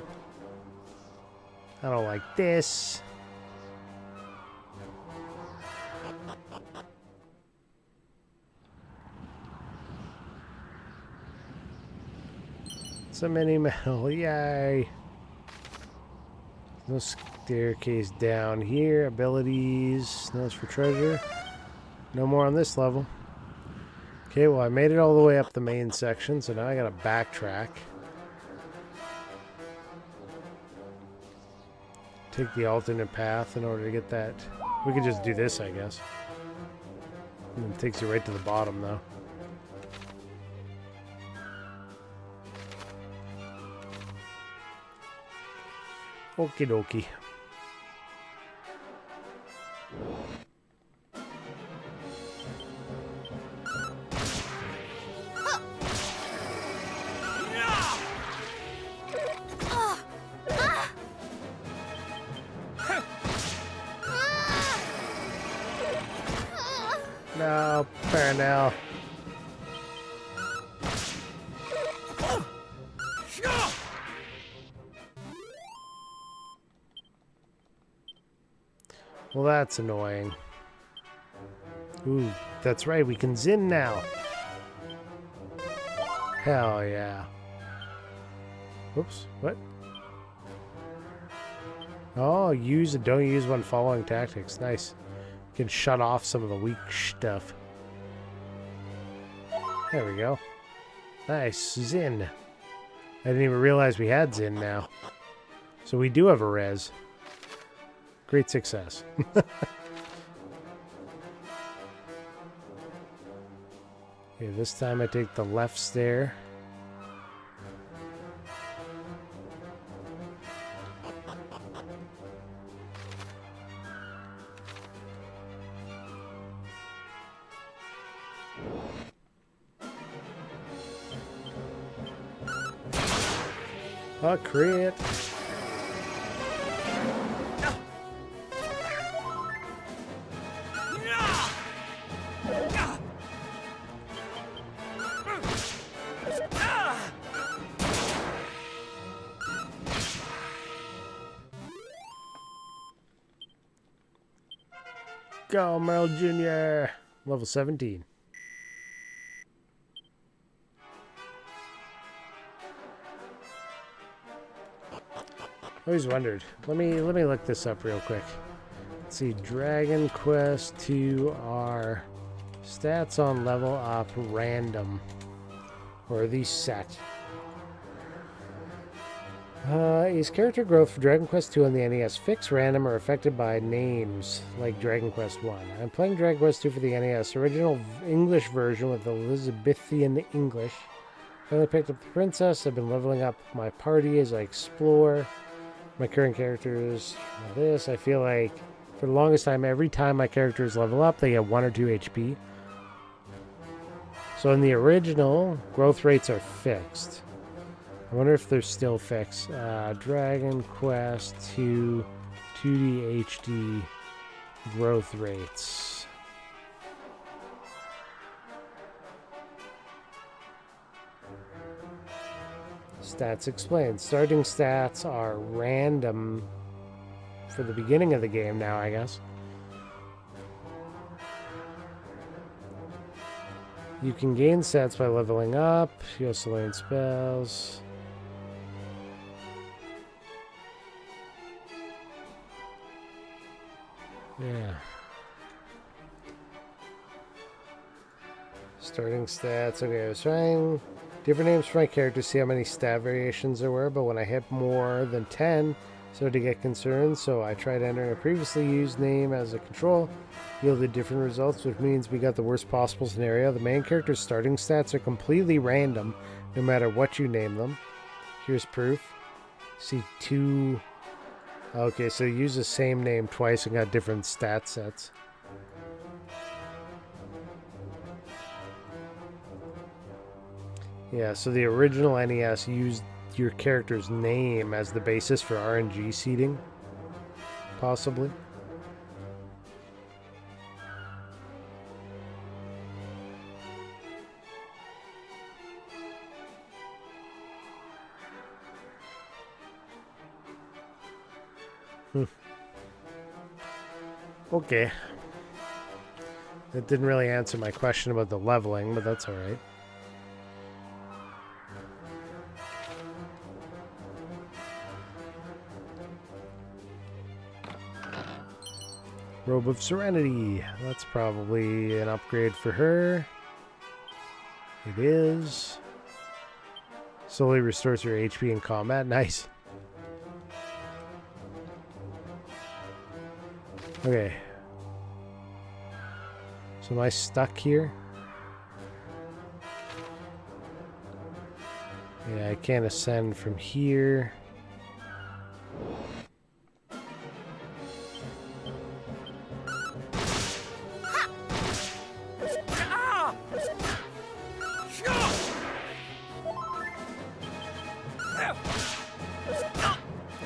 I don't like this. So many metal, yay! No staircase down here. Abilities, notes for treasure. No more on this level. Okay, well I made it all the way up the main section, so now I gotta backtrack. Take the alternate path in order to get that. We could just do this, I guess. And then it takes you right to the bottom, though. Okie dokie. No, Parnell. Well, that's annoying. Ooh, that's right, we can Zin now. Hell yeah. Whoops, what? Oh, don't use one following tactics. Nice. You can shut off some of the weak stuff. There we go. Nice, Zin. I didn't even realize we had Zin now. So we do have a res. Great success. Okay, this time I take the left stair. A crit. Go, Merl Jr. Level 17. Always wondered. Let me look this up real quick. Let's see. Dragon Quest 2 are stats on level up random, or are these set? Is character growth for Dragon Quest 2 on the NES fixed, random, or affected by names like Dragon Quest 1? I'm playing Dragon Quest 2 for the NES, original English version with Elizabethan English. Finally picked up the princess. I've been leveling up my party as I explore. My current characters this. I feel like for the longest time, every time my characters level up, they get 1 or 2 HP. So in the original, growth rates are fixed. I wonder if they're still fixed. Dragon Quest 2 2D HD growth rates. Stats explained. Starting stats are random for the beginning of the game now, I guess. You can gain stats by leveling up. You also learn spells. Yeah. Starting stats. Okay, I was trying different names for my characters, see how many stat variations there were, but when I hit more than 10, I started to get concerned, so I tried entering a previously used name as a control. Yielded different results, which means we got the worst possible scenario. The main character's starting stats are completely random, no matter what you name them. Here's proof. See 2... Okay, so you use the same name twice and got different stat sets. Yeah, so the original NES used your character's name as the basis for RNG seeding, possibly. Okay. That didn't really answer my question about the leveling, but that's alright. Robe of Serenity. That's probably an upgrade for her. It is. Slowly restores your HP in combat. Nice. Okay. So am I stuck here? Yeah, I can't ascend from here.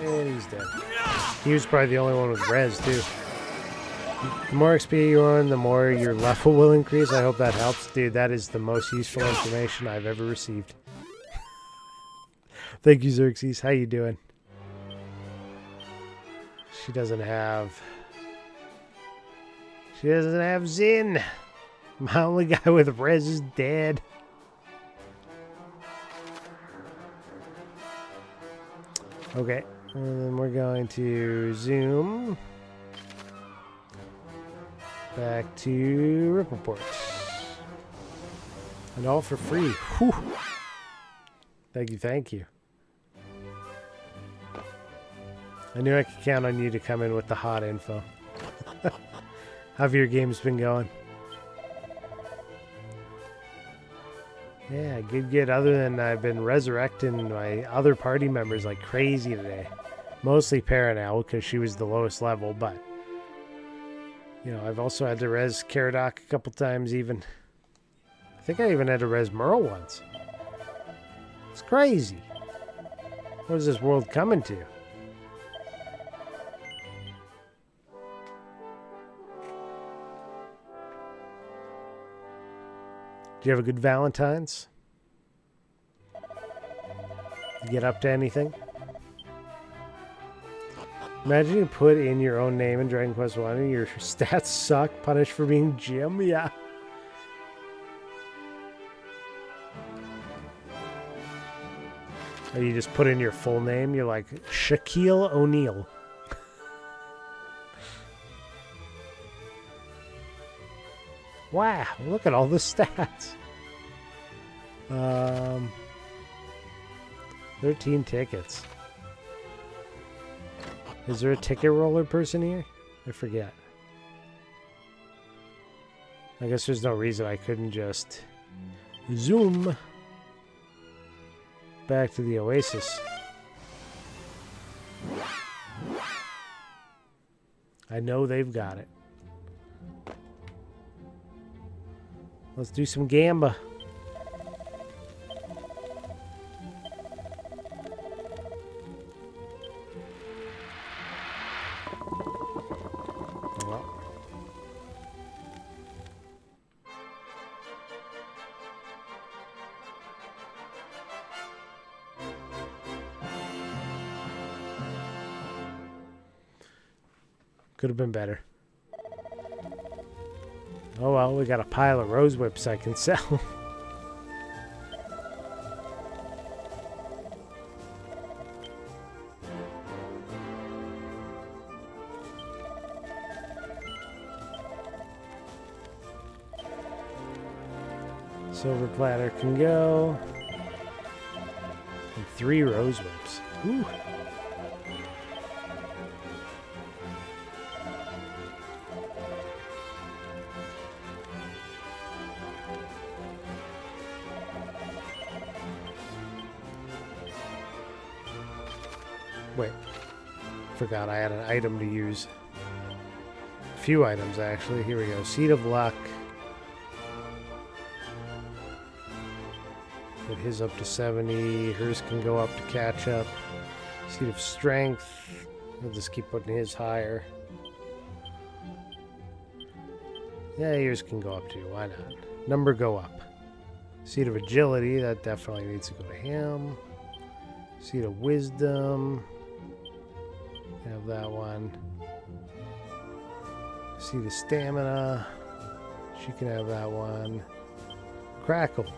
And he's dead. He was probably the only one with res, too. The more XP you earn, the more your level will increase. I hope that helps. Dude, that is the most useful information I've ever received. Thank you, Xerxes. How you doing? She doesn't have... She doesn't have Zin. My only guy with res is dead. Okay. And then we're going to zoom back to Rippleport. And all for free. Whew. Thank you, thank you. I knew I could count on you to come in with the hot info. How have your games been going? Yeah, good. Other than I've been resurrecting my other party members like crazy today. Mostly Paranel, because she was the lowest level, but... You know, I've also had to res Caradoc a couple times even. I think I even had to res Merl once. It's crazy. What is this world coming to? Do you have a good Valentine's? You get up to anything? Imagine you put in your own name in Dragon Quest 1 and your stats suck, punished for being Jim? Yeah. Or you just put in your full name, you're like Shaquille O'Neal. Wow, look at all the stats. 13 tickets. Is there a ticket roller person here? I forget. I guess there's no reason I couldn't just zoom back to the Oasis. I know they've got it. Let's do some gamba. Could have been better. Oh well, we got a pile of rose whips I can sell. Silver platter can go. And 3 rose whips. Ooh. Wait, forgot I had an item to use. A few items, actually. Here we go. Seed of Luck. Put his up to 70. Hers can go up to catch up. Seed of Strength. We'll just keep putting his higher. Yeah, yours can go up too. Why not? Number go up. Seed of Agility. That definitely needs to go to him. Seed of Wisdom. Have that one. See the stamina. She can have that one. Crackle.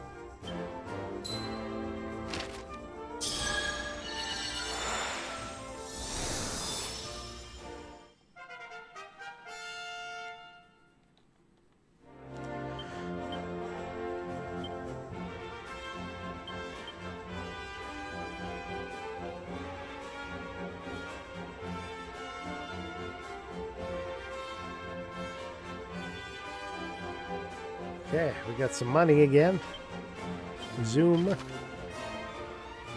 Okay, we got some money again. Zoom.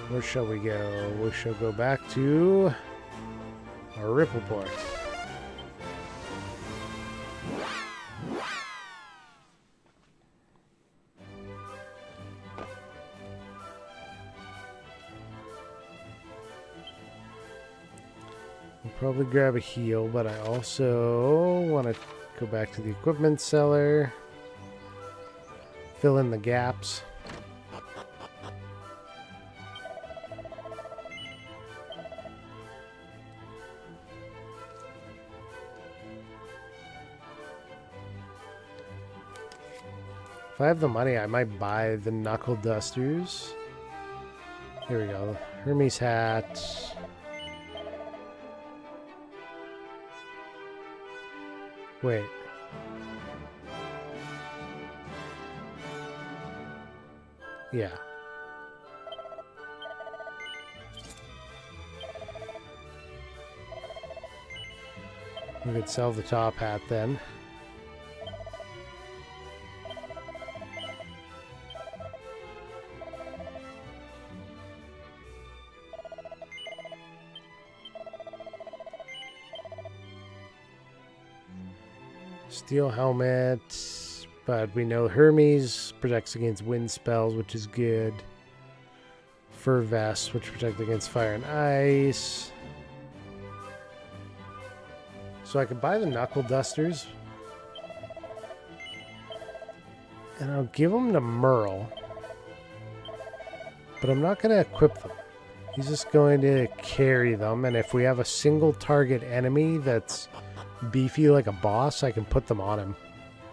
Where shall we go? We shall go back to our Ripple Port. We'll probably grab a heal, but I also want to go back to the equipment cellar. Fill in the gaps. If I have the money, I might buy the knuckle dusters. Here we go. Hermes hat. Wait. Yeah. We could sell the top hat then. Steel helmet. But we know Hermes protects against wind spells, which is good. Fur vest, which protects against fire and ice. So I could buy the knuckle dusters. And I'll give them to Merl. But I'm not going to equip them. He's just going to carry them. And if we have a single target enemy that's beefy like a boss, I can put them on him.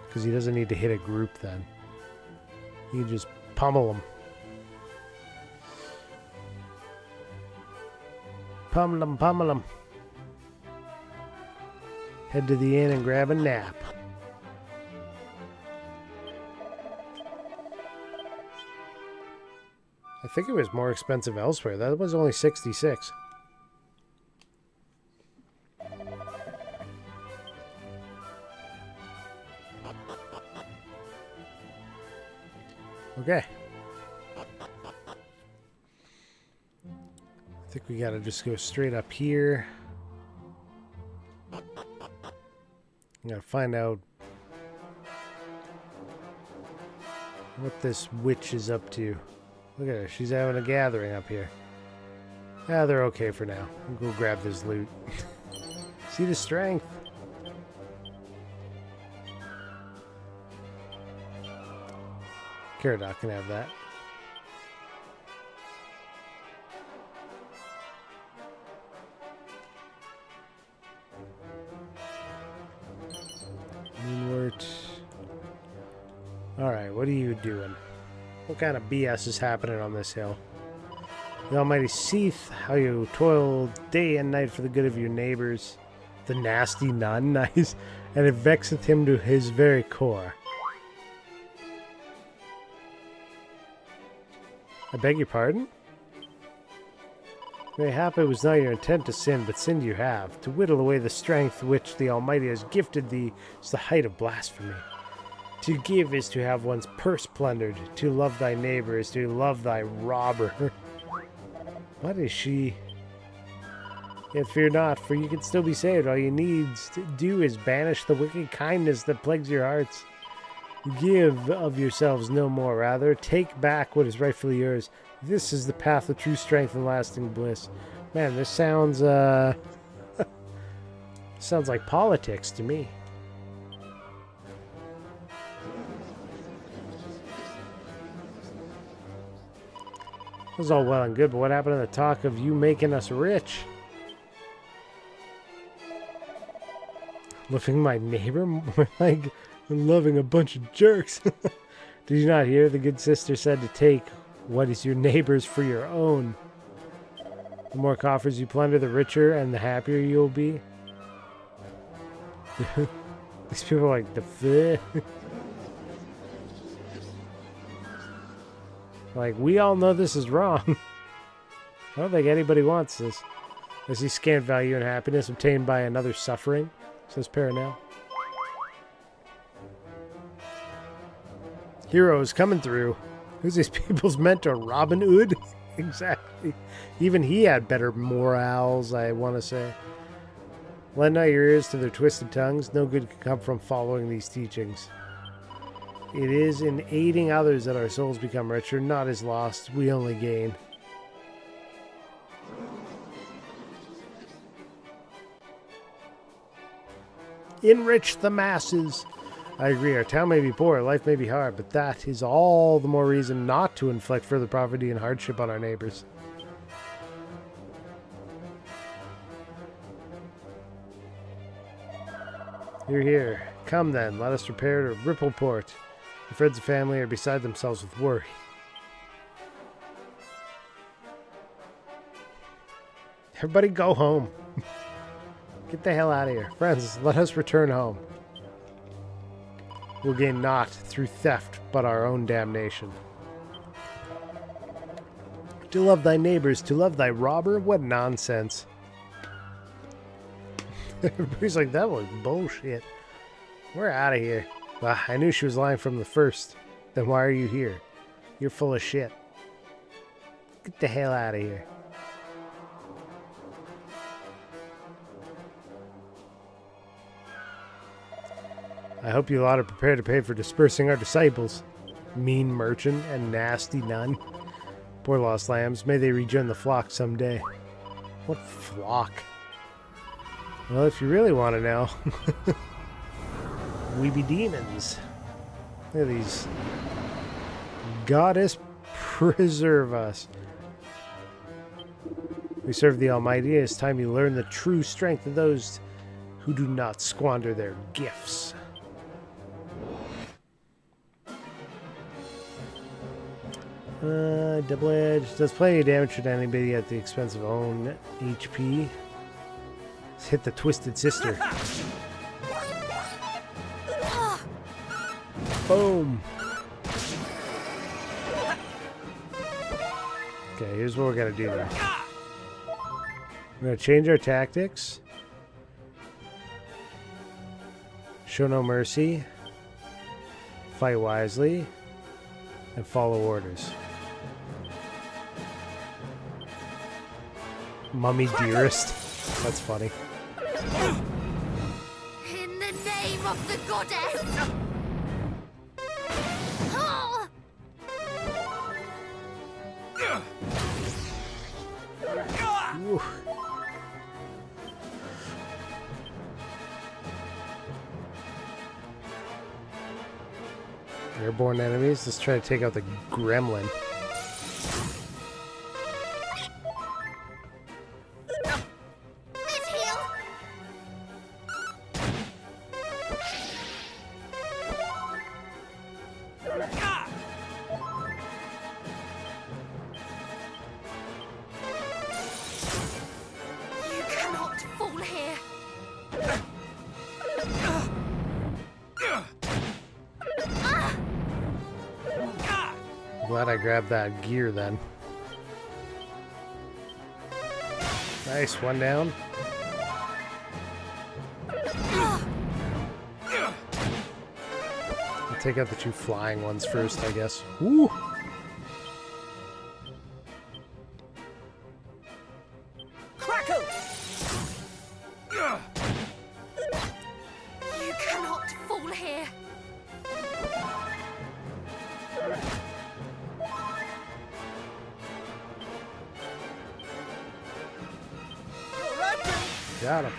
Because he doesn't need to hit a group then. You can just pummel him. Pummel him, pummel him. Head to the inn and grab a nap. I think it was more expensive elsewhere. That was only 66. Okay. I think we gotta just go straight up here. I'm gotta find out what this witch is up to. Look at her, she's having a gathering up here. Yeah, they're okay for now. We'll go grab this loot. See the strength. Caradoc can have that. Moonwort. Alright, what are you doing? What kind of BS is happening on this hill? The Almighty seeth how you toil day and night for the good of your neighbors. The nasty nun, nice, and it vexeth him to his very core. I beg your pardon? Mayhap it was not your intent to sin, but sinned you have. To whittle away the strength which the Almighty has gifted thee is the height of blasphemy. To give is to have one's purse plundered. To love thy neighbor is to love thy robber. What is she? Yet fear not, for you can still be saved. All you need to do is banish the wicked kindness that plagues your hearts. Give of yourselves no more, rather. Take back what is rightfully yours. This is the path of true strength and lasting bliss. Man, this sounds, sounds like politics to me. This is all well and good, but what happened to the talk of you making us rich? Loving my neighbor? More like loving a bunch of jerks. Did you not hear? The good sister said to take what is your neighbor's for your own. The more coffers you plunder, the richer and the happier you'll be. These people are like, the like, we all know this is wrong. I don't think anybody wants this. I see scant value and happiness obtained by another suffering, says Paranel. Heroes coming through. Who's these people's mentor? Robin Hood? Exactly. Even he had better morals, I want to say. Lend not your ears to their twisted tongues. No good can come from following these teachings. It is in aiding others that our souls become richer, not as lost. We only gain. Enrich the masses. I agree, our town may be poor, life may be hard, but that is all the more reason not to inflict further poverty and hardship on our neighbors. You're here. Come then, let us repair to Rippleport. The friends and family are beside themselves with worry. Everybody go home. Get the hell out of here. Friends, let us return home. We'll gain naught through theft but our own damnation. To love thy neighbors, to love thy robber? What nonsense. Everybody's like, that was bullshit. We're out of here. I knew she was lying from the first. Then why are you here? You're full of shit. Get the hell out of here. I hope you lot are prepared to pay for dispersing our disciples. Mean merchant and nasty nun. Poor lost lambs, may they rejoin the flock someday. What flock? Well, if you really want to know, we be demons. Look at these. Goddess preserve us. We serve the Almighty. It's time you learn the true strength of those who do not squander their gifts. Double edge. Does plenty of damage to anybody at the expense of own HP. Let's hit the Twisted Sister. Boom. Okay, here's what we're gonna do then. We're gonna change our tactics. Show no mercy. Fight wisely. And follow orders. Mummy dearest. That's funny. In the name of the goddess! Oh! Ooh. Airborne enemies. Let's try to take out the gremlin. You cannot fall here. Glad I grabbed that gear then. Nice, one down. I'll take out the two flying ones first, I guess. Woo! Crackle! You cannot fall here. Got him.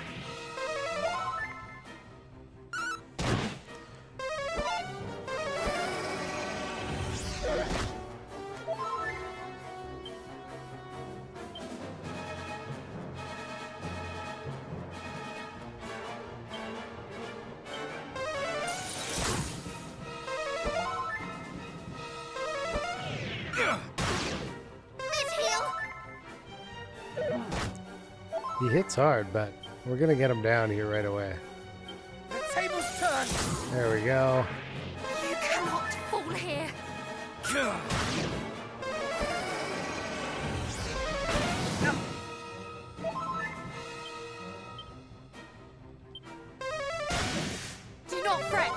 He hits hard, but we're gonna get him down here right away. The tables turn! There we go. You cannot fall here. Do not fret.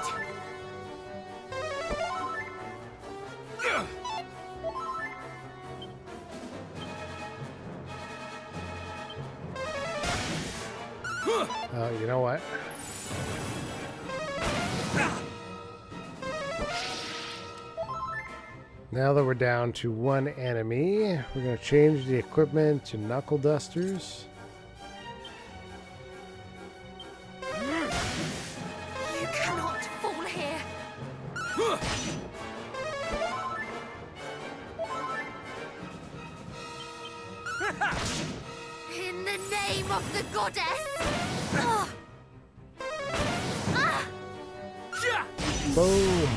Oh, you know what? Now that we're down to one enemy, we're going to change the equipment to knuckle dusters. You cannot fall here. In the name of the goddess! Ah! Ah! Boom!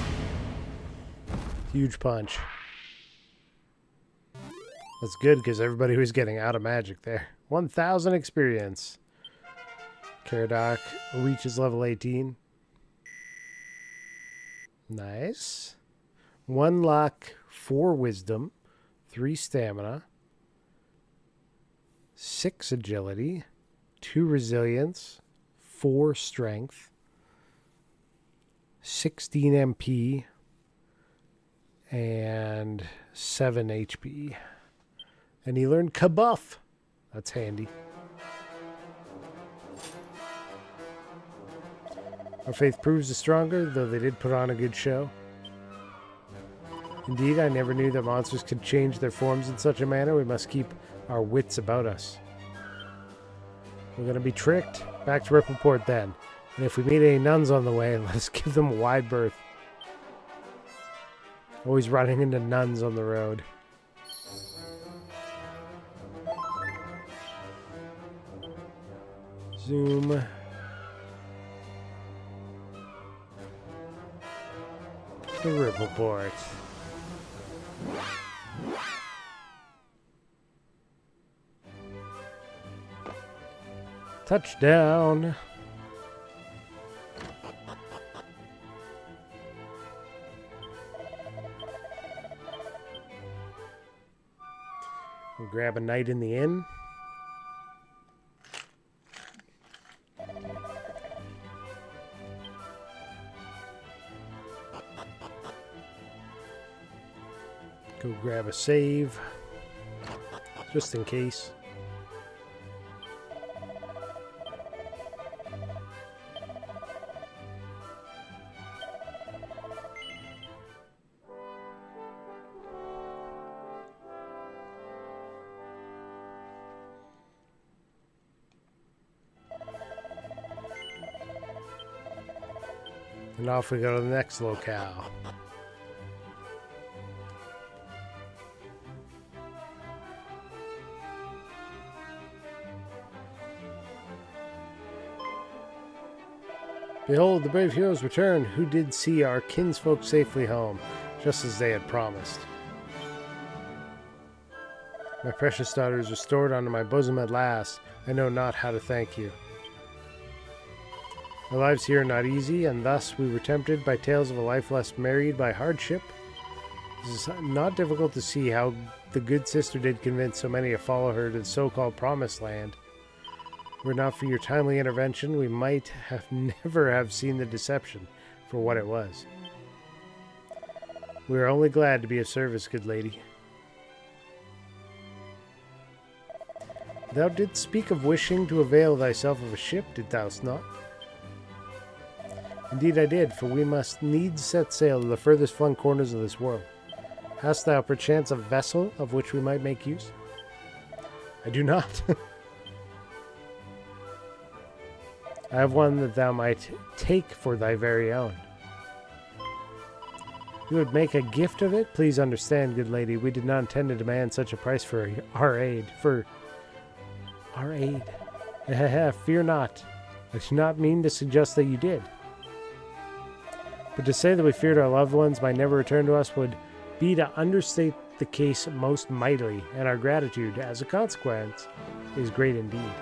Huge punch. That's good because everybody was getting out of magic there. 1,000 experience. Caradoc reaches level 18. Nice. 1 luck, 4 wisdom, 3 stamina, 6 agility, 2 resilience, 4 strength, 16 MP, and 7 HP. And he learned Kabuff. That's handy. Our faith proves the stronger, though they did put on a good show. Indeed, I never knew that monsters could change their forms in such a manner. We must keep our wits about us. We're going to be tricked. Back to Rippleport then. And if we meet any nuns on the way, let's give them a wide berth. Always running into nuns on the road. Zoom. The Rippleport. Touchdown. We'll grab a night in the inn. Go grab a save, just in case. And off we go to the next locale. Behold, the brave heroes return, who did see our kinsfolk safely home, just as they had promised. My precious daughter is restored unto my bosom at last. I know not how to thank you. Our lives here are not easy, and thus we were tempted by tales of a life less married by hardship. It is not difficult to see how the good sister did convince so many to follow her to the so-called promised land. Were it not for your timely intervention, we might have never have seen the deception for what it was. We are only glad to be of service, good lady. Thou didst speak of wishing to avail thyself of a ship, didst thou not? Indeed I did, for we must needs set sail to the furthest flung corners of this world. Hast thou perchance a vessel of which we might make use? I do not. I have one that thou might take for thy very own. You would make a gift of it? Please understand, good lady, we did not intend to demand such a price for our aid. For our aid. Fear not. I do not mean to suggest that you did. But to say that we feared our loved ones might never return to us would be to understate the case most mightily, and our gratitude, as a consequence, is great indeed.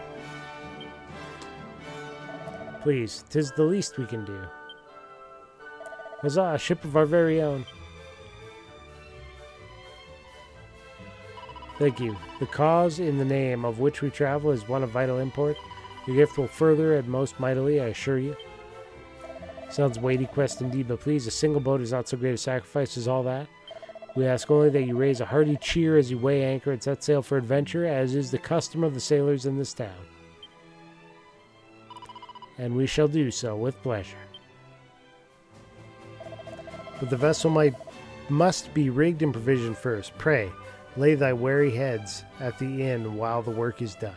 Please, 'tis the least we can do. Huzzah, a ship of our very own. Thank you. The cause in the name of which we travel is one of vital import. Your gift will further and most mightily, I assure you. Sounds weighty quest indeed, but please, a single boat is not so great a sacrifice as all that. We ask only that you raise a hearty cheer as you weigh anchor and set sail for adventure, as is the custom of the sailors in this town. And we shall do so with pleasure. But the vessel must be rigged and provisioned first. Pray, lay thy wary heads at the inn while the work is done.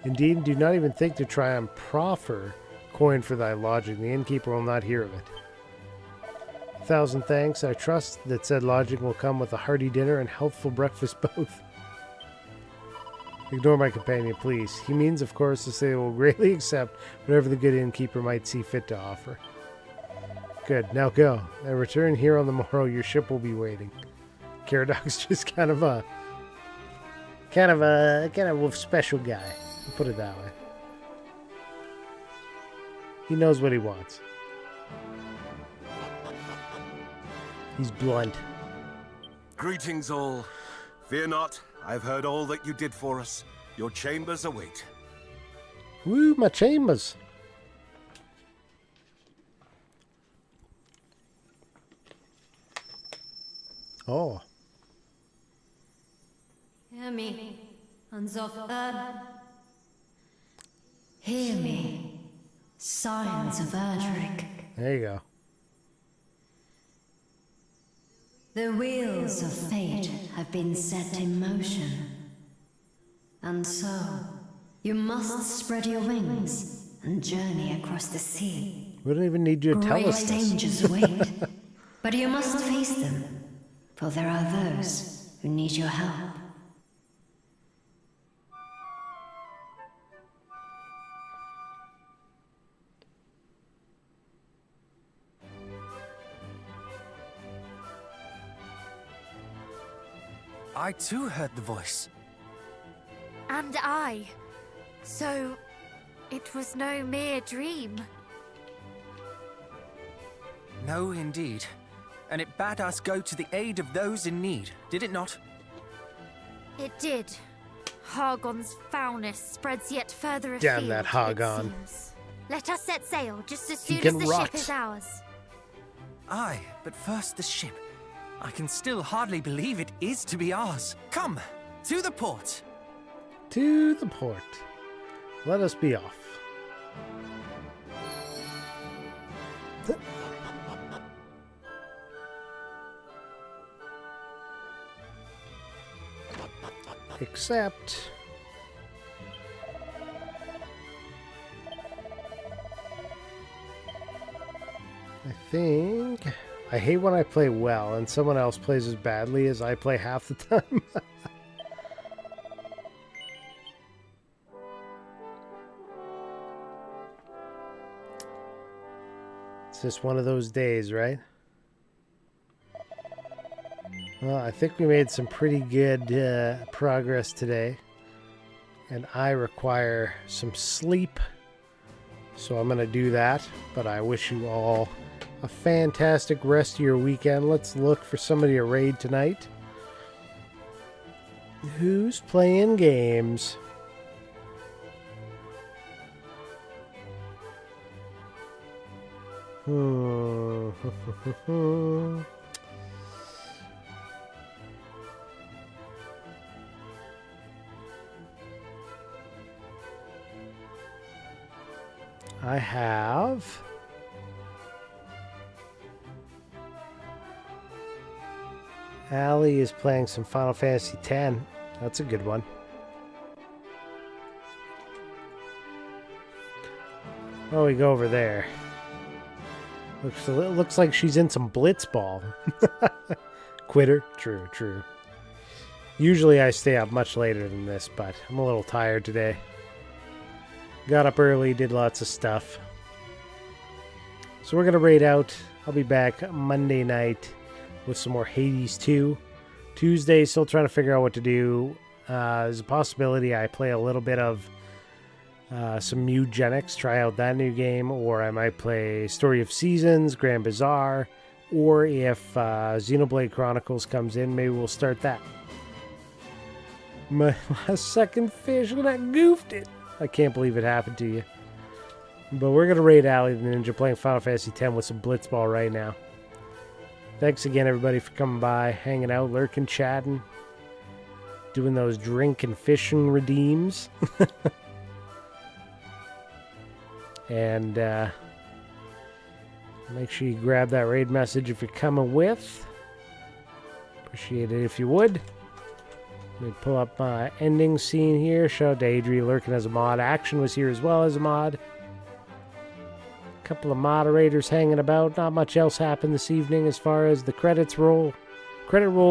Indeed, do not even think to try and proffer coin for thy lodging. The innkeeper will not hear of it. 1,000 thanks. I trust that said lodging will come with a hearty dinner and healthful breakfast both. Ignore my companion, please. He means, of course, to say they will greatly accept whatever the good innkeeper might see fit to offer. Good. Now go. And return here on the morrow. Your ship will be waiting. Caradoc's just kind of a special guy. I'll put it that way. He knows what he wants. He's blunt. Greetings all. Fear not, I've heard all that you did for us. Your chambers await. Woo, my chambers. Oh. Hear me, sons of Earth. Hear me, scions of Erdrick. There you go. The wheels of fate have been set in motion. And so, you must spread your wings and journey across the sea. We don't even need you to tell us Great this. dangers await, but you must face them, for there are those who need your help. I too heard the voice. And I. So, it was no mere dream. No, indeed. And it bade us go to the aid of those in need, did it not? It did. Hargon's foulness spreads yet further afield. Damn that Hargon. It seems. Let us set sail just as He soon as can the rot. ship is ours. Aye, but first the ship. I can still hardly believe it is to be ours. Come, to the port. To the port. Let us be off. Except... I think... I hate when I play well and someone else plays as badly as I play half the time. It's just one of those days, right? Well, I think we made some pretty good progress today. And I require some sleep. So I'm going to do that. But I wish you all a fantastic rest of your weekend. Let's look for somebody to raid tonight. Who's playing games? I have... Allie is playing some Final Fantasy X. That's a good one. Oh, we go over there. Looks like she's in some blitzball. Quitter? True, true. Usually I stay up much later than this, but I'm a little tired today. Got up early, did lots of stuff. So we're going to raid out. I'll be back Monday night with some more Hades 2. Tuesday, still trying to figure out what to do. There's a possibility I play a little bit of some Eugenics, try out that new game, or I might play Story of Seasons, Grand Bazaar, or if Xenoblade Chronicles comes in, maybe we'll start that. My last second fish, and I goofed it. I can't believe it happened to you. But we're going to raid Ally the Ninja, playing Final Fantasy X with some Blitzball right now. Thanks again, everybody, for coming by, hanging out, lurking, chatting, doing those drink and fishing redeems. And make sure you grab that raid message if you're coming with. Appreciate it if you would. Let me pull up my ending scene here. Shout out to Adri lurking as a mod. Action was here as well as a mod. Couple of moderators hanging about. Not much else happened this evening as far as the credit roll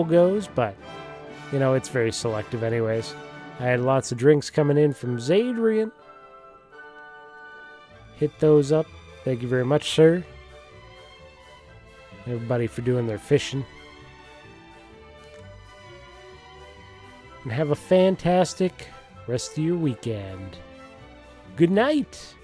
goes, but you know, it's very selective anyways. I had lots of drinks coming in from Zadrian. Hit those up. Thank you very much, sir. Everybody for doing their fishing. And have a fantastic rest of your weekend. Good night.